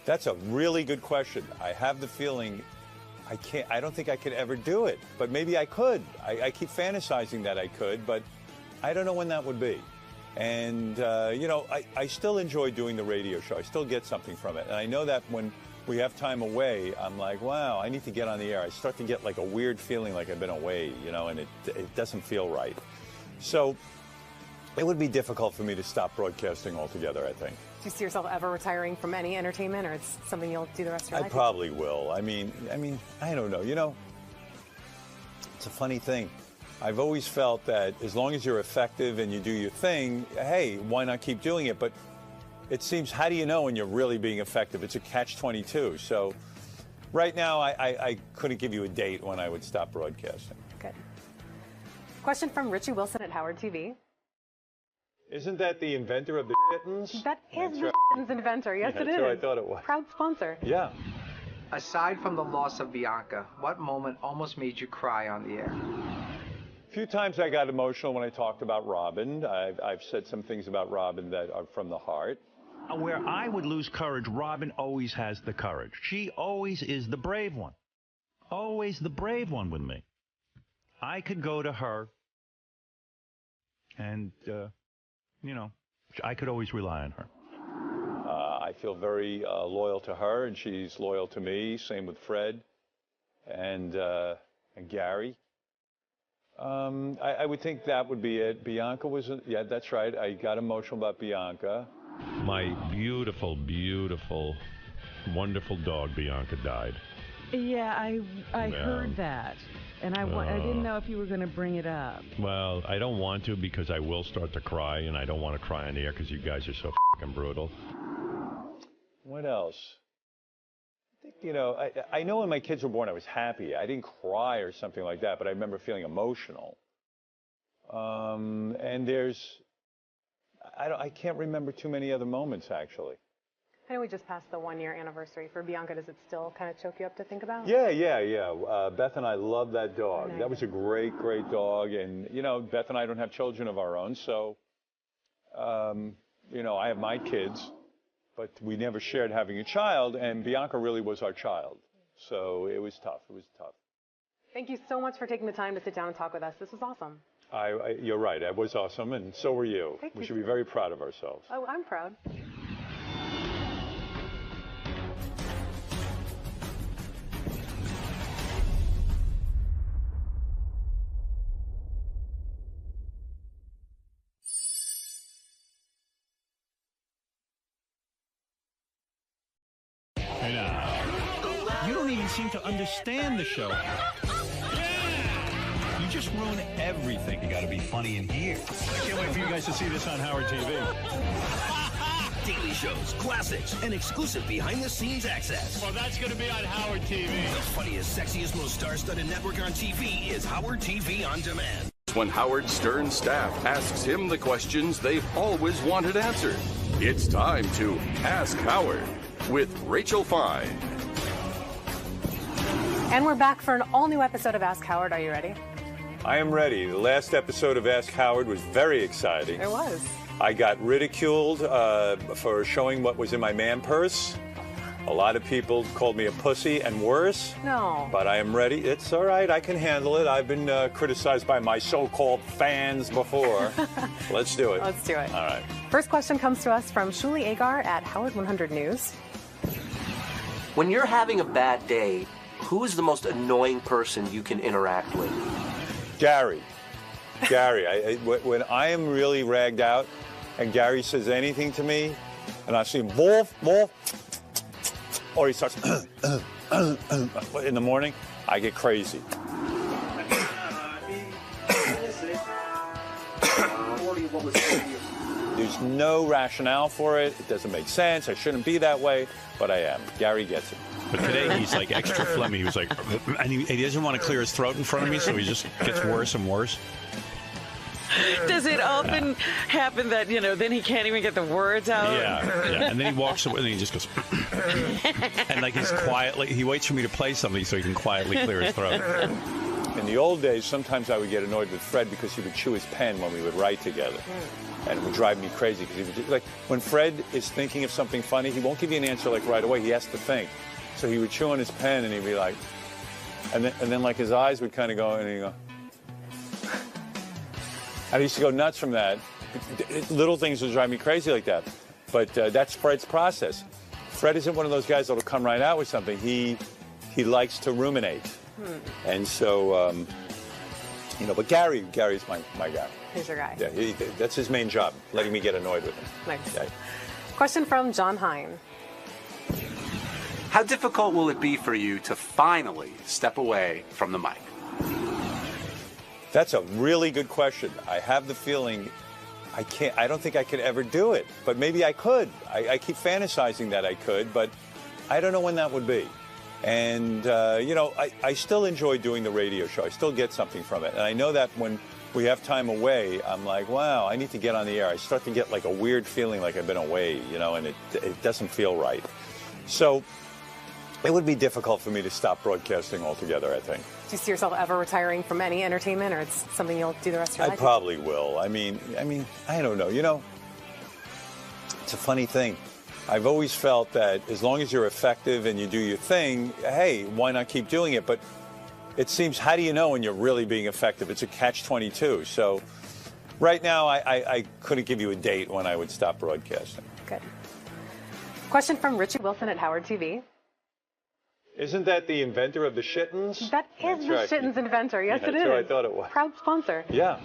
That's a really good question. I have the feeling I don't think I could ever do it, but maybe I could. I keep fantasizing that I could, but I don't know when that would be. And, I still enjoy doing the radio show. I still get something from it. And I know that when we have time away, I'm like, wow, I need to get on the air. I start to get like a weird feeling like I've been away, and it doesn't feel right. So it would be difficult for me to stop broadcasting altogether, I think. Do you see yourself ever retiring from any entertainment, or it's something you'll do the rest of your life? I probably will. I mean, I don't know. It's a funny thing. I've always felt that as long as you're effective and you do your thing, hey, why not keep doing it? But it seems, how do you know when you're really being effective? It's a catch-22. So right now, I couldn't give you a date when I would stop broadcasting. Good. Question from Richie Wilson at Howard TV. Isn't that the inventor of the kittens? That is the kittens inventor. Yes, it is. That's what I thought it was. Proud sponsor. Yeah. Aside from the loss of Bianca, what moment almost made you cry on the air? A few times I got emotional when I talked about Robin. I've said some things about Robin that are from the heart. Where I would lose courage, Robin always has the courage. She always is the brave one. Always the brave one with me. I could go to her and, I could always rely on her. I feel very loyal to her, and she's loyal to me. Same with Fred and Gary. I would think that would be it. Bianca was, yeah, that's right. I got emotional about Bianca. My beautiful, beautiful, wonderful dog, Bianca, died. Yeah, I heard that. And I didn't know if you were going to bring it up. Well, I don't want to because I will start to cry, and I don't want to cry on the air because you guys are so fucking brutal. What else? I think, I know when my kids were born, I was happy. I didn't cry or something like that, but I remember feeling emotional. And I can't remember too many other moments, actually. I know we just passed the 1-year anniversary for Bianca. Does it still kind of choke you up to think about? Yeah. Beth and I love that dog. That was a great, great dog. And, Beth and I don't have children of our own. So, I have my kids. but we never shared having a child, and Bianca really was our child. So it was tough. It was tough. Thank you so much for taking the time to sit down and talk with us. This was awesome. You're right. It was awesome, and so were you. We should be very proud of ourselves. Oh, I'm proud. You don't even seem to understand the show. You just ruin everything. You got to be funny in here. I can't wait for you guys to see this on Howard TV. Daily shows, classics, and exclusive behind-the-scenes access. Well, that's going to be on Howard TV. The funniest, sexiest, most star-studded network on TV is Howard TV On Demand. When Howard Stern's staff asks him the questions they've always wanted answered. It's time to Ask Howard with Rachel Fine. And we're back for an all-new episode of Ask Howard. Are you ready? I am ready. The last episode of Ask Howard was very exciting. It was. I got ridiculed for showing what was in my man purse. A lot of people called me a pussy and worse. No. But I am ready. It's all right. I can handle it. I've been criticized by my so-called fans before. Let's do it. Let's do it. All right. First question comes to us from Shuli Agar at Howard 100 News. When you're having a bad day, who is the most annoying person you can interact with? Gary. Gary. When I am really ragged out and Gary says anything to me, and I see him, wolf, or he starts in the morning, I get crazy. There's no rationale for it. It doesn't make sense. I shouldn't be that way, but I am. Gary gets it. But today he's like extra phlegmy. He was like, and he doesn't want to clear his throat in front of me, so he just gets worse and worse. Does it often happen that, then he can't even get the words out? Yeah. And then he walks away and he just goes, and like he's quietly, he waits for me to play something so he can quietly clear his throat. In the old days, sometimes I would get annoyed with Fred because he would chew his pen when we would write together. And it would drive me crazy because he would, like, when Fred is thinking of something funny, he won't give you an answer like right away. He has to think. So he would chew on his pen and he'd be like, and then like his eyes would kind of go, and he'd go. I used to go nuts from that. Little things would drive me crazy like that. But that's Fred's process. Fred isn't one of those guys that'll come right out with something. He likes to ruminate. And so, but Gary's my guy. He's your guy. Yeah, that's his main job, letting me get annoyed with him. Nice. Yeah. Question from John Hine. How difficult will it be for you to finally step away from the mic? That's a really good question. I have the feeling I don't think I could ever do it, but maybe I could. I keep fantasizing that I could, but I don't know when that would be. And, I still enjoy doing the radio show. I still get something from it. And I know that when we have time away, I'm like, wow, I need to get on the air. I start to get like a weird feeling like I've been away, and it doesn't feel right. So it would be difficult for me to stop broadcasting altogether, I think. Do you see yourself ever retiring from any entertainment, or it's something you'll do the rest of your I life? probably will. I mean, I don't know. It's a funny thing. I've always felt that as long as you're effective and you do your thing, hey, why not keep doing it? But it seems, how do you know when you're really being effective? It's a catch-22. So right now, I couldn't give you a date when I would stop broadcasting. Good. Question from Richie Wilson at Howard TV. Isn't that the inventor of the Shittens? That is the Shittens inventor. Yes, it is. That's what I thought it was. Proud sponsor. Yeah.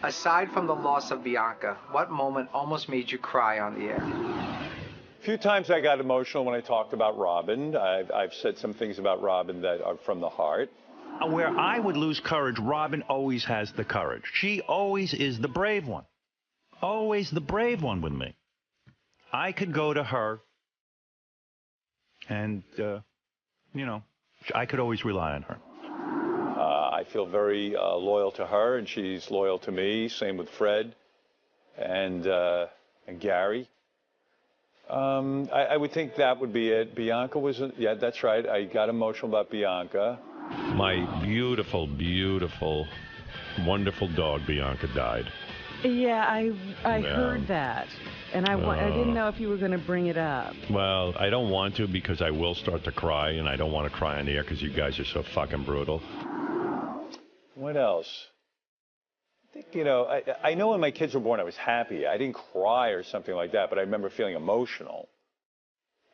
Aside from the loss of Bianca, what moment almost made you cry on the air? A few times I got emotional when I talked about Robin. I've said some things about Robin that are from the heart. Where I would lose courage, Robin always has the courage. She always is the brave one. Always the brave one with me. I could go to her and, I could always rely on her. I feel very loyal to her, and she's loyal to me. Same with Fred and Gary. I would think that would be it. Bianca was, yeah, that's right. I got emotional about Bianca. My beautiful, beautiful, wonderful dog, Bianca, died. Yeah, I Yeah. heard that, and I didn't know if you were going to bring it up. Well, I don't want to because I will start to cry, and I don't want to cry on the air because you guys are so fucking brutal. What else? I think, you know, I know when my kids were born, I was happy. I didn't cry or something like that, but I remember feeling emotional.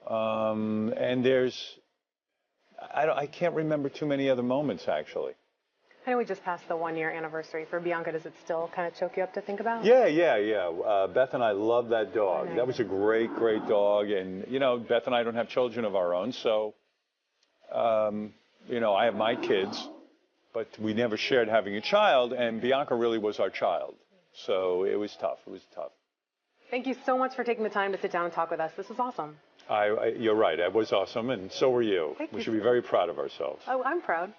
And I can't remember too many other moments, actually. I know we just passed the 1-year anniversary for Bianca. Does it still kind of choke you up to think about? Yeah. Beth and I love that dog. That was a great, great dog. And, you know, Beth and I don't have children of our own, so, you know, I have my kids, but we never shared having a child, and Bianca really was our child. So it was tough. It was tough. Thank you so much for taking the time to sit down and talk with us. This was awesome. You're right. It was awesome, and so were you. We should be very proud of ourselves. Oh, I'm proud.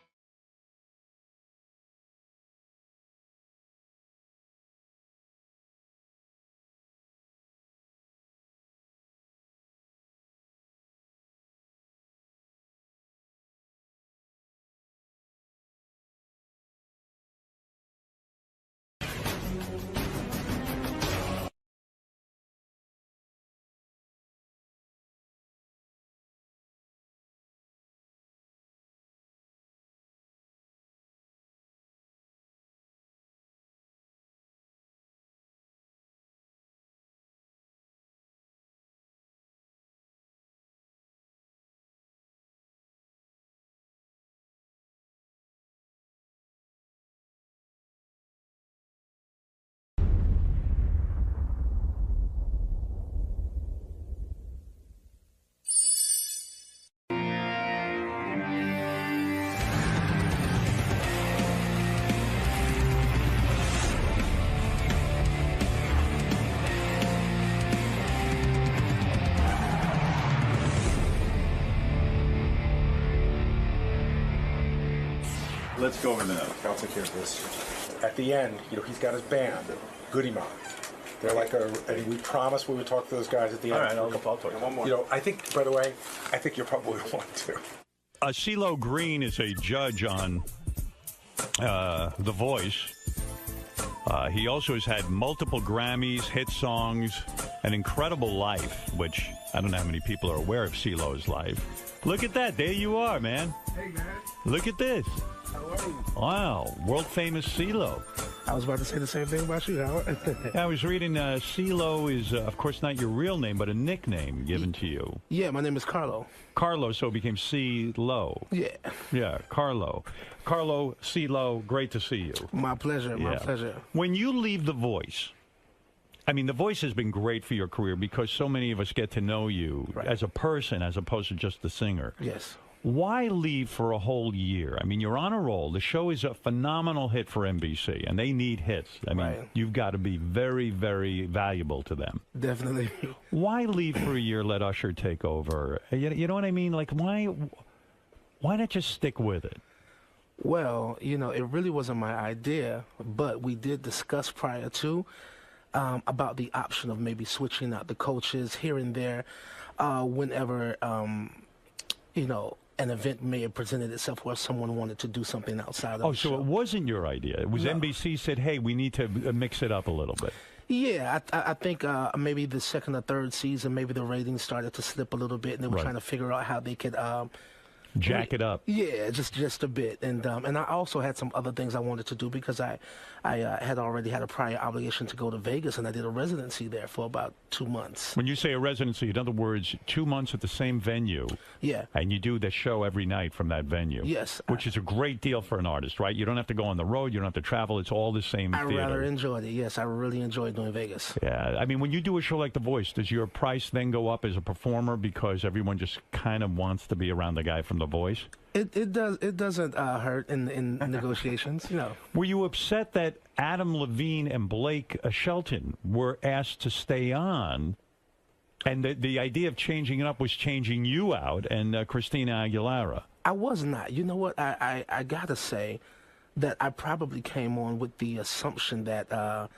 Let's go over the notes. I'll take care of this. At the end, you know, he's got his band, Goody Mob. They're like and we promised we would talk to those guys at the end. All right, I'll talk to one more. You know, I think, by the way, I think you're probably one too. CeeLo Green is a judge on The Voice. He also has had multiple Grammys, hit songs, an incredible life, which I don't know how many people are aware of CeeLo's life. Look at that. There you are, man. Hey, man. Look at this. How are you? Wow. World famous CeeLo. I was about to say the same thing about you, Howard. I was reading CeeLo is, of course, not your real name, but a nickname given to you. Yeah, my name is Carlo. Carlo, so it became CeeLo. Yeah. Yeah, Carlo. Carlo, CeeLo, great to see you. My pleasure, my pleasure. When you leave The Voice, I mean, The Voice has been great for your career because so many of us get to know you as a person as opposed to just the singer. Yes. Why leave for a whole year? I mean, you're on a roll. The show is a phenomenal hit for NBC, and they need hits. I mean, you've got to be very, very valuable to them. Definitely. Why leave for a year, let Usher take over? You know what I mean? Like, why not just stick with it? Well, you know, it really wasn't my idea, but we did discuss prior to about the option of maybe switching out the coaches here and there whenever, you know, an event may have presented itself where someone wanted to do something outside of the show. So it wasn't your idea. It was NBC said, hey, we need to mix it up a little bit. Yeah, I think maybe the second or third season, maybe the ratings started to slip a little bit, and they were trying to figure out how they could jack it up. Yeah, just a bit, and I also had some other things I wanted to do because I had already had a prior obligation to go to Vegas, and I did a residency there for about 2 months. When you say a residency, in other words, 2 months at the same venue. Yeah. And you do the show every night from that venue. Yes. Which is a great deal for an artist, right? You don't have to go on the road. You don't have to travel. It's all the same theater. I rather enjoyed it. Yes, I really enjoyed doing Vegas. Yeah. I mean, when you do a show like The Voice, does your price then go up as a performer because everyone just kind of wants to be around the guy from The Voice? It doesn't hurt in negotiations, you know. Were you upset that Adam Levine and Blake Shelton were asked to stay on, and the idea of changing it up was changing you out and Christina Aguilera? I was not. You know what? I gotta say that I probably came on with the assumption that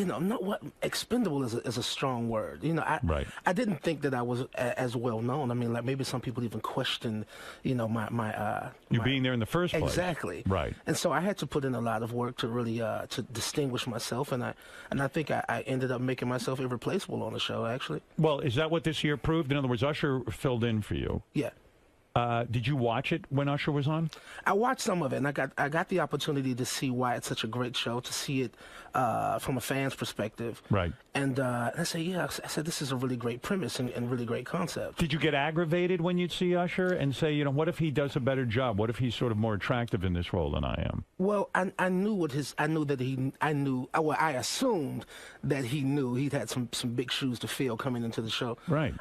not what expendable is a strong word. I didn't think that I was as well known. I mean, like maybe some people even questioned, my you being there in the first place. Exactly. Right. And so I had to put in a lot of work to really to distinguish myself, and I think I ended up making myself irreplaceable on the show. Actually. Well, is that what this year proved? In other words, Usher filled in for you. Yeah. Did you watch it when Usher was on? I watched some of it, and I got the opportunity to see why it's such a great show, to see it from a fan's perspective. Right. And I said, I said, this is a really great premise and really great concept. Did you get aggravated when you'd see Usher and say, what if he does a better job? What if he's sort of more attractive in this role than I am? Well, I assumed that he knew he'd had some big shoes to fill coming into the show. Right.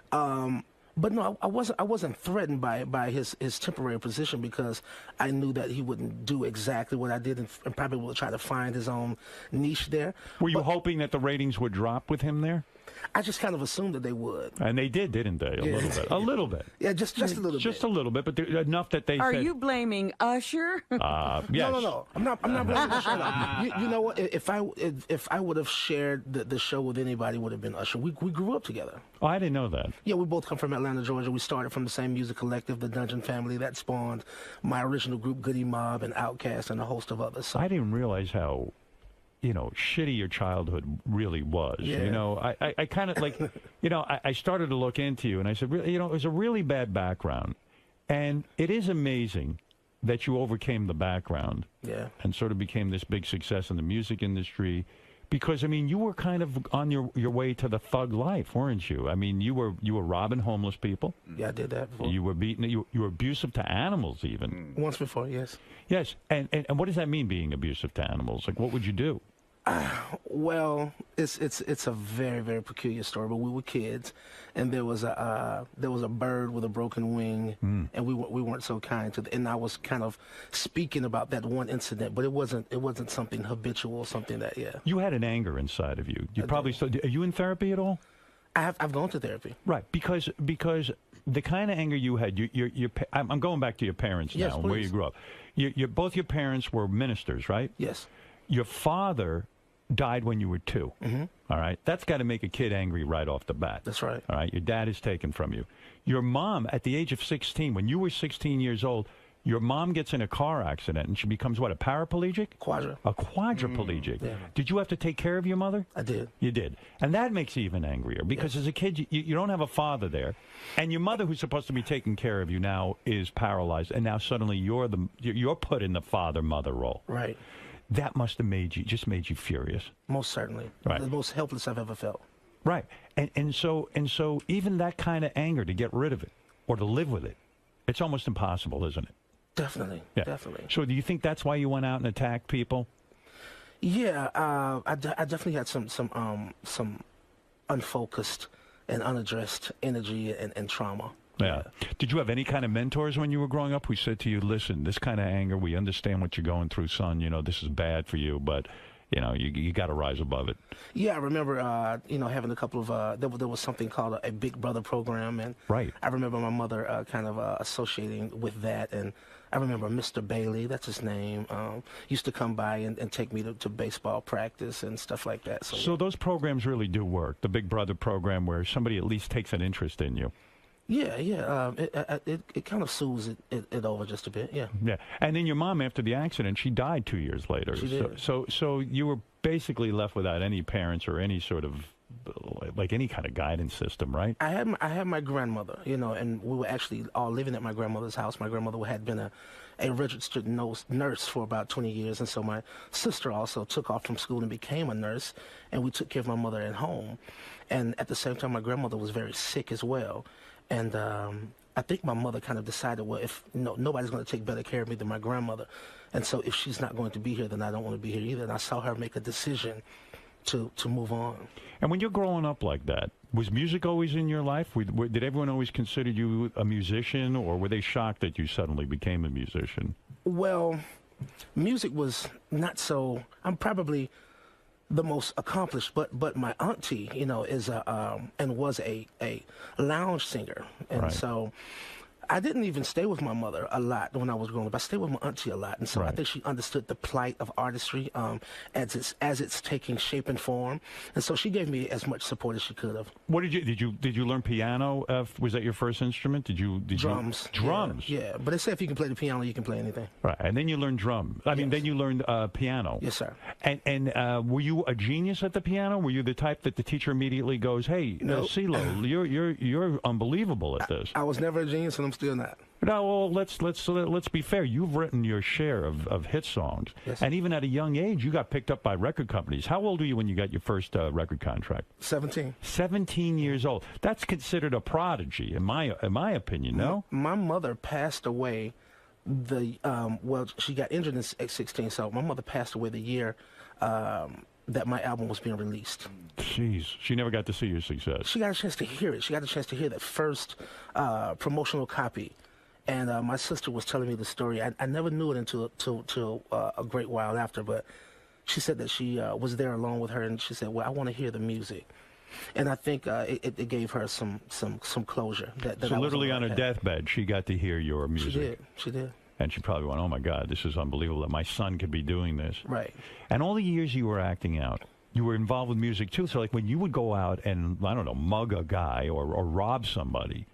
But no, I wasn't threatened by his temporary position, because I knew that he wouldn't do exactly what I did, and probably would try to find his own niche there. Were you hoping that the ratings would drop with him there? I just kind of assumed that they would. And they did, didn't they? A little bit. A little bit. Yeah, just a little bit. Just a little bit, but enough that they Are said... you blaming Usher? Yes. No. I'm not blaming Usher. You know what? If I would have shared the show with anybody, it would have been Usher. We grew up together. Oh, I didn't know that. Yeah, we both come from Atlanta, Georgia. We started from the same music collective, the Dungeon Family, that spawned my original group, Goody Mob and Outkast, and a host of others. So. I didn't realize how, shitty your childhood really was. Yeah. I kind of like, I started to look into you, and I said, it was a really bad background. And it is amazing that you overcame the background. Yeah. And sort of became this big success in the music industry. Because, I mean, you were kind of on your way to the thug life, weren't you? I mean, you were robbing homeless people. Yeah, I did that before. You were beating, you were abusive to animals even. Once before, yes. Yes, and what does that mean, being abusive to animals? Like, what would you do? Well, it's a very, very peculiar story. But we were kids, and there was a bird with a broken wing, and we weren't so kind to. And I was kind of speaking about that one incident, but it wasn't something habitual, something that You had an anger inside of you. You probably still. Are you in therapy at all? I've gone to therapy. Right, because the kind of anger you had, I'm going back to your parents now, yes, and where you grew up. Both your parents were ministers, right? Yes. Your father died when you were 2. Mm-hmm. All right? That's got to make a kid angry right off the bat. That's right. All right? Your dad is taken from you. Your mom, at the age of 16, when you were 16 years old, your mom gets in a car accident, and she becomes what, a paraplegic? A quadriplegic. Yeah. Did you have to take care of your mother? I did. You did. And that makes you even angrier, because as a kid, you don't have a father there, and your mother, who's supposed to be taking care of you now, is paralyzed, and now suddenly you're put in the father-mother role. Right. That must have made you furious. Most certainly. Right. The most helpless I've ever felt. Right. And so even that kind of anger, to get rid of it or to live with it, it's almost impossible, isn't it? Definitely. Yeah. Definitely. So do you think that's why you went out and attacked people? Yeah, I definitely had some unfocused and unaddressed energy and trauma. Yeah. Did you have any kind of mentors when you were growing up who said to you, listen, this kind of anger, we understand what you're going through, son. This is bad for you, but, you got to rise above it. Yeah, I remember, having a couple of, there was something called a Big Brother program. And right. I remember my mother kind of associating with that. And I remember Mr. Bailey, that's his name, used to come by and take me to baseball practice and stuff like that. So those programs really do work, the Big Brother program, where somebody at least takes an interest in you. Yeah. It kind of soothes it over just a bit. Yeah. Yeah. And then your mom, after the accident, she died 2 years later. She did. So you were basically left without any parents or any sort of any kind of guidance system, right? I had my grandmother, and we were actually all living at my grandmother's house. My grandmother had been a registered nurse for about 20 years, and so my sister also took off from school and became a nurse, and we took care of my mother at home. And at the same time, my grandmother was very sick as well. And I think my mother kind of decided, well, if nobody's going to take better care of me than my grandmother, and so if she's not going to be here, then I don't want to be here either. And I saw her make a decision to move on. And when you're growing up like that, was music always in your life? Did everyone always consider you a musician, or were they shocked that you suddenly became a musician? Well, music was not so. I'm probably the most accomplished, but my auntie, is and was a lounge singer, and right. So I didn't even stay with my mother a lot when I was growing up. I stayed with my auntie a lot, and so I think she understood the plight of artistry as it's taking shape and form, and so she gave me as much support as she could have. What did you learn piano? Was that your first instrument? Drums? Drums. Yeah, but they say if you can play the piano, you can play anything. Right, and then you learned drum. Then you learned piano. Yes, sir. And were you a genius at the piano? Were you the type that the teacher immediately goes, "Hey, CeeLo, you're unbelievable at this"? I was never a genius, and I'm still not. No, well, let's be fair. You've written your share of hit songs, and even at a young age, you got picked up by record companies. How old were you when you got your first record contract? 17. 17 years old. That's considered a prodigy, in my opinion. No, my mother passed away. She got injured at 16, so my mother passed away the year that my album was being released. Jeez, she never got to see your success. She got a chance to hear it. She got a chance to hear that first promotional copy. And my sister was telling me the story. I never knew it until a great while after, but she said that she was there along with her, and she said, "Well, I want to hear the music." And I think it gave her some closure. So literally on her deathbed, she got to hear your music. She did. And she probably went, "Oh my God, this is unbelievable that my son could be doing this." Right. And all the years you were acting out, you were involved with music too. So like when you would go out and, I don't know, mug a guy or rob somebody,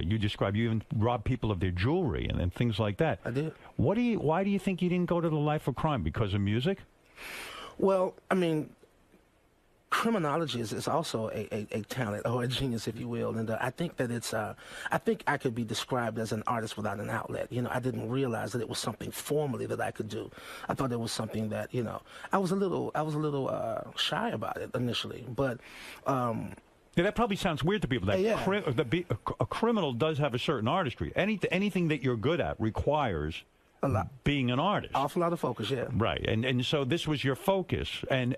you even rob people of their jewelry and things like that. I did. Why do you think you didn't go to the life of crime? Because of music? Well, I mean, criminology is also a talent or a genius, if you will, and I think that I think I could be described as an artist without an outlet. I didn't realize that it was something formally that I could do. I thought it was something that I was a little shy about it initially, but. Yeah, that probably sounds weird to people. That a criminal does have a certain artistry. Anything that you're good at requires a lot. Being an artist. Awful lot of focus, yeah. Right, and so this was your focus, and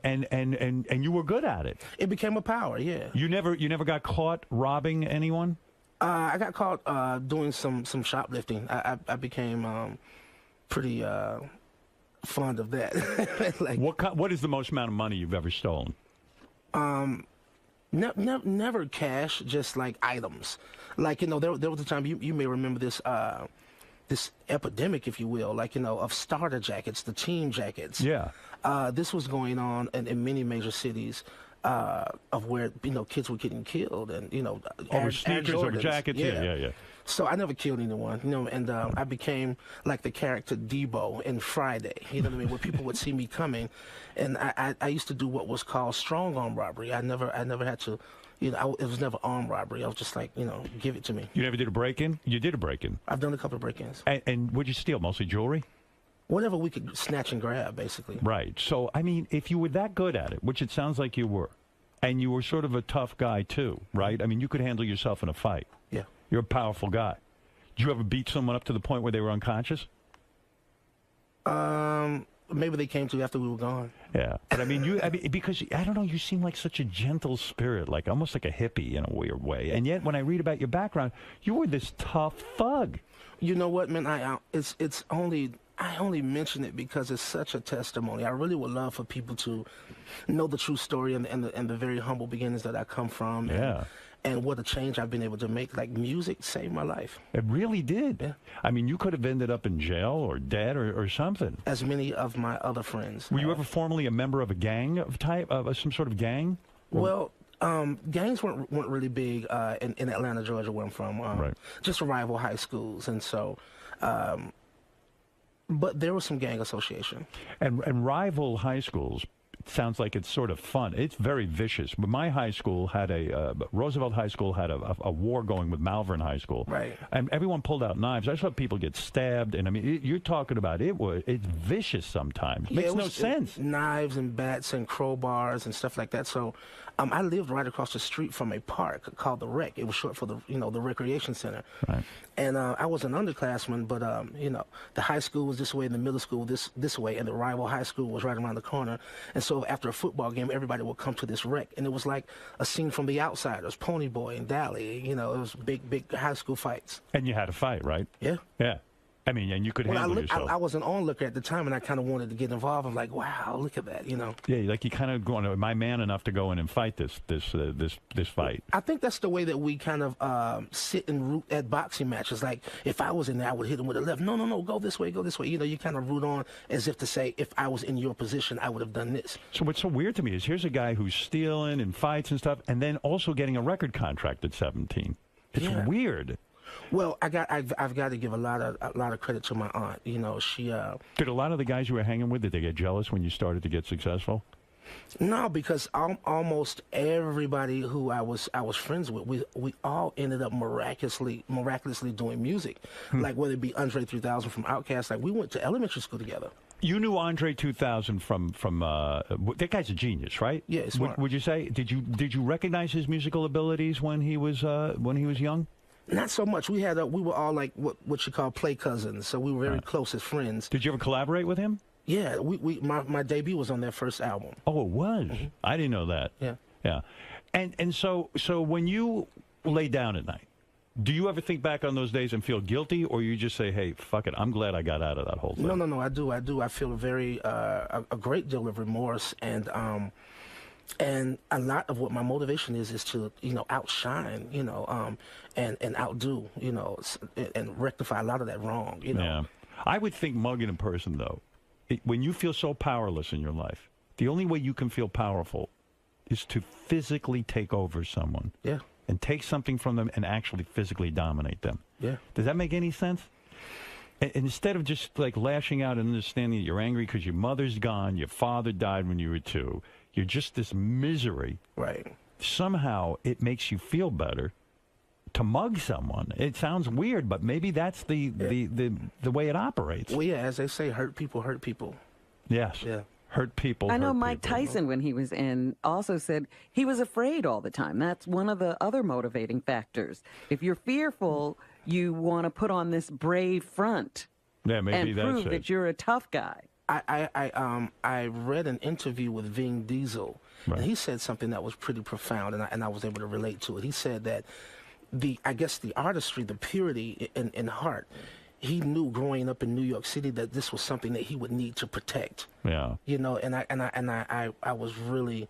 you were good at it. It became a power, yeah. You never got caught robbing anyone? I got caught doing some shoplifting. I became pretty fond of that. Like, what is the most amount of money you've ever stolen? Never cash, just like items. Like, there was a time, you may remember this this epidemic, if you will, like, of starter jackets, the team jackets. Yeah. This was going on in many major cities of where, kids were getting killed and, over sneakers, over jackets. Yeah. So I never killed anyone, and I became like the character Debo in Friday, what I mean, where people would see me coming, and I used to do what was called strong arm robbery. I never had to, it was never armed robbery. I was just like, give it to me. You never did a break-in? You did a break-in. I've done a couple of break-ins. And what'd you steal? Mostly jewelry? Whatever we could snatch and grab, basically. Right. So, I mean, if you were that good at it, which it sounds like you were, and you were sort of a tough guy too, right? I mean, you could handle yourself in a fight. Yeah. You're a powerful guy. Did you ever beat someone up to the point where they were unconscious? Maybe they came to after we were gone. Yeah, but I mean, because I don't know, you seem like such a gentle spirit, like almost like a hippie in a weird way. And yet, when I read about your background, you were this tough thug. You know what, man? I only mention it because it's such a testimony. I really would love for people to know the true story and the very humble beginnings that I come from. Yeah. And what a change I've been able to make. Like, music saved my life. It really did. Yeah. I mean, you could have ended up in jail or dead or something. As many of my other friends. Were you ever formerly a member of a gang of some sort of gang? Well, gangs weren't really big in Atlanta, Georgia, where I'm from. Right. Just rival high schools, and so. But there was some gang association. And rival high schools. Sounds like it's sort of fun. It's very vicious. But my high school had Roosevelt High School had a war going with Malvern High School. Right. And everyone pulled out knives. I saw people get stabbed. And I mean, you're talking about it's vicious sometimes. Makes no sense. Knives and bats and crowbars and stuff like that. So I lived right across the street from a park called the Rec. It was short for the recreation center. Right. And I was an underclassman, but the high school was this way and the middle school this way, and the rival high school was right around the corner. And so after a football game, everybody would come to this Rec, and it was like a scene from The Outsiders, Ponyboy and Dally. It was big high school fights. And you had a fight, right? Yeah. Yeah. I mean, and you could handle yourself. I was an onlooker at the time, and I kind of wanted to get involved. I'm like, wow, look at that, you know. Yeah, like you kind of going, am I man enough to go in and fight this fight? I think that's the way that we kind of sit and root at boxing matches. Like, if I was in there, I would hit him with a left. No, go this way, go this way. You know, you kind of root on as if to say, if I was in your position, I would have done this. So what's so weird to me is here's a guy who's stealing and fights and stuff, and then also getting a record contract at 17. It's weird. Well, I've got to give a lot of credit to my aunt. You know, she. Did a lot of the guys you were hanging with, did they get jealous when you started to get successful? No, because almost everybody who I was friends with, we all ended up miraculously doing music. Like whether it be Andre 3000 from Outkast, like we went to elementary school together. You knew Andre 2000 from that guy's a genius, right? Yeah, smart. Would you say did you recognize his musical abilities when he was young? Not so much. We were all like what you call play cousins, so we were very close as friends. Did you ever collaborate with him? Yeah, my debut was on their first album. Oh, it was. I didn't know that. Yeah. And so when you lay down at night, do you ever think back on those days and feel guilty, or you just say, "Hey, fuck it, I'm glad I got out of that whole thing"? No, I do. I feel a great deal of remorse, and a lot of what my motivation is to outshine, and outdo, and rectify a lot of that wrong. Yeah, I would think mugging a person though, when you feel so powerless in your life, the only way you can feel powerful is to physically take over someone. Yeah. And take something from them and actually physically dominate them. Yeah. Does that make any sense? And instead of just like lashing out and understanding that you're angry because your mother's gone, your father died when you were 2, you're just this misery. Right. Somehow it makes you feel better to mug someone. It sounds weird, but maybe that's the way it operates. Well, yeah, as they say, hurt people hurt people. Yes. Yeah. Hurt people. I know Mike Tyson, when he was in, also said he was afraid all the time. That's one of the other motivating factors. If you're fearful, you want to put on this brave front. Yeah, maybe and that's prove that you're a tough guy. I read an interview with Vin Diesel, and he said something that was pretty profound, and I was able to relate to it. He said that the artistry, the purity in heart. He knew growing up in New York City that this was something that he would need to protect. Yeah. And I was really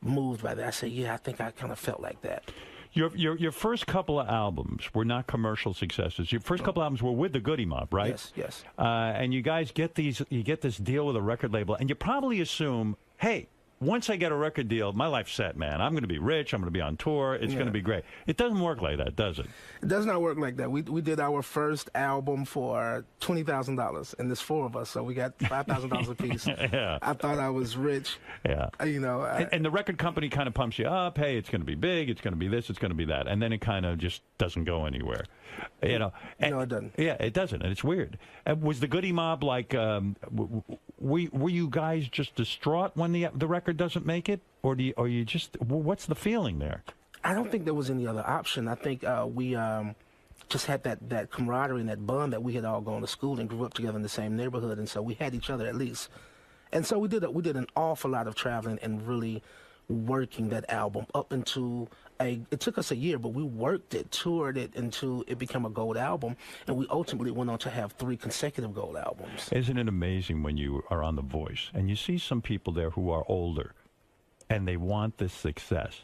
moved by that. I said, yeah, I think I kind of felt like that. Your first couple of albums were not commercial successes. Your first couple of albums were with the Goody Mob, right? Yes. And you guys get this deal with a record label, and you probably assume, hey, once I get a record deal, my life's set, man. I'm going to be rich. I'm going to be on tour. It's going to be great. It doesn't work like that, does it? It does not work like that. We did our first album for $20,000, and there's 4 of us, so we got $5,000 apiece. Yeah. I thought I was rich. Yeah. And the record company kind of pumps you up. Hey, it's going to be big. It's going to be this. It's going to be that. And then it kind of just doesn't go anywhere. No, it doesn't. Yeah, it doesn't, and it's weird. Was the Goody Mob like? Were you guys just distraught when the record doesn't make it, or you just? What's the feeling there? I don't think there was any other option. I think we just had that camaraderie and that bond that we had all gone to school and grew up together in the same neighborhood, and so we had each other at least. And so we did an awful lot of traveling and really working that album up into it took us a year, but we worked it, toured it until it became a gold album, and we ultimately went on to have 3 consecutive gold albums. Isn't it amazing when you are on The Voice and you see some people there who are older and they want this success?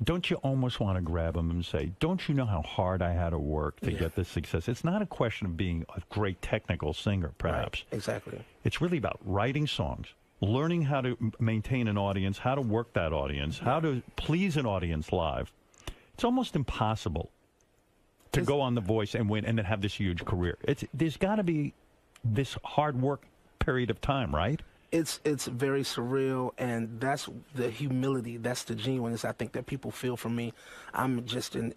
Don't you almost want to grab them and say, don't you know how hard I had to work to get this success? It's not a question of being a great technical singer, perhaps. Right, exactly. It's really about writing songs, learning how to maintain an audience, how to work that audience, how to please an audience live. It's almost impossible to go on The Voice and win and then have this huge career. There's got to be this hard work period of time, right? It's very surreal, and that's the humility, that's the genuineness I think that people feel from me. I'm just in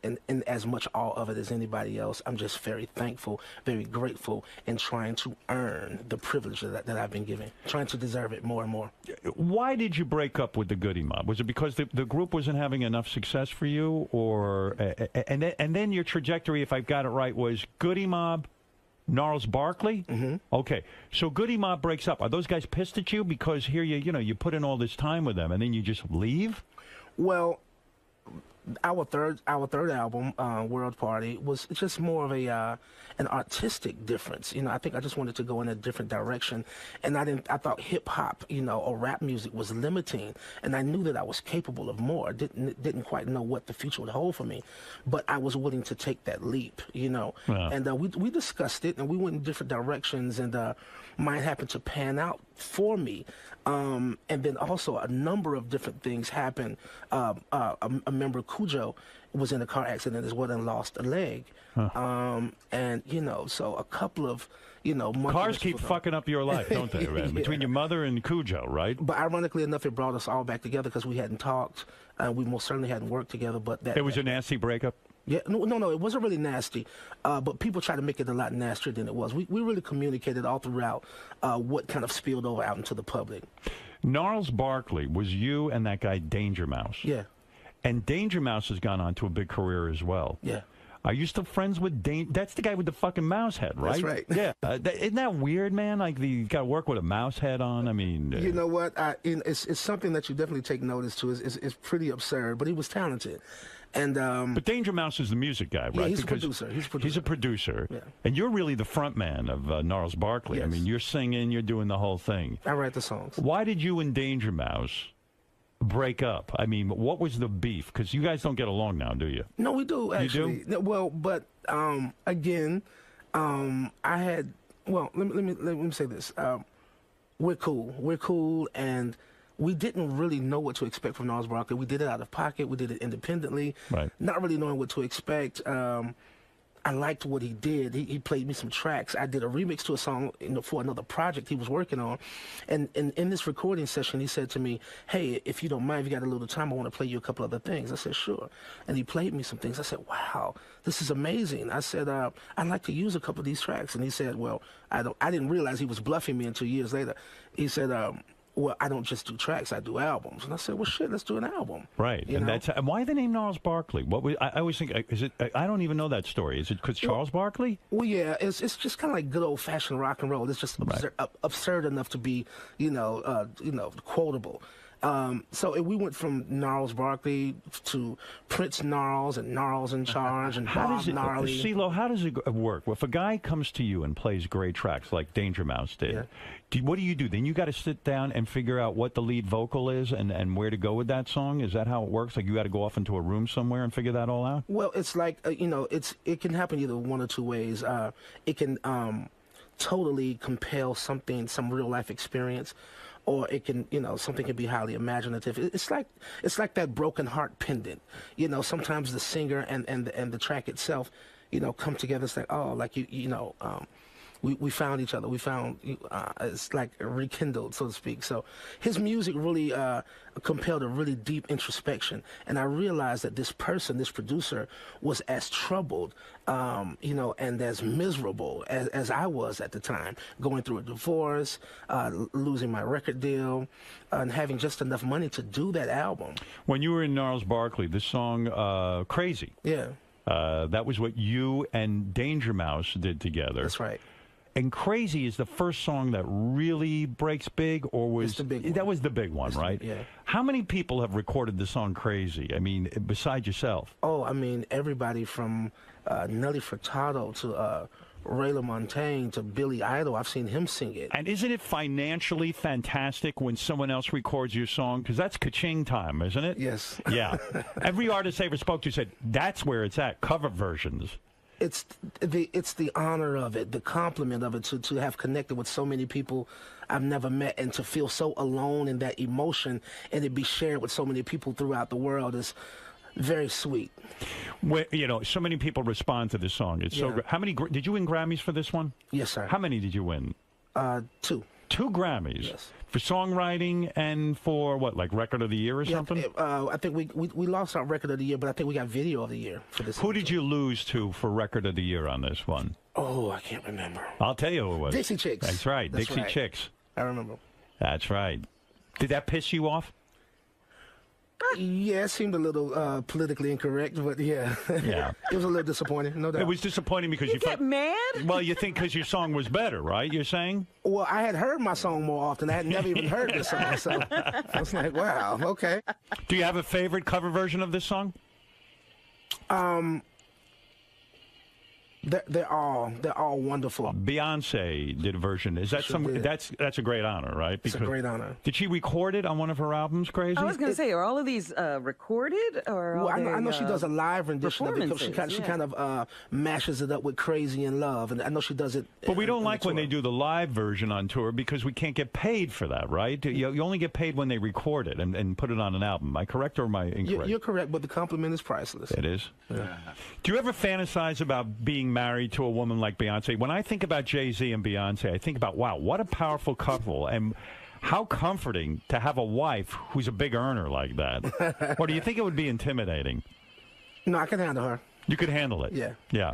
as much awe of it as anybody else. I'm just very thankful, very grateful, and trying to earn the privilege that I've been given, trying to deserve it more and more. Why did you break up with the Goody Mob? Was it because the group wasn't having enough success for you, or and then your trajectory, if I've got it right, was Goody Mob, Gnarls Barkley? Mm-hmm. Okay, so Goody Mob breaks up. Are those guys pissed at you because here you put in all this time with them and then you just leave? Well, our third album, World Party, was just more of an artistic difference. You know, I think I just wanted to go in a different direction, and I thought hip hop, you know, or rap music was limiting, and I knew that I was capable of more. Didn't quite know what the future would hold for me, but I was willing to take that leap, you know. Wow. And we discussed it, and we went in different directions, and mine happened to pan out for me. And then also a number of different things happened. A member, Cujo, was in a car accident as well and lost a leg. And, you know, so a couple of, you know... Cars keep fucking up your life, don't they, man? Between your mother and Cujo, right? But ironically enough, it brought us all back together because we hadn't talked. We most certainly hadn't worked together, but that... It was a nasty breakup? Yeah, no, it wasn't really nasty, but people try to make it a lot nastier than it was. We really communicated all throughout what kind of spilled over out into the public. Gnarls Barkley was you and that guy Danger Mouse. Yeah. And Danger Mouse has gone on to a big career as well. Yeah. Are you still friends with That's the guy with the fucking mouse head, right? That's right. Yeah. Isn't that weird, man? Like, you got to work with a mouse head on? I mean... You know what? It's something that you definitely take notice to. It's pretty absurd, but he was talented. And but Danger Mouse is the music guy, right? Yeah, he's a producer. He's a producer. Yeah. And you're really the front man of Gnarls Barkley. Yes. I mean, you're singing, you're doing the whole thing. I write the songs. Why did you and Danger Mouse break up? I mean, what was the beef? Because you guys don't get along now, do you? No, we do, actually. You do? Well, but again, I had... Well, let me say this. We're cool, and... We didn't really know what to expect from Gnarls Barkley. We did it out of pocket. We did it independently, right. Not really knowing what to expect. I liked what he did. He played me some tracks. I did a remix to a song for another project he was working on. And in this recording session, he said to me, hey, if you don't mind, if you got a little time, I want to play you a couple other things. I said, sure. And he played me some things. I said, wow, this is amazing. I said, I'd like to use a couple of these tracks. And he said, well, I didn't realize he was bluffing me until years later. He said, well, I don't just do tracks, I do albums. And I said, well, shit, let's do an album. Right. You and know? that's why the name Gnarls Barkley? What was, I always think, is it, I don't even know that story. Is it because Charles Barkley? Well, yeah, it's just kind of like good old-fashioned rock and roll. It's just absurd enough to be, quotable. So we went from Gnarls Barkley to Prince Gnarls and Gnarls in Charge and Bob Gnarly. CeeLo, how does it work? Well, if a guy comes to you and plays great tracks like Danger Mouse did, what do you do? Then you got to sit down and figure out what the lead vocal is and where to go with that song? Is that how it works? Like you got to go off into a room somewhere and figure that all out? Well, it's like, it can happen either one or two ways. It can totally compel some real-life experience, or it can, something can be highly imaginative. It's like that broken heart pendant. Sometimes the singer and the track itself, come together. It's like, oh, like we found each other. We found it's like rekindled, so to speak. So his music really compelled a really deep introspection, and I realized that this producer, was as troubled, and as miserable as I was at the time, going through a divorce, losing my record deal, and having just enough money to do that album. When you were in Gnarls Barkley, the song "Crazy," that was what you and Danger Mouse did together. That's right. And Crazy is the first song that really breaks big, or was it's the big one. That was the big one, right? Yeah. How many people have recorded the song Crazy? I mean, besides yourself? Oh, I mean, everybody from Nelly Furtado to Ray LaMontagne to Billy Idol. I've seen him sing it. And isn't it financially fantastic when someone else records your song? Because that's ka-ching time, isn't it? Yes. Yeah. Every artist I ever spoke to said that's where it's at, cover versions. It's the honor of it, the compliment of it, to have connected with so many people I've never met, and to feel so alone in that emotion, and it be shared with so many people throughout the world is very sweet. Well, so many people respond to this song. It's so great. How many did you win Grammys for this one? Yes, sir. How many did you win? 2. 2 Grammys? Yes. For songwriting and for what, like Record of the Year or something? I think we lost our Record of the Year, but I think we got Video of the Year for this. Who did you lose to for Record of the Year on this one? Oh, I can't remember. I'll tell you who it was. Dixie Chicks. That's right, Dixie Chicks. I remember. That's right. Did that piss you off? Yeah, it seemed a little politically incorrect, but yeah. Yeah. It was a little disappointing, no doubt. It was disappointing because you get mad? Well, you think because your song was better, right? You're saying? Well, I had heard my song more often. I had never even heard this song, so I was like, wow, okay. Do you have a favorite cover version of this song? They're all wonderful. Beyonce did a version. Is that that's a great honor, right? It's a great honor. Did she record it on one of her albums? Crazy. I was going to say, are all of these recorded or? Well, I know she does a live rendition of it because she kind of mashes it up with "Crazy in Love," and I know she does it. But we don't like when they do the live version on tour because we can't get paid for that, right? You only get paid when they record it and put it on an album. Am I correct or am I incorrect? You're correct, but the compliment is priceless. It is. Yeah. Do you ever fantasize about being married to a woman like Beyonce? When I think about Jay-Z and Beyonce, I think about, wow, what a powerful couple, and how comforting to have a wife who's a big earner like that. Or do you think it would be intimidating? No, I can handle her. You could handle it? Yeah. Yeah.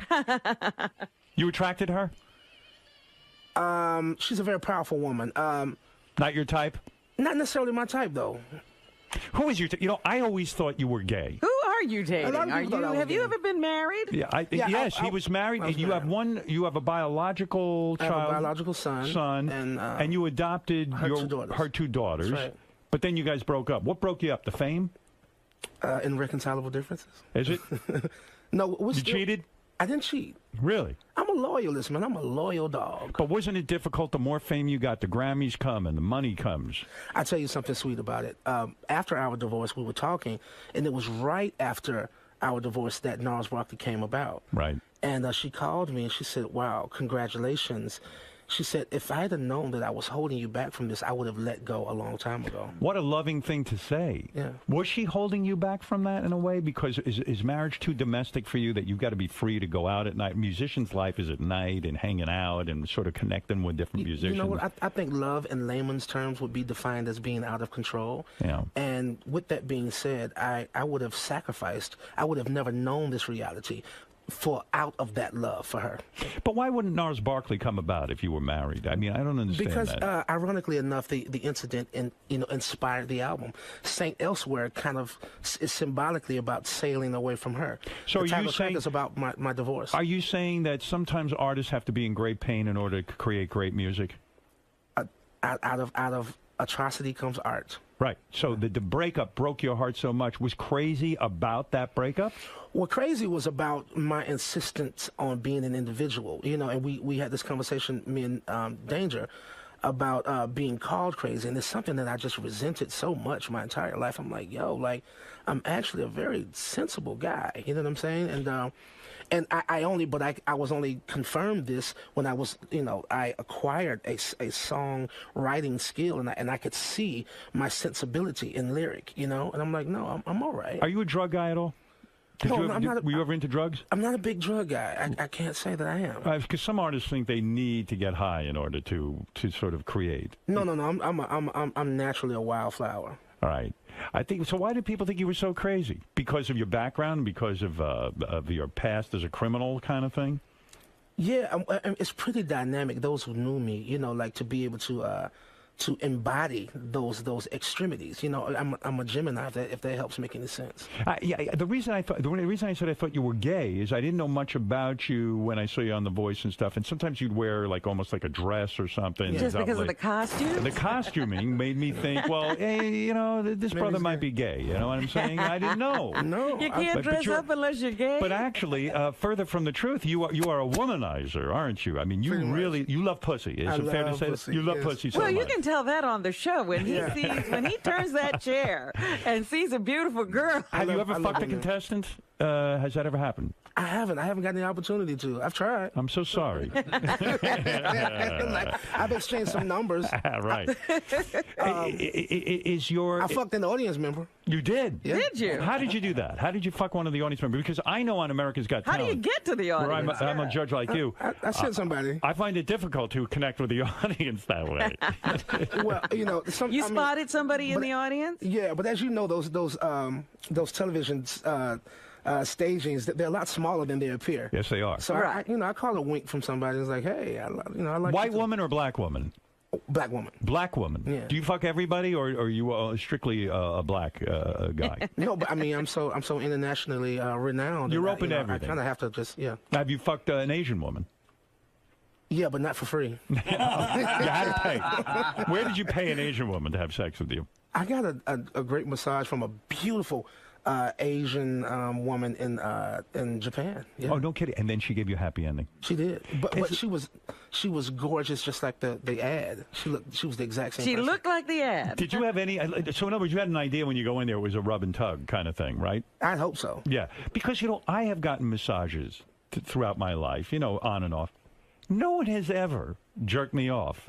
You attracted to her? She's a very powerful woman. Not your type? Not necessarily my type, though. Who is your type? You know, I always thought you were gay. Who are you dating? Have you ever been married? Yeah, yes, he was married. You have a biological child. I have a biological son. And you adopted her two daughters. That's right. But then you guys broke up. What broke you up? The fame? Irreconcilable differences. Is it? No. You cheated? I didn't cheat. Really? I'm a loyalist, man. I'm a loyal dog. But wasn't it difficult? The more fame you got, the Grammys come and the money comes. I'll tell you something sweet about it. After our divorce, we were talking, and it was right after our divorce that Gnarls Barkley came about. Right. And she called me, and she said, wow, congratulations. She said, if I had known that I was holding you back from this, I would have let go a long time ago. What a loving thing to say. Yeah. Was she holding you back from that in a way? Because is marriage too domestic for you that you've got to be free to go out at night? Musician's life is at night and hanging out and sort of connecting with different musicians. You know what? I think love in layman's terms would be defined as being out of control. Yeah. And with that being said, I would have sacrificed. I would have never known this reality out of that love for her. But why wouldn't Gnarls Barkley come about if you were married? I mean, I don't understand because, that. Ironically enough, the incident inspired the album. Saint Elsewhere kind of is symbolically about sailing away from her. So the are title you track saying is about my divorce? Are you saying that sometimes artists have to be in great pain in order to create great music? Out of atrocity comes art. Right. So the breakup broke your heart so much. Was Crazy about that breakup? Well, Crazy was about my insistence on being an individual, and we had this conversation, me and Danger, about being called crazy, and it's something that I just resented so much my entire life. I'm like, I'm actually a very sensible guy, you know what I'm saying? And I was only confirmed this when I was, I acquired a song writing skill, and I could see my sensibility in lyric, and I'm like, no, I'm all right. Are you a drug guy at all? Were you ever into drugs? I'm not a big drug guy. I can't say that I am. Because some artists think they need to get high in order to sort of create. No. I'm naturally a wildflower. All right. I think so. Why did people think you were so crazy? Because of your background, because of your past as a criminal, kind of thing. Yeah, it's pretty dynamic. Those who knew me, like to be able to embody those extremities. I'm a Gemini. If that helps make any sense. Yeah. The reason I said I thought you were gay is I didn't know much about you when I saw you on The Voice and stuff. And sometimes you'd wear almost like a dress or something. Just because of the costume. The costuming made me think, well, hey, this brother might be gay. You know what I'm saying? I didn't know. No, you can't dress up unless you're gay. But actually, further from the truth, you are a womanizer, aren't you? I mean, you love pussy. Is it fair to say that? You love pussy so much. Well, you can tell that on the show when he turns that chair and sees a beautiful girl. Have you ever fucked a contestant? Has that ever happened? I haven't gotten the opportunity to. I've tried. I'm so sorry. I've exchanged some numbers. Right. I fucked an audience member. You did? Yeah. Did you? How did you do that? How did you fuck one of the audience members? Because I know on America's Got Talent. How do you get to the audience? Where I'm a judge like you. I sent somebody. I find it difficult to connect with the audience that way. Well, you spotted somebody in the audience? Yeah, but as you know, those television stagings, they're a lot smaller than they appear. Yes, they are. So I call a wink from somebody. It's like, hey, I like white woman or black woman? Black woman. Black woman. Yeah. Do you fuck everybody, or are you strictly a black guy? No, but I mean, I'm so internationally renowned. You're open to everything. I kind of have to just Have you fucked an Asian woman? Yeah, but not for free. You had to pay. Where did you pay an Asian woman to have sex with you? I got a great massage from a beautiful Asian woman in Japan. Yeah. Oh, no kidding. And then she gave you a happy ending. She did, but she was gorgeous, just like the ad. She was the exact same. She person. looked like the ad. Did you have any? So in other words, you had an idea when you go in there it was a rub and tug kind of thing, right? I hope so. Yeah, because I have gotten massages throughout my life, on and off. No one has ever jerked me off.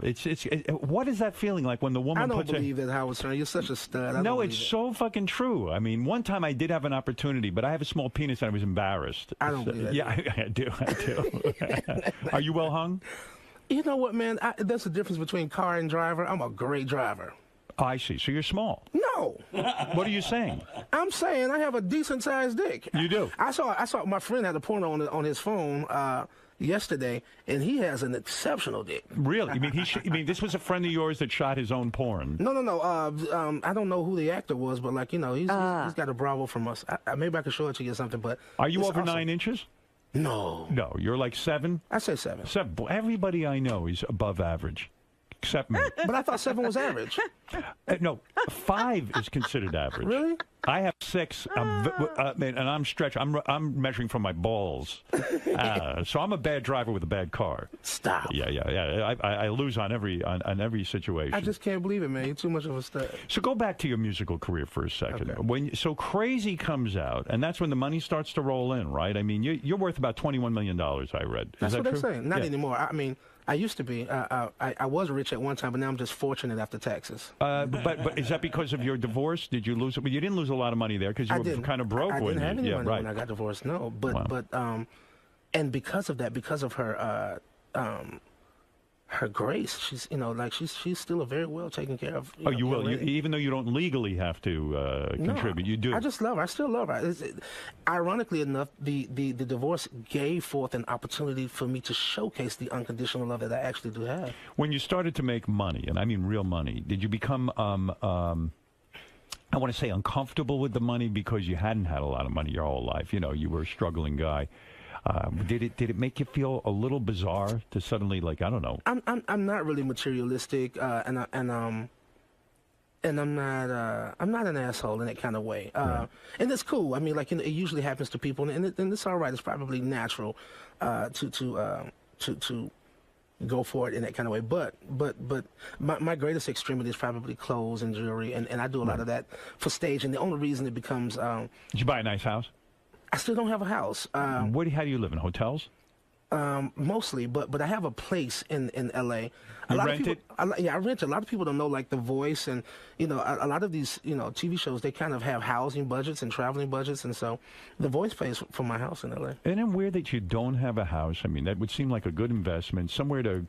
What is that feeling like when the woman puts I don't believe it, Howard Stern. You're such a stud. No, it's so fucking true. I mean, one time I did have an opportunity, but I have a small penis and I was embarrassed. I don't believe that. Yeah, I do. Are you well hung? You know what, man? There's a difference between car and driver. I'm a great driver. Oh, I see. So you're small. No. What are you saying? I'm saying I have a decent-sized dick. You do? I saw my friend had a porno on his phone yesterday, and he has an exceptional dick. Really? You mean this was a friend of yours that shot his own porn? No. I don't know who the actor was, but he's got a Bravo from us. Maybe I could show it to you or something. But are you over awesome. 9 inches? No. No, you're like 7? I say 7. 7. Everybody I know is above average, except me. But I thought 7 was average. No, 5 is considered average. Really? I have 6, and I'm stretched. I'm measuring from my balls, so I'm a bad driver with a bad car. Stop. Yeah. I lose on every situation. I just can't believe it, man. You're too much of a stud. So go back to your musical career for a second. Okay. So Crazy comes out, and that's when the money starts to roll in, right? I mean, you're worth about $21 million. I read. That's what true? they're saying. Not anymore. I mean, I used to be. I was rich at one time, but now I'm just fortunate after taxes. But is that because of your divorce? Did you lose it? But you didn't lose a lot of money there because you were kind of broke. I didn't have any money right. when I got divorced. No, but and because of that, because of her grace, she's she's still a very well taken care of. You will, even though you don't legally have to contribute, you do. I just love her. I still love her. Ironically enough, the divorce gave forth an opportunity for me to showcase the unconditional love that I actually do have. When you started to make money, and I mean real money, did you become I want to say uncomfortable with the money because you hadn't had a lot of money your whole life? You were a struggling guy. Did it make you feel a little bizarre to suddenly, I don't know? I'm not really materialistic, and I'm not an asshole in that kind of way. And it's cool. I mean, it usually happens to people, and it's all right. It's probably natural to go for it in that kind of way. But my greatest extremity is probably clothes and jewelry, and I do a lot of that for stage. And the only reason it becomes Did you buy a nice house? I still don't have a house. How do you live in hotels? Mostly, but I have a place in L.A. You rent it? Yeah, I rent it. A lot of people don't know, The Voice, and a lot of these TV shows, they kind of have housing budgets and traveling budgets, and so The Voice pays for my house in L.A. Isn't it weird that you don't have a house? I mean, that would seem like a good investment, somewhere to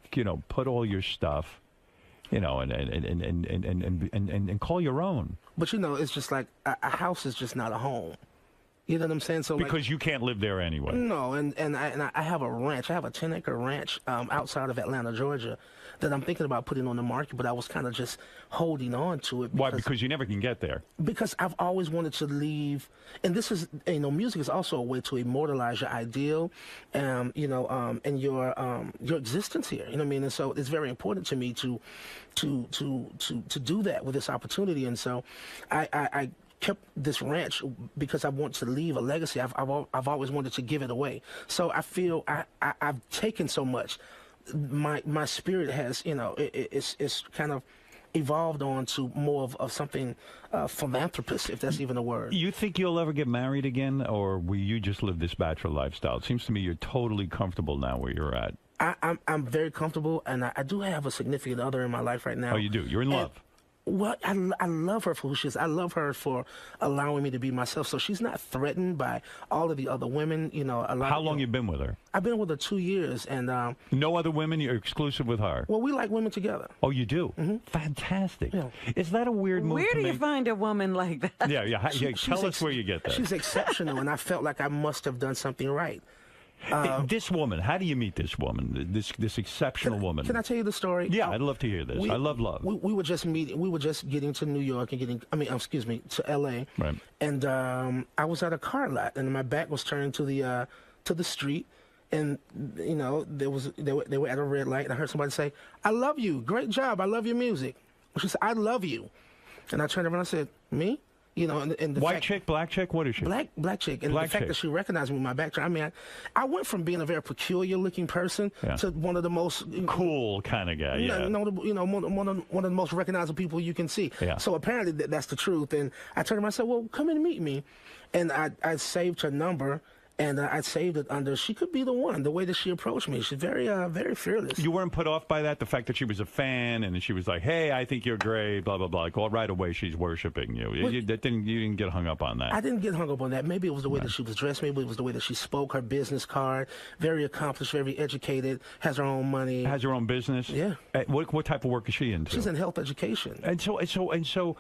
put all your stuff, and call your own. But it's just like a house is just not a home. You know what I'm saying? So because you can't live there anyway. No, and I have a ranch. I have a 10-acre ranch outside of Atlanta, Georgia, that I'm thinking about putting on the market, but I was kind of just holding on to it. Why? Because you never can get there. Because I've always wanted to leave, and this is, music is also a way to immortalize your ideal, and your existence here. You know what I mean? And so it's very important to me to do that with this opportunity, and so I kept this ranch because I want to leave a legacy. I've always wanted to give it away. So I feel I've taken so much. My spirit has, it's kind of evolved on to more of something philanthropist, if that's even a word. You think you'll ever get married again, or will you just live this bachelor lifestyle? It seems to me you're totally comfortable now where you're at. I'm very comfortable, and I do have a significant other in my life right now. Oh, you do? You're in love? Well, I love her for who she is. I love her for allowing me to be myself. So she's not threatened by all of the other women. How long you been with her? I've been with her 2 years, and no other women. You're exclusive with her. Well, we like women together. Oh, you do? Mm-hmm. Fantastic. Yeah. Is that a weird move? Where do you find a woman like that? Yeah. Tell us where you get that. She's exceptional, and I felt like I must have done something right. This woman, how do you meet this woman, this exceptional woman? Can I tell you the story? Yeah, I'd love to hear this. I love love. We were just meeting. We were just getting to New York and to L.A. Right. And I was at a car lot, and my back was turned to the street, and they were at a red light, and I heard somebody say, "I love you. Great job. I love your music." She said, "I love you," and I turned around and I said, "Me?" You know, and the White fact, chick, black chick, what is she? Black chick, and Black the fact chick. that she recognized me with my background. I mean, I went from being a very peculiar looking person to one of the most cool kind of guy. Yeah. One of the most recognizable people you can see. Yeah. So apparently that's the truth. And I turned around and said, "Well, come and meet me," and I saved her number. And I saved it under, she could be the one, the way that she approached me. She's very, very fearless. You weren't put off by that, the fact that she was a fan and she was like, hey, I think you're great, blah, blah, blah. Like, all right away, she's worshiping you. Well, You didn't get hung up on that. I didn't get hung up on that. Maybe it was the way that she was dressed. Maybe it was the way that she spoke, her business card. Very accomplished, very educated, has her own money. Has her own business? Yeah. What type of work is she into? She's in health education. And so,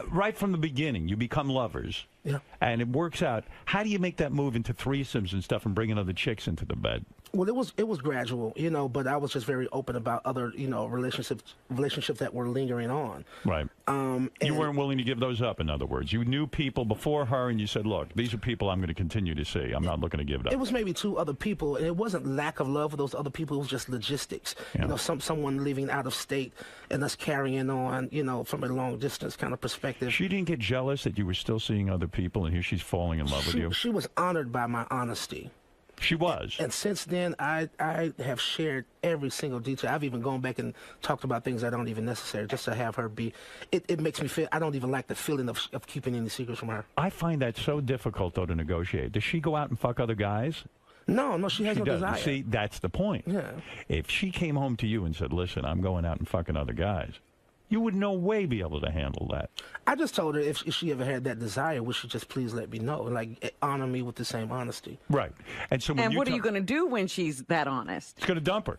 right from the beginning, you become lovers. Yeah. And it works out. How do you make that move into threesomes and stuff and bringing other chicks into the bed? Well, it was gradual, but I was just very open about other, relationships that were lingering on. Right. You weren't willing to give those up, in other words. You knew people before her, and you said, look, these are people I'm going to continue to see. I'm not looking to give it up. It was maybe 2 other people, and it wasn't lack of love for those other people. It was just logistics. Yeah. Someone living out of state and us carrying on, from a long distance kind of perspective. She didn't get jealous that you were still seeing other people, and here she's falling in love with you? She was honored by my honesty. She was. And since then, I have shared every single detail. I've even gone back and talked about things that aren't even necessary, just to have her be. It makes me feel, I don't even like the feeling of keeping any secrets from her. I find that so difficult, though, to negotiate. Does she go out and fuck other guys? No, she has no doesn't. desire. See, that's the point. Yeah. If she came home to you and said, listen, I'm going out and fucking other guys, you would no way be able to handle that. I just told her if she ever had that desire, would she just please let me know, like honor me with the same honesty. Right. And so, what are you going to do when she's that honest? It's going to dump her.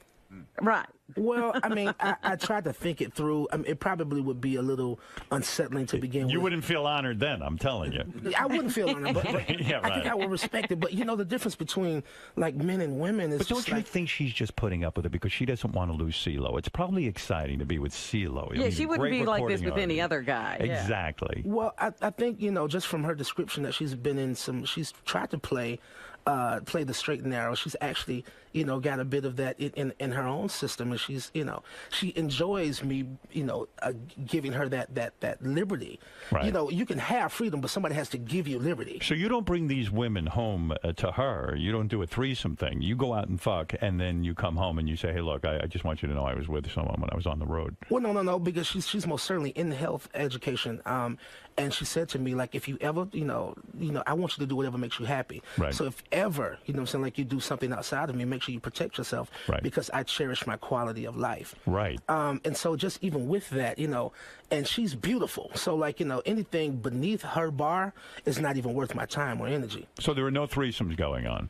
Right. Well, I mean, I tried to think it through. I mean, it probably would be a little unsettling to begin with. You wouldn't feel honored then, I'm telling you. I wouldn't feel honored, but yeah, right. I think I would respect it. But, the difference between, like, men and women is But don't you think she's just putting up with it because she doesn't want to lose CeeLo? It's probably exciting to be with CeeLo. Yeah, she wouldn't be like this with any other guy. Exactly. Yeah. Well, I think, just from her description that she's been in she's tried to play the straight and narrow. She's actually, got a bit of that in her own system, and she's, she enjoys me, giving her that liberty. Right. You can have freedom, but somebody has to give you liberty. So you don't bring these women home to her. You don't do a threesome thing. You go out and fuck, and then you come home and you say, hey, look, I just want you to know I was with someone when I was on the road. Well, no, because she's most certainly in health education. And she said to me, like, if you ever, I want you to do whatever makes you happy. Right. So if ever, like you do something outside of me, make sure you protect yourself. Right. Because I cherish my quality of life. Right. And so just even with that, and she's beautiful. So, like, anything beneath her bar is not even worth my time or energy. So there are no threesomes going on?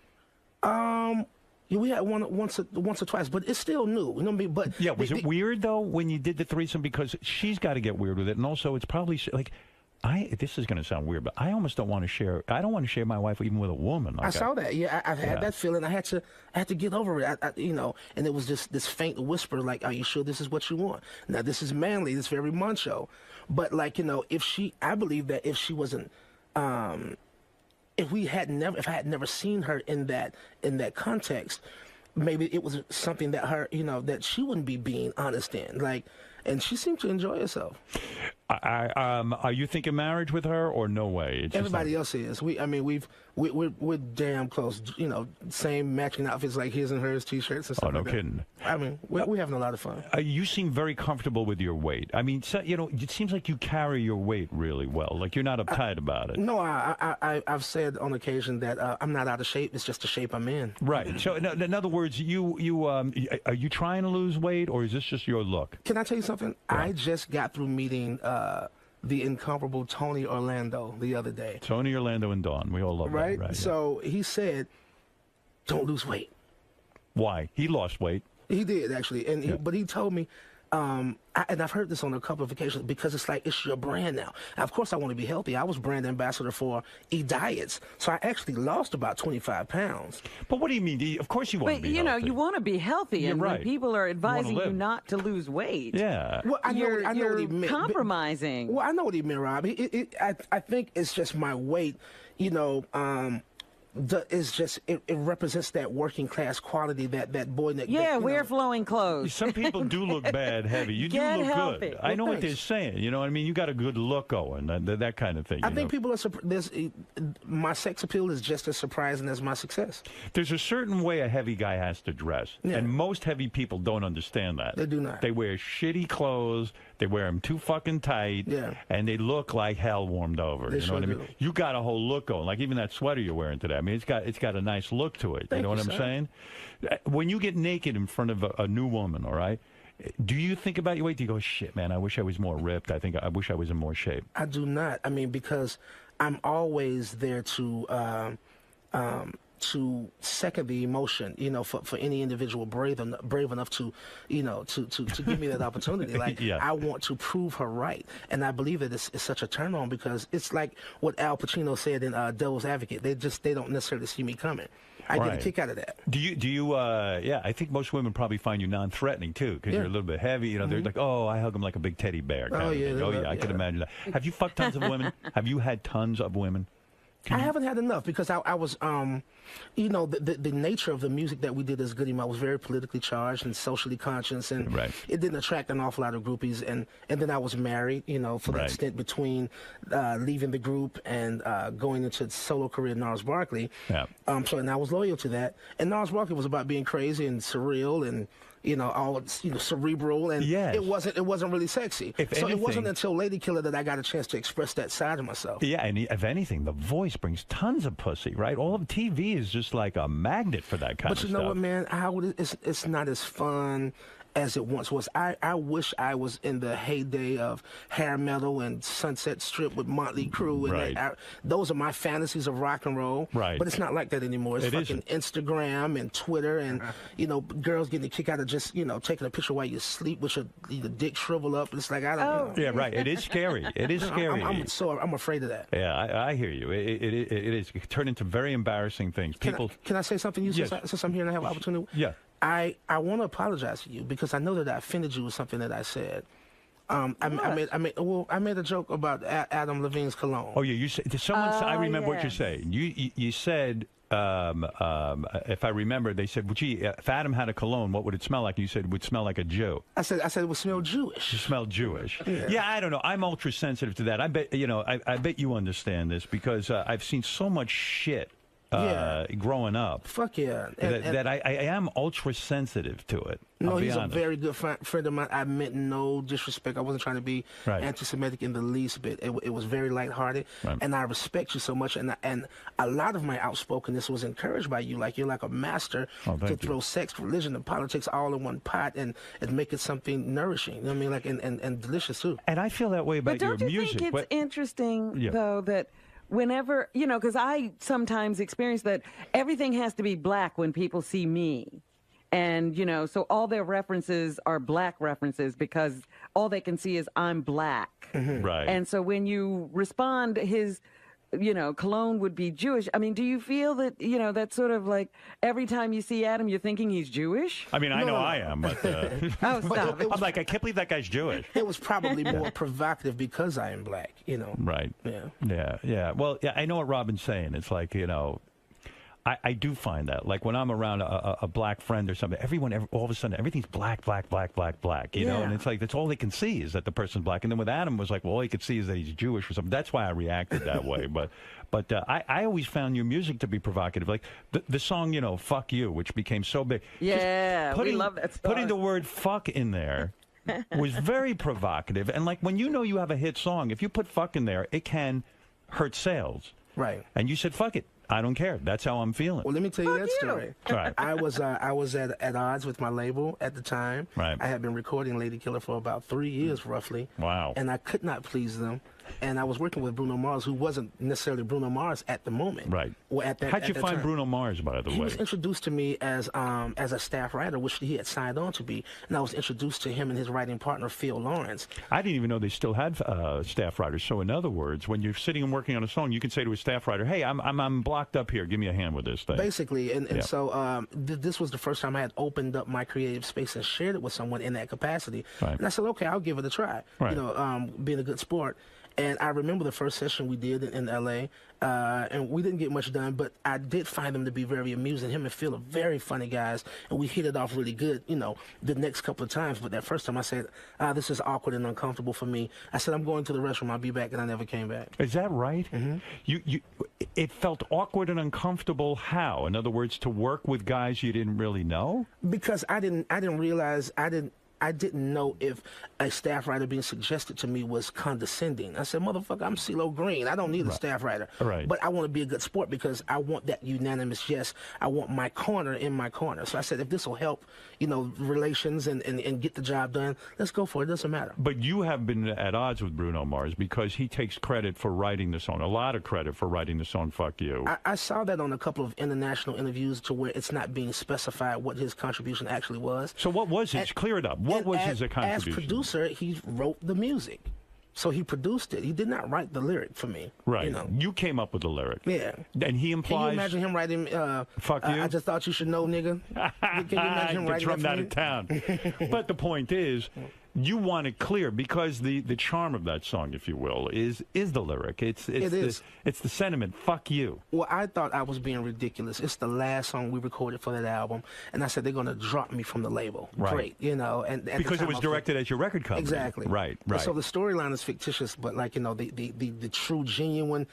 Yeah, we had once or twice, but it's still new. You know what I mean? But yeah, was it weird though when you did the threesome? Because she's got to get weird with it, and also it's probably like, this is going to sound weird, but I almost don't want to share. I don't want to share my wife even with a woman. Like I saw that. Yeah, I've had that feeling. I had to get over it. And it was just this faint whisper, like, "Are you sure this is what you want?" Now this is manly. This is very macho. But like, I believe that if she wasn't. If I had never seen her in that context, maybe it was something that her, that she wouldn't be being honest in. Like, and she seemed to enjoy herself. Are you thinking marriage with her or no way? It's Everybody else is. We're damn close. Same matching outfits like his and hers, t-shirts and stuff. Oh, no like kidding. That. I mean, we're having a lot of fun. You seem very comfortable with your weight. I mean, it seems like you carry your weight really well. Like you're not uptight about it. No, I've said on occasion that I'm not out of shape. It's just the shape I'm in. Right. So in other words, are you trying to lose weight or is this just your look? Can I tell you something? Yeah. I just got through meeting the incomparable Tony Orlando the other day. Tony Orlando and Dawn. We all love that, right? So he said, don't lose weight. Why? He lost weight. He did, actually. But he told me, and I've heard this on a couple of occasions, because it's like, it's your brand now. Of course, I want to be healthy. I was brand ambassador for E-Diets, so I actually lost about 25 pounds. But what do you mean? Of course you want to be healthy. But, you want to be healthy, and when people are advising you not to lose weight, well, I know what he meant. Compromising. Well, I know what he meant, Rob. I think it's just my weight, it represents that working class quality that boy. Yeah, wear flowing clothes. Some people do look bad heavy. You do Get look healthy. good. I know Well, what they're thanks. saying. You know what I mean? You got a good look going, that kind of thing. I think people are my sex appeal is just as surprising as my success. There's a certain way a heavy guy has to dress, Yeah. and most heavy people don't understand that. They do not. They wear shitty clothes. They wear them too fucking tight, and they look like hell warmed over. They You know sure what I mean? do. You got a whole look going, like even that sweater you're wearing today. I mean, it's got a nice look to it. Thank you know what you, I'm sir. saying? When you get naked in front of a new woman, all right? Do you think about your weight? Do you go, shit, man, I wish I was more ripped. I wish I was in more shape. I do not. I mean, because I'm always there to second the emotion, for any individual brave enough to, to give me that opportunity. Like, Yeah. I want to prove her right. And I believe that it's such a turn on because it's like what Al Pacino said in Devil's Advocate. They don't necessarily see me coming. I get a kick out of that. Do you, I think most women probably find you non-threatening, too, because you're a little bit heavy. They're like, oh, I hug them like a big teddy bear. Kind of thing. Oh, yeah, I can imagine that. Have you fucked tons of women? Have you had tons of women? I haven't had enough because I was, the nature of the music that we did as Goody Mob was very politically charged and socially conscious, and it didn't attract an awful lot of groupies. And then I was married, for the extent between leaving the group and going into solo career, Gnarls Barkley. Yeah. And I was loyal to that. And Gnarls Barkley was about being crazy and surreal and all cerebral, and it wasn't really sexy. If so anything, it wasn't until Lady Killer that I got a chance to express that side of myself. Yeah, and if anything, the voice brings tons of pussy, right? All of TV is just like a magnet for that kind of But stuff. you know what, man? It's not as fun as it once was. I wish I was in the heyday of hair metal and Sunset Strip with Motley Crue. And those are my fantasies of rock and roll. Right. But it's not like that anymore. It's fucking Instagram and Twitter and, girls getting a kick out of just, taking a picture while you sleep with your dick shrivel up. It's like, I don't know. Yeah, right. It is scary. It is scary. I'm afraid of that. Yeah, I hear you. It is. It turned into very embarrassing things. Can I say something? Since I'm here and I have opportunity? Yeah. I want to apologize to you because I know that I offended you with something that I said. I made a joke about Adam Levine's cologne. Oh yeah, you said I remember what you're saying. You said if I remember, they said, well, gee, if Adam had a cologne, what would it smell like? And you said it would smell like a Jew. I said it would smell Jewish. It smelled Jewish. Yeah. I don't know. I'm ultra sensitive to that. I bet I bet you understand this because I've seen so much shit. Growing up. Fuck yeah. That I am ultra sensitive to it. No, he's a very good friend of mine. I meant no disrespect. I wasn't trying to be anti-Semitic in the least bit. It was very lighthearted, and I respect you so much. And a lot of my outspokenness was encouraged by you. Like, you're like a master to throw sex, religion, and politics all in one pot and make it something nourishing. You know what I mean? Like, and delicious too. And I feel that way about your music. But don't you think it's interesting though that whenever, because I sometimes experience that everything has to be black when people see me. And, so all their references are black references because all they can see is I'm black. Mm-hmm. Right. And so when you respond, his, cologne would be Jewish. I mean, do you feel that, that's sort of like every time you see Adam, you're thinking he's Jewish? I mean, I know I am, but oh, stop. I'm like, I can't believe that guy's Jewish. It was probably more provocative because I am black, Right. Yeah. Well, yeah, I know what Robin's saying. It's like, I do find that, like when I'm around a black friend or something, all of a sudden, everything's black, black, black, black, black, you know? And it's like, that's all they can see is that the person's black. And then with Adam, was like, well, all he could see is that he's Jewish or something. That's why I reacted that way. But I always found your music to be provocative. Like the song, Fuck You, which became so big. Yeah, we love that song. Putting the word fuck in there was very provocative. And like when you have a hit song, if you put fuck in there, it can hurt sales. Right. And you said, fuck it. I don't care. That's how I'm feeling. Well, let me tell you that story. Right. I was at odds with my label at the time. Right. I had been recording Lady Killer for about 3 years, roughly. Wow. And I could not please them. And I was working with Bruno Mars, who wasn't necessarily Bruno Mars at the moment. Right. Well, How'd you find Bruno Mars, by the way? He was introduced to me as a staff writer, which he had signed on to be. And I was introduced to him and his writing partner, Phil Lawrence. I didn't even know they still had staff writers. So in other words, when you're sitting and working on a song, you can say to a staff writer, hey, I'm blocked up here. Give me a hand with this thing. Basically. And so this was the first time I had opened up my creative space and shared it with someone in that capacity. Right. And I said, okay, I'll give it a try. Right. Being a good sport. And I remember the first session we did in L.A., and we didn't get much done, but I did find them to be very amusing. Him and Phil are very funny guys, and we hit it off really good, the next couple of times. But that first time I said, this is awkward and uncomfortable for me. I said, I'm going to the restroom. I'll be back, and I never came back. Is that right? Mm-hmm. It felt awkward and uncomfortable. How? In other words, to work with guys you didn't really know? Because I didn't realize I didn't know if a staff writer being suggested to me was condescending. I said, motherfucker, I'm CeeLo Green. I don't need a staff writer. Right. But I want to be a good sport because I want that unanimous yes. I want my corner in my corner. So I said, if this will help, relations and get the job done, let's go for it. It doesn't matter. But you have been at odds with Bruno Mars because he takes credit for writing the song, a lot of credit for writing the song, Fuck You. I saw that on a couple of international interviews to where it's not being specified what his contribution actually was. So what was his? Clear it up. What was his contribution? As producer, he wrote the music. So he produced it. He did not write the lyric for me. Right. You came up with the lyric. Yeah. And he implies... Can you imagine him writing, Fuck you? I just thought you should know, nigga? Can you imagine him writing from that out of town. But the point is, you want it clear because the charm of that song, if you will, is the lyric. It's the sentiment. Fuck you. Well, I thought I was being ridiculous. It's the last song we recorded for that album, and I said they're going to drop me from the label. Right. Great, and because it was directed at your record company. Exactly. Right. And so the storyline is fictitious, but the true, genuine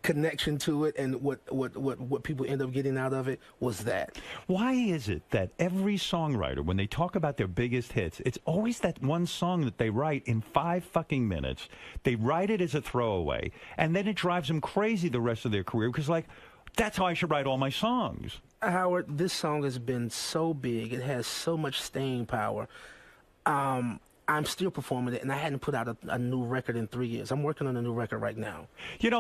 connection to it and what people end up getting out of it was that. Why is it that every songwriter, when they talk about their biggest hits, it's always that one song that they write in 5 fucking minutes. They write it as a throwaway, and then it drives them crazy the rest of their career because, that's how I should write all my songs. Howard, this song has been so big. It has so much staying power. I'm still performing it, and I hadn't put out a new record in 3 years. I'm working on a new record right now.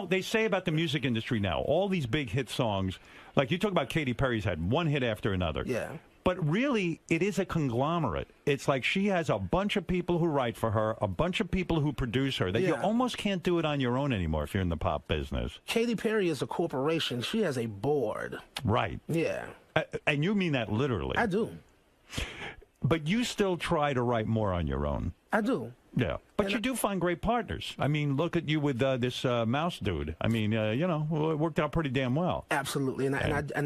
They say about the music industry now, all these big hit songs, like you talk about Katy Perry's had one hit after another. Yeah. But really, it is a conglomerate. It's like she has a bunch of people who write for her, a bunch of people who produce her, that you almost can't do it on your own anymore if you're in the pop business. Katy Perry is a corporation. She has a board. Right. Yeah. And you mean that literally. I do. But you still try to write more on your own. I do. Yeah. But you do find great partners. I mean, look at you with this Mouse dude. I mean, it worked out pretty damn well. Absolutely. And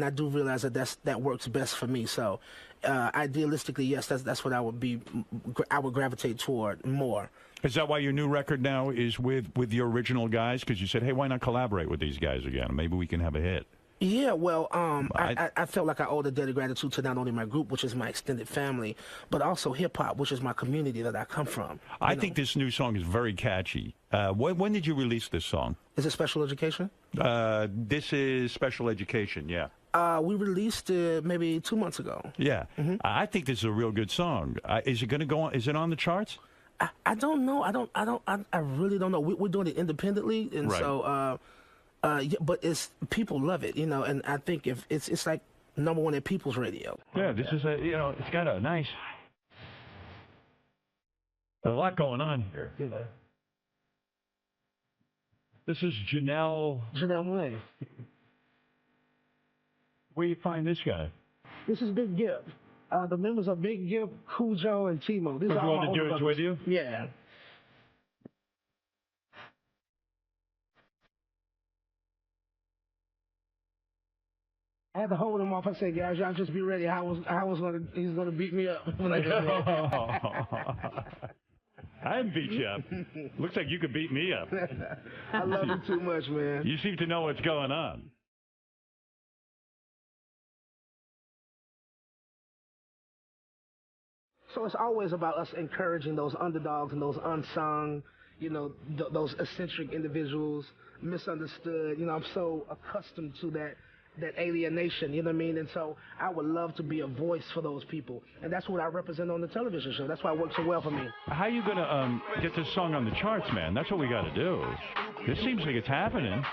I do realize that works best for me. So idealistically, yes, that's what I would gravitate toward more. Is that why your new record now is with your original guys? Because you said, hey, why not collaborate with these guys again? Maybe we can have a hit. Yeah, well, I felt like I owed a debt of gratitude to not only my group, which is my extended family, but also hip-hop, which is my community that I come from. I think this new song is very catchy. When did you release this song? Is it Special Education? This is Special Education, yeah. We released it maybe 2 months ago. Yeah. I think this is a real good song. Is it going to go on? Is it on the charts? I don't know. I really don't know. We're doing it independently, and so... but people love it, and I think if it's like #1 at People's Radio. Yeah, this is it's got a nice, a lot going on here. This is Janelle Way. Where do you find this guy? This is Big Gibb. The members of Big Gibb, Cujo, and Timo. These are all the dudes with you? Yeah. I had to hold him off. I said, guys, y'all just be ready. He's gonna beat me up. I didn't beat you up. Looks like you could beat me up. I love you too much, man. You seem to know what's going on. So it's always about us encouraging those underdogs and those unsung, those eccentric individuals, misunderstood. I'm so accustomed to that alienation, you know what I mean? And so I would love to be a voice for those people. And that's what I represent on the television show. That's why it works so well for me. How are you going to get this song on the charts, man? That's what we got to do. This seems like it's happening.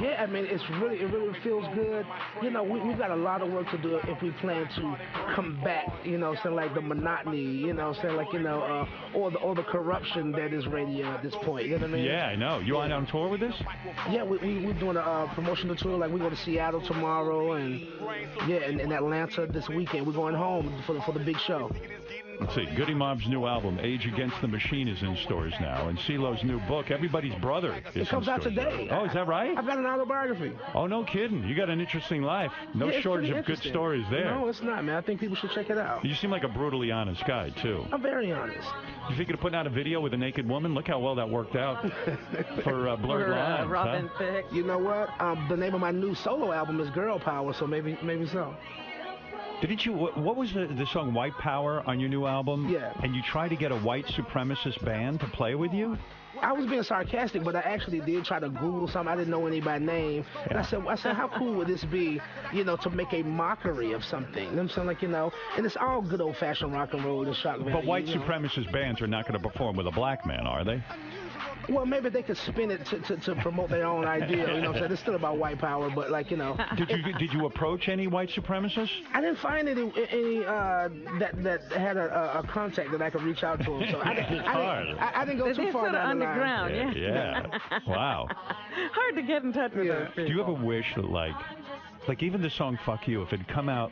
Yeah, I mean, it really feels good. We've got a lot of work to do if we plan to combat, like the monotony, or the corruption that is radio at this point, you know what I mean? Yeah, I know. You on tour with this? Yeah, we're doing a promotional tour. Like we go to Seattle tomorrow, and in Atlanta this weekend. We're going home for the big show. Let's see. Goody Mob's new album, Age Against the Machine, is in stores now. And CeeLo's new book, Everybody's Brother, is It comes out today. Oh, is that right? I've got an autobiography. Oh, no kidding. You got an interesting life. No Yeah, it's shortage pretty of good interesting. stories there. No, it's not, man. I think people should check it out. You seem like a brutally honest guy, too. I'm very honest. You thinking of putting out a video with a naked woman? Look how well that worked out for Blurred Lines. Robin huh? Thicke. You know what? The name of my new solo album is Girl Power, so maybe so. Didn't you? What was the song White Power on your new album? Yeah. And you tried to get a white supremacist band to play with you? I was being sarcastic, but I actually did try to Google something. I didn't know any by name. And I said, how cool would this be, to make a mockery of something? You know what I'm saying? Like, and it's all good old-fashioned rock and roll and shock value. But white supremacist bands are not going to perform with a black man, are they? Well, maybe they could spin it to promote their own idea. You know what I'm saying? It's still about white power, but Did you approach any white supremacists? I didn't find any that had a contact that I could reach out to them. So I didn't go too far down the line. Underground, Yeah. Wow. Hard to get in touch with those people. Do you ever wish that, like even the song "Fuck You," if it had come out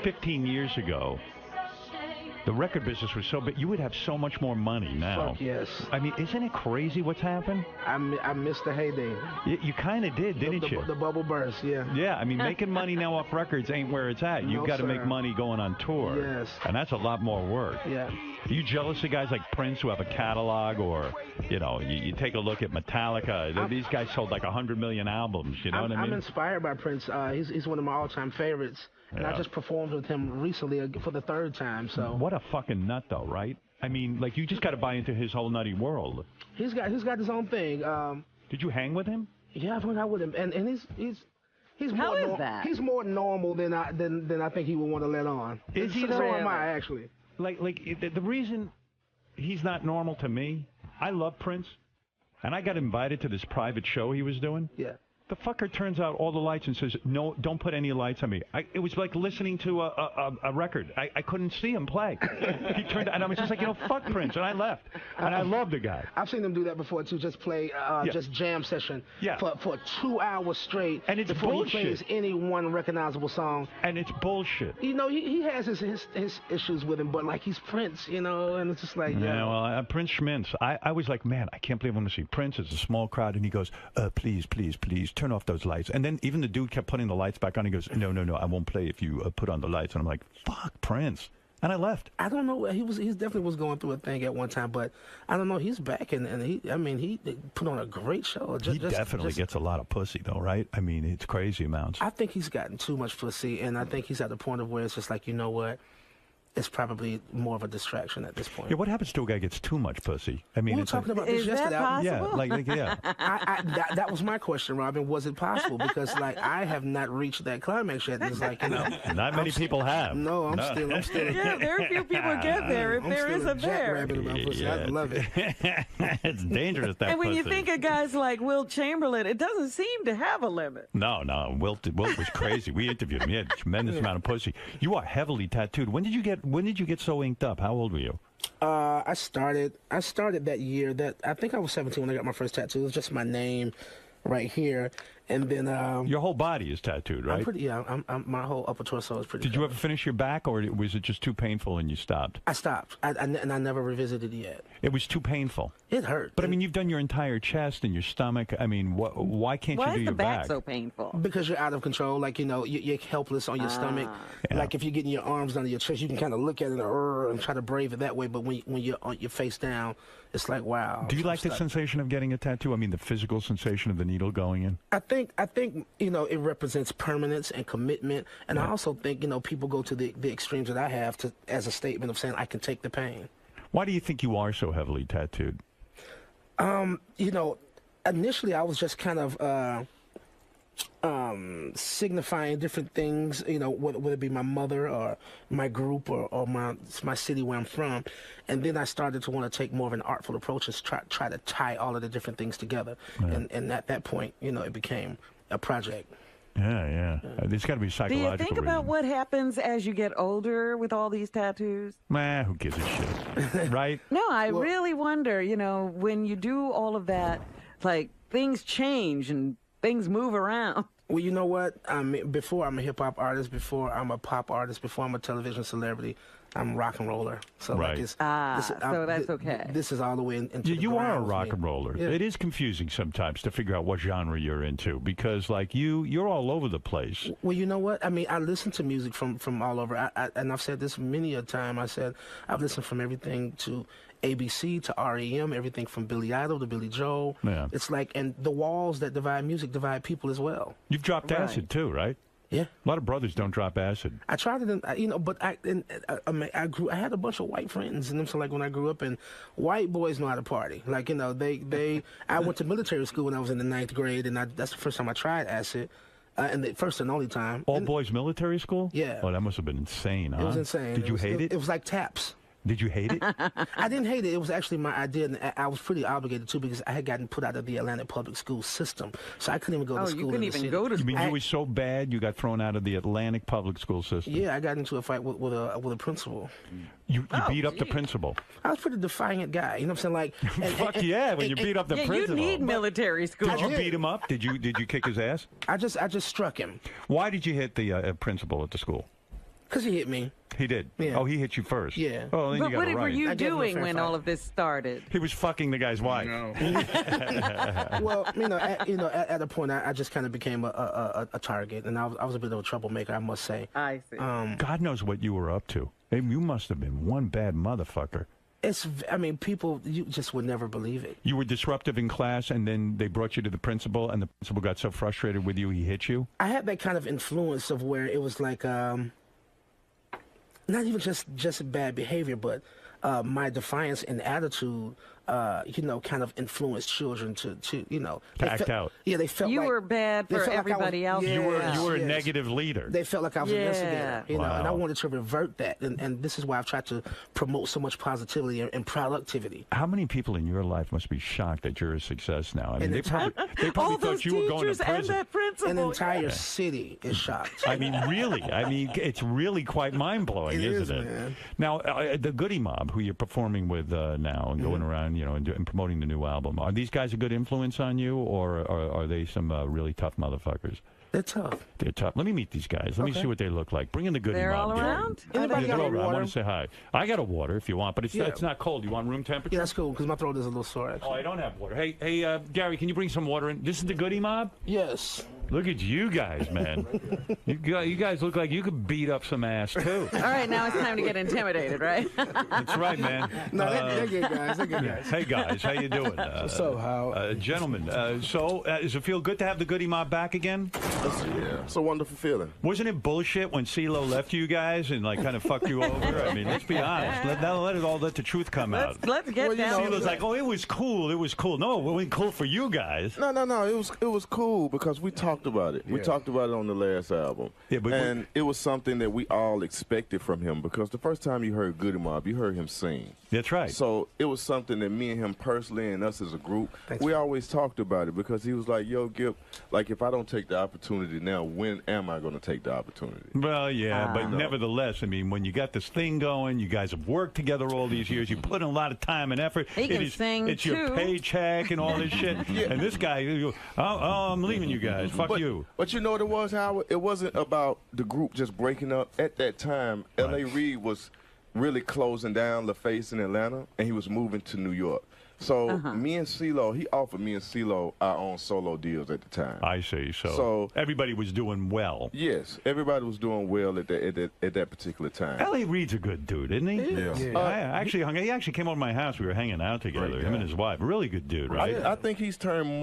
15 years ago, the record business was so big, you would have so much more money now. Fuck yes. I mean, isn't it crazy what's happened? I missed the heyday. You kind of did, didn't you? The bubble burst, yeah. Yeah, I mean, making money now off records ain't where it's at. You've got to make money going on tour. Yes. And that's a lot more work. Yeah. Are you jealous of guys like Prince who have a catalog, or, you take a look at Metallica? These guys sold like 100 million albums, you know what I mean? I'm inspired by Prince. He's one of my all-time favorites. And I just performed with him recently for the third time. So what a fucking nut, though, right? I mean, like, you just got to buy into his whole nutty world. He's got his own thing. Did you hang with him? Yeah, I've hung out with him, and he's How more is that? He's more normal than I think he would want to let on. Is he? So am I, actually. Like the reason he's not normal to me, I love Prince, and I got invited to this private show he was doing. Yeah. The fucker turns out all the lights and says, no, don't put any lights on me. It was like listening to a record. I couldn't see him play. He turned, and I was just like, fuck Prince, and I left. And I love the guy. I've seen him do that before, too, just play, just jam session for 2 hours straight. And it's before bullshit. He plays any one recognizable song. And it's bullshit. He has his issues with him, but, like, he's Prince, and it's just like, yeah. Well, Prince Schmintz, I was like, man, I can't believe I'm going to see Prince. It's a small crowd, and he goes, please, please, please, turn off those lights. And then even the dude kept putting the lights back on. He goes, no, I won't play if you put on the lights. And I'm like, fuck Prince. And I left. I don't know. He definitely was going through a thing at one time, but I don't know. He's back, and he put on a great show. He definitely gets a lot of pussy, though, right? I mean, it's crazy amounts. I think he's gotten too much pussy, and I think he's at the point of where it's just like, you know what? It's probably more of a distraction at this point. Yeah, what happens to a guy who gets too much pussy? I mean, we were talking about this yesterday. Yeah, that was my question, Robin. Was it possible? Because I have not reached that climax yet. It's like, not many people have. No, I'm still. Yeah, there are few people get there. If there is a there. I love it. It's dangerous. That and when pussy. you think of guys like Wilt Chamberlain, it doesn't seem to have a limit. No, Wilt was crazy. We interviewed him. He had a tremendous amount of pussy. You are heavily tattooed. When did you get so inked up? How old were you? I started that year. That I think I was 17 when I got my first tattoo. It was just my name right here, and then your whole body is tattooed, right? I'm my whole upper torso is pretty. Did you ever finish your back, or was it just too painful and you stopped? I stopped, and I never revisited it yet. It was too painful. It hurt. But I mean, you've done your entire chest and your stomach. I mean, why can't you do your back? Why is the back so painful? Because you're out of control. Like, you're helpless on your stomach. Yeah. Like if you're getting your arms under your chest, you can kind of look at it and try to brave it that way. But when you're on your face down, it's like, wow. Do you like the sensation of getting a tattoo? I mean, the physical sensation of the needle going in. I think it represents permanence and commitment, and I also think people go to the extremes that I have as a statement of saying I can take the pain. Why do you think you are so heavily tattooed? Initially I was just kind of signifying different things, whether it be my mother or my group or my city where I'm from. And then I started to want to take more of an artful approach and try to tie all of the different things together. Yeah. And at that point, it became a project. Yeah. There's got to be psychological Do you think about what happens as you get older with all these tattoos? Who gives a shit, right? No, I really wonder, when you do all of that, like, things change and things move around. Well, you know what? Before I'm a hip hop artist, before I'm a pop artist, before I'm a television celebrity, I'm a rock and roller. So Right. like it's so that's okay. This is all the way into the You are a ground with rock me. and roller. Yeah. It is confusing sometimes to figure out what genre you're into because, like, you're all over the place. Well, you know what? I mean, I listen to music from all over, and I've said this many a time. I said I've listened from everything to ABC to REM, everything from Billy Idol to Billy Joel. Yeah. It's like, and the walls that divide music divide people as well. You've dropped acid too, right? Yeah. A lot of brothers don't drop acid. I tried it, but I had a bunch of white friends, and so like when I grew up, and white boys know how to party. Like I went to military school when I was in the 9th grade, and that's the first time I tried acid, and the first and only time. All boys military school? Yeah. Oh, that must have been insane, huh? It was insane. Did you hate it? It was like taps. Did you hate it? I didn't hate it. It was actually my idea, and I was pretty obligated to because I had gotten put out of the Atlanta public school system, so I couldn't even go to school. You couldn't even go to school. You mean you were so bad you got thrown out of the Atlantic public school system? Yeah, I got into a fight with a principal. You beat up the principal? I was a pretty defiant guy. You know what I'm saying? Like, fuck yeah, when you beat up the principal. You need military school. Did you beat him up? Did you kick his ass? I just struck him. Why did you hit the principal at the school? Because he hit me. He did? Yeah. Oh, he hit you first? Yeah. Oh, then But you got what it right. were you doing when all of this started? He was fucking the guy's wife. Well, at a point, I just kind of became a target, and I was a bit of a troublemaker, I must say. I see. God knows what you were up to. You must have been one bad motherfucker. People, you just would never believe it. You were disruptive in class, and then they brought you to the principal, and the principal got so frustrated with you, he hit you? I had that kind of influence of where it was like, not even just bad behavior, but my defiance and attitude, kind of influenced children to act out. Yeah, they felt you like, were bad for everybody else. You were a negative leader. They felt like I was an instigator, Wow. and I wanted to revert that. And this is why I've tried to promote so much positivity and productivity. How many people in your life must be shocked that you're a success now? I mean, they probably all thought you were going to prison. An entire city is shocked. I mean, really. I mean, it's really quite mind-blowing, isn't it? Man. Now, the Goody Mob, who you're performing with now and going around, and promoting the new album, are these guys a good influence on you, or are they some really tough motherfuckers? They're tough. They're tough. Let me meet these guys. Let me see what they look like. Bring in the Goody They're Mob. all around? Anybody got I water? want to say hi. I got a water if you want, but it's not cold. You want room temperature? Yeah, that's cool, because my throat is a little sore, actually. Oh, I don't have water. Hey, Gary, can you bring some water in? This is the Goody Mob? Yes. Look at you guys, man. you guys look like you could beat up some ass, too. All right, now it's time to get intimidated, right? That's right, man. No, they're good guys. They're good guys. Hey, guys, how you doing? What's up, Howard? Gentlemen, does it feel good to have the Goody Mob back again? Yeah, it's a wonderful feeling. Wasn't it bullshit when CeeLo left you guys and kind of fucked you over? I mean, let's be honest. Let the truth come out. Let's get down. CeeLo's like, oh, it was cool. No, it wasn't cool for you guys. No. It was cool because we talked about it. We talked about it on the last album. Yeah, and it was something that we all expected from him because the first time you heard Goody Mob, you heard him sing. That's right. So it was something that me and him personally and us as a group, we always talked about it because he was like, yo, Gip, like if I don't take the opportunity now, when am I going to take the opportunity? Well, yeah, but nevertheless, I mean, when you got this thing going, you guys have worked together all these years, you put in a lot of time and effort. He can sing, it's your paycheck and all this shit. And this guy, I'm leaving you guys. Fuck you. But you know what it was, Howard? It wasn't about the group just breaking up. At that time, L.A. Reid was really closing down LaFace in Atlanta, and he was moving to New York. So me and CeeLo, he offered me and CeeLo our own solo deals at the time. I see. So everybody was doing well. Yes, everybody was doing well at that particular time. L.A. Reid's a good dude, isn't he? Yeah. He actually came over to my house. We were hanging out together, him and his wife. Really good dude, right? I think he's turned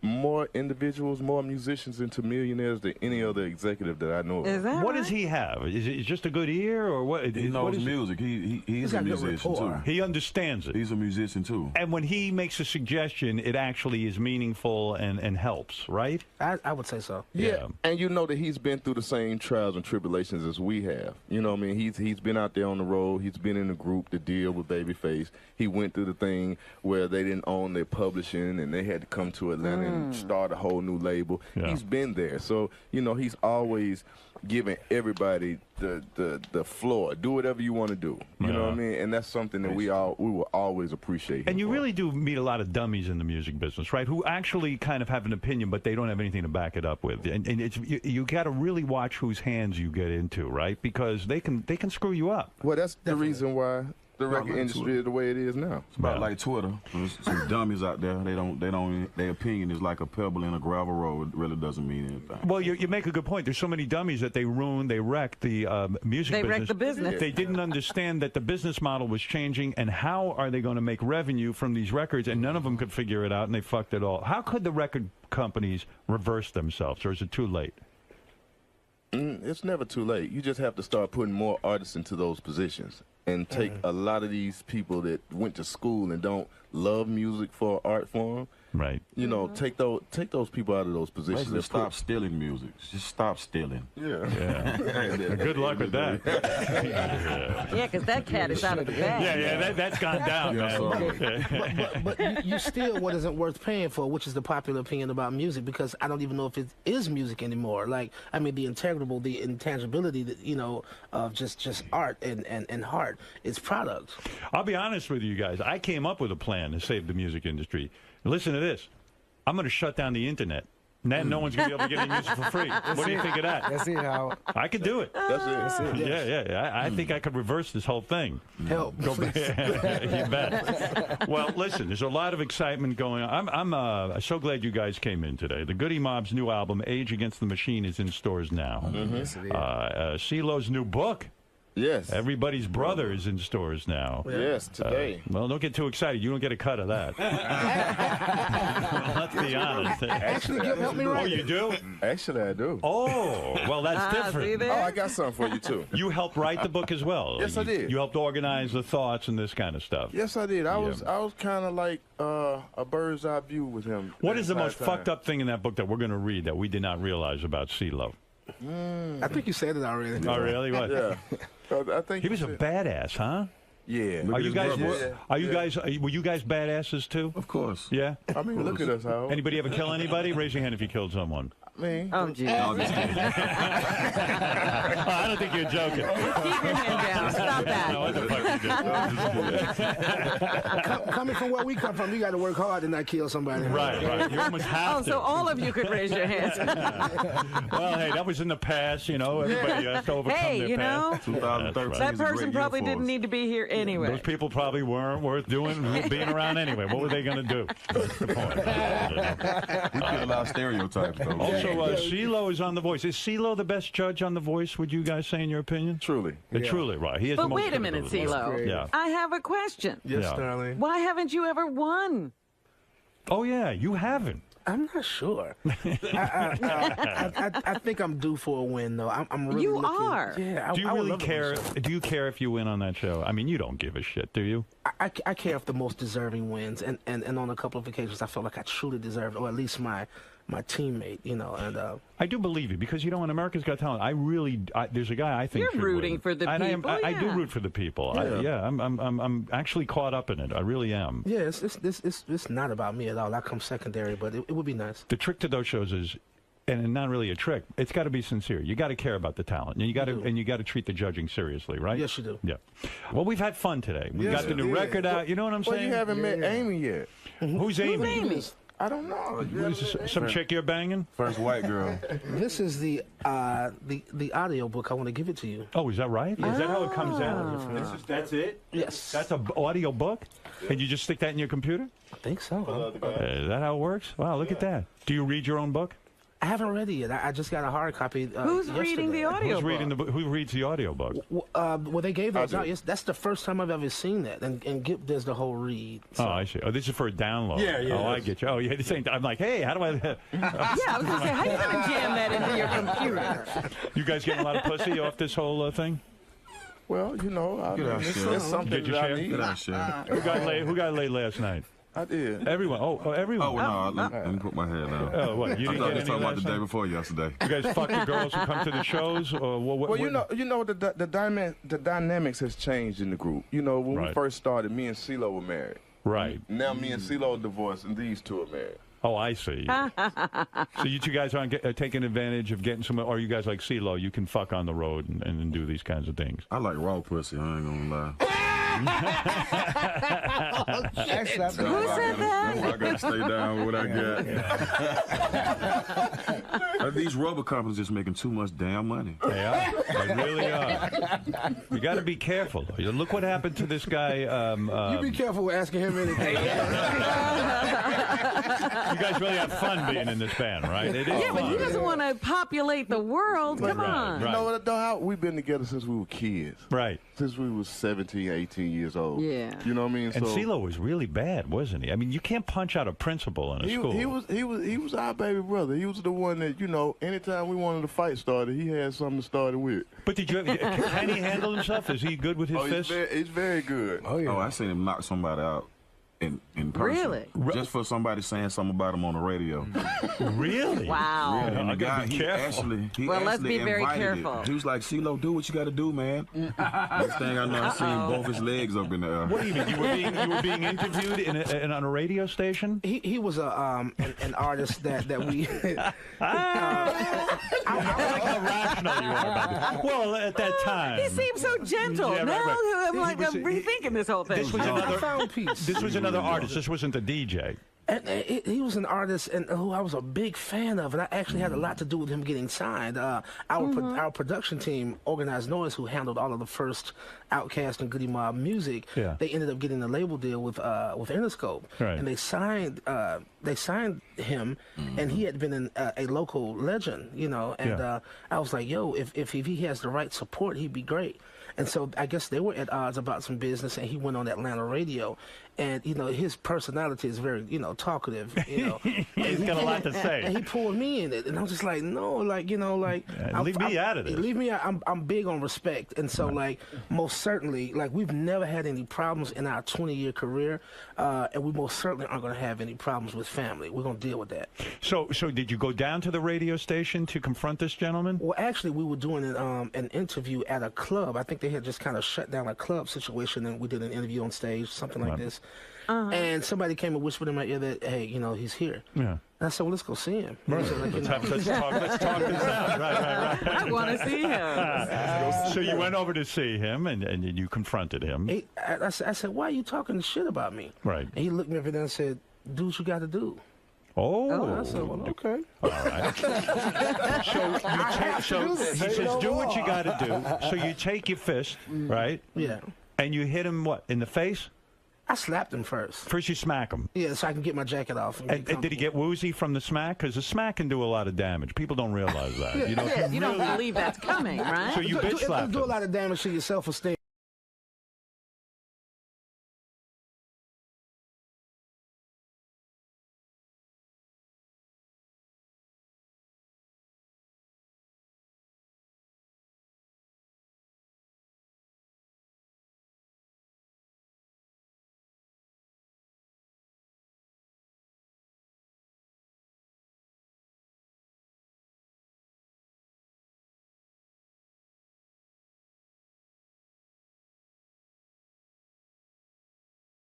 more individuals, more musicians into millionaires than any other executive that I know of. Is that what does he have? Is it just a good ear, or what? He knows music. He's a musician too. He understands it. He's a musician too. And when he makes a suggestion, it actually is meaningful and helps, right? I would say so. Yeah, and you know that he's been through the same trials and tribulations as we have. You know what I mean? He's been out there on the road. He's been in the group, the deal with Babyface. He went through the thing where they didn't own their publishing and they had to come to Atlanta and start a whole new label. He's been there. So, you know, he's always giving everybody the floor. Do whatever you want to do. You know what I mean? And that's something that we will always appreciate. And you really do meet a lot of dummies in the music business, right? Who actually kind of have an opinion, but they don't have anything to back it up with. And it's, you got to really watch whose hands you get into, right? Because they can screw you up. Well, that's the reason why the record industry is the way it is now. It's about like Twitter. There's some dummies out there. Their opinion is like a pebble in a gravel road. It really doesn't mean anything. Well, you make a good point. There's so many dummies that they wreck the music business. They wreck the business. They didn't understand that the business model was changing, and how are they going to make revenue from these records, and none of them could figure it out, and they fucked it all. How could the record companies reverse themselves, or is it too late? It's never too late. You just have to start putting more artists into those positions and take a lot of these people that went to school and don't love music for art form. Right. You know, take those people out of those positions. Basically, stop stealing music. Just stop stealing. Yeah. Good luck with that. Yeah, because that cat is out of the bag. Yeah, that's gone down, man. But you still what isn't worth paying for, which is the popular opinion about music, because I don't even know if it is music anymore. Like, I mean, the intangibility, that, you know, of just art and heart, it's product. I'll be honest with you guys. I came up with a plan to save the music industry. Listen to this. I'm going to shut down the internet. No one's going to be able to get any music for free. What do you think of that? That's it, Howard. I could do it. That's it. Yeah. I think I could reverse this whole thing. Help. Go back. You bet. Well, listen, there's a lot of excitement going on. I'm so glad you guys came in today. The Goody Mob's new album, Age Against the Machine, is in stores now. Yes, it is. CeeLo's new book. Yes. Everybody's Brother is in stores now. Yes, today. Well, don't get too excited. You don't get a cut of that. Let's be honest. Actually, help me write. Oh, you do? Actually, I do. Oh, well, that's different. Oh, I got something for you, too. You helped write the book as well. Yes, I did. You helped organize the thoughts and this kind of stuff. Yes, I did. I was kind of like a bird's eye view with him. What is the most fucked up thing in that book that we're going to read that we did not realize about CeeLo? I think you said it already. Oh, really? What? Yeah. I think he was a badass, huh? Yeah. Were you guys badasses too? Of course. Yeah. I mean, look at us, Howard. Anybody ever kill anybody? Raise your hand if you killed someone. Me? Oh, geez. No, just kidding. I don't think you're joking. Keep your hand down. Stop that. No, what the fuck you did? Coming from where we come from, we got to work hard and not kill somebody. Right. You almost have to. So all of you could raise your hands. Well, hey, that was in the past, you know. Everybody has to overcome Hey, their you past. know, 2013 that is a great person year probably for didn't us. need to be here anyway. Those people probably weren't worth being around anyway. What were they going to do? That's the point. We kill a lot of stereotypes, though. Also, CeeLo is on The Voice. Is CeeLo the best judge on The Voice, would you guys say, in your opinion? Truly. Truly, right. He is But the most wait a minute, CeeLo. Yeah. I have a question. Yes, Yeah. darling. Why haven't you ever won? Oh, yeah, you haven't. I'm not sure. I think I'm due for a win, though. I'm really You looking, are. Yeah. Do you I would really love to care? win. Do you care if you win on that show? I mean, you don't give a shit, do you? I care if the most deserving wins, and on a couple of occasions, I felt like I truly deserved, or at least my teammate, you know. And I do believe you because, you know, in America's Got Talent, there's a guy I think You're should rooting win. for the And people. I do root for the people. Yeah. I'm actually caught up in it. I really am. yeah, it's not about me at all. I come secondary, but it would be nice. The trick to those shows is, and not really a trick, it's got to be sincere. You got to care about the talent, and you got to treat the judging seriously, right? Yes, you do. Yeah. Well, we've had fun today. We Yes, got the we new did. record out. You know what I'm Well, saying? you haven't met Amy yet. Who's Amy? Amy? I don't know. Some chick you're banging? First white girl. This is the audio book. I want to give it to you. Oh, is that right? Is that how it comes out? That's it? Yes. That's an audio book? And you just stick that in your computer? I think so. Is that how it works? Wow, look at that. Do you read your own book? I haven't read it yet. I just got a hard copy. Who's reading the audio Who's book? reading the book? Who reads the audio book? Well, they gave those out. Yes, that's the first time I've ever seen that. And Gip does the whole read. So. Oh, I see. Oh, this is for a download. Yeah. Oh, I get you. Oh, yeah. This ain't. I'm like, hey, how do I? Yeah, I was going to say, how you going to jam that into your computer? You guys getting a lot of pussy off this whole thing? Well, you know, it's something Did you that I share? need. Get out, Shane. Who got laid last night? I did. Everyone. Oh, everyone. Oh, well, no, let me put my head down. Oh, what? You I didn't thought get you any talking about last the day night? before yesterday. You guys fuck the girls who come to the shows? Or what, Well, you know, the dynamics has changed in the group. You know, when we first started, me and CeeLo were married. Right. Now me and CeeLo are divorced, and these two are married. Oh, I see. So you two guys aren't taking advantage of getting some, or are you guys like CeeLo? You can fuck on the road and do these kinds of things. I like raw pussy. I ain't gonna lie. Who said that? I gotta stay down with what I got. These rubber companies just making too much damn money. They are. They really are. You got to be careful. Look what happened to this guy. You be careful with asking him anything. You guys really have fun being in this band, right? It is Yeah, but he doesn't want to populate the world. Come on. You know what, though? We've been together since we were kids. Right. Since we were 17, 18 years old. Yeah. You know what I mean? And so, CeeLo was really bad, wasn't he? I mean, you can't punch out a principal in a school. He was our baby brother. He was the one that, you know, anytime we wanted to fight started, he had something to start it with. But did you? Can he handle himself? Is he good with his fists? He's very good. Oh, yeah. I seen him knock somebody out in person. Really? Just for somebody saying something about him on the radio. Really? Wow. Really. And the guy, he Well, let's be very invited careful. it. He was like, CeeLo, do what you got to do, man. Next thing I know, I seen both his legs up in the air. What do you mean? You were being interviewed on a radio station? He was an artist that we. I like how rational you are about this. Well, at that time. He seems so gentle. Yeah, now right. I'm like, I'm rethinking this whole thing. This was another artist. This wasn't the DJ. And he was an artist and who I was a big fan of, and I actually had a lot to do with him getting signed. Our production team, Organized Noise, who handled all of the first Outkast and Goody Mob music, they ended up getting a label deal with Interscope, and they signed him, and he had been a local legend, you know. And I was like, yo, if he has the right support, he'd be great. And so I guess they were at odds about some business, and he went on Atlanta radio. And, you know, his personality is very, you know, talkative, you know. He's got a lot to say. And he pulled me in it. And I was just like, no, like, you know, like. Leave me out of this. Leave me out. I'm big on respect. And so, like, most certainly, like, we've never had any problems in our 20-year career. And we most certainly aren't going to have any problems with family. We're going to deal with that. So did you go down to the radio station to confront this gentleman? Well, actually, we were doing an interview at a club. I think they had just kind of shut down a club situation, and we did an interview on stage, something like this. And somebody came and whispered in my ear that, hey, you know, he's here. Yeah. And I said, well, let's go see him. Right. So, like, let's talk this out. Right. I want to see him. So you went over to see him, and you confronted him. I said, why are you talking shit about me? Right. And he looked me up and down and said, do what you got to do. Oh. I said, well, okay. All right. So he says, do what you got to do. So you take your fist, right? Yeah. And you hit him, what, in the face? I slapped him first. First you smack him. Yeah, so I can get my jacket off. And did he get woozy from the smack? Because the smack can do a lot of damage. People don't realize that. You don't believe that's coming, right? So you bitch slapped him. It'll do a lot of damage to your self-esteem.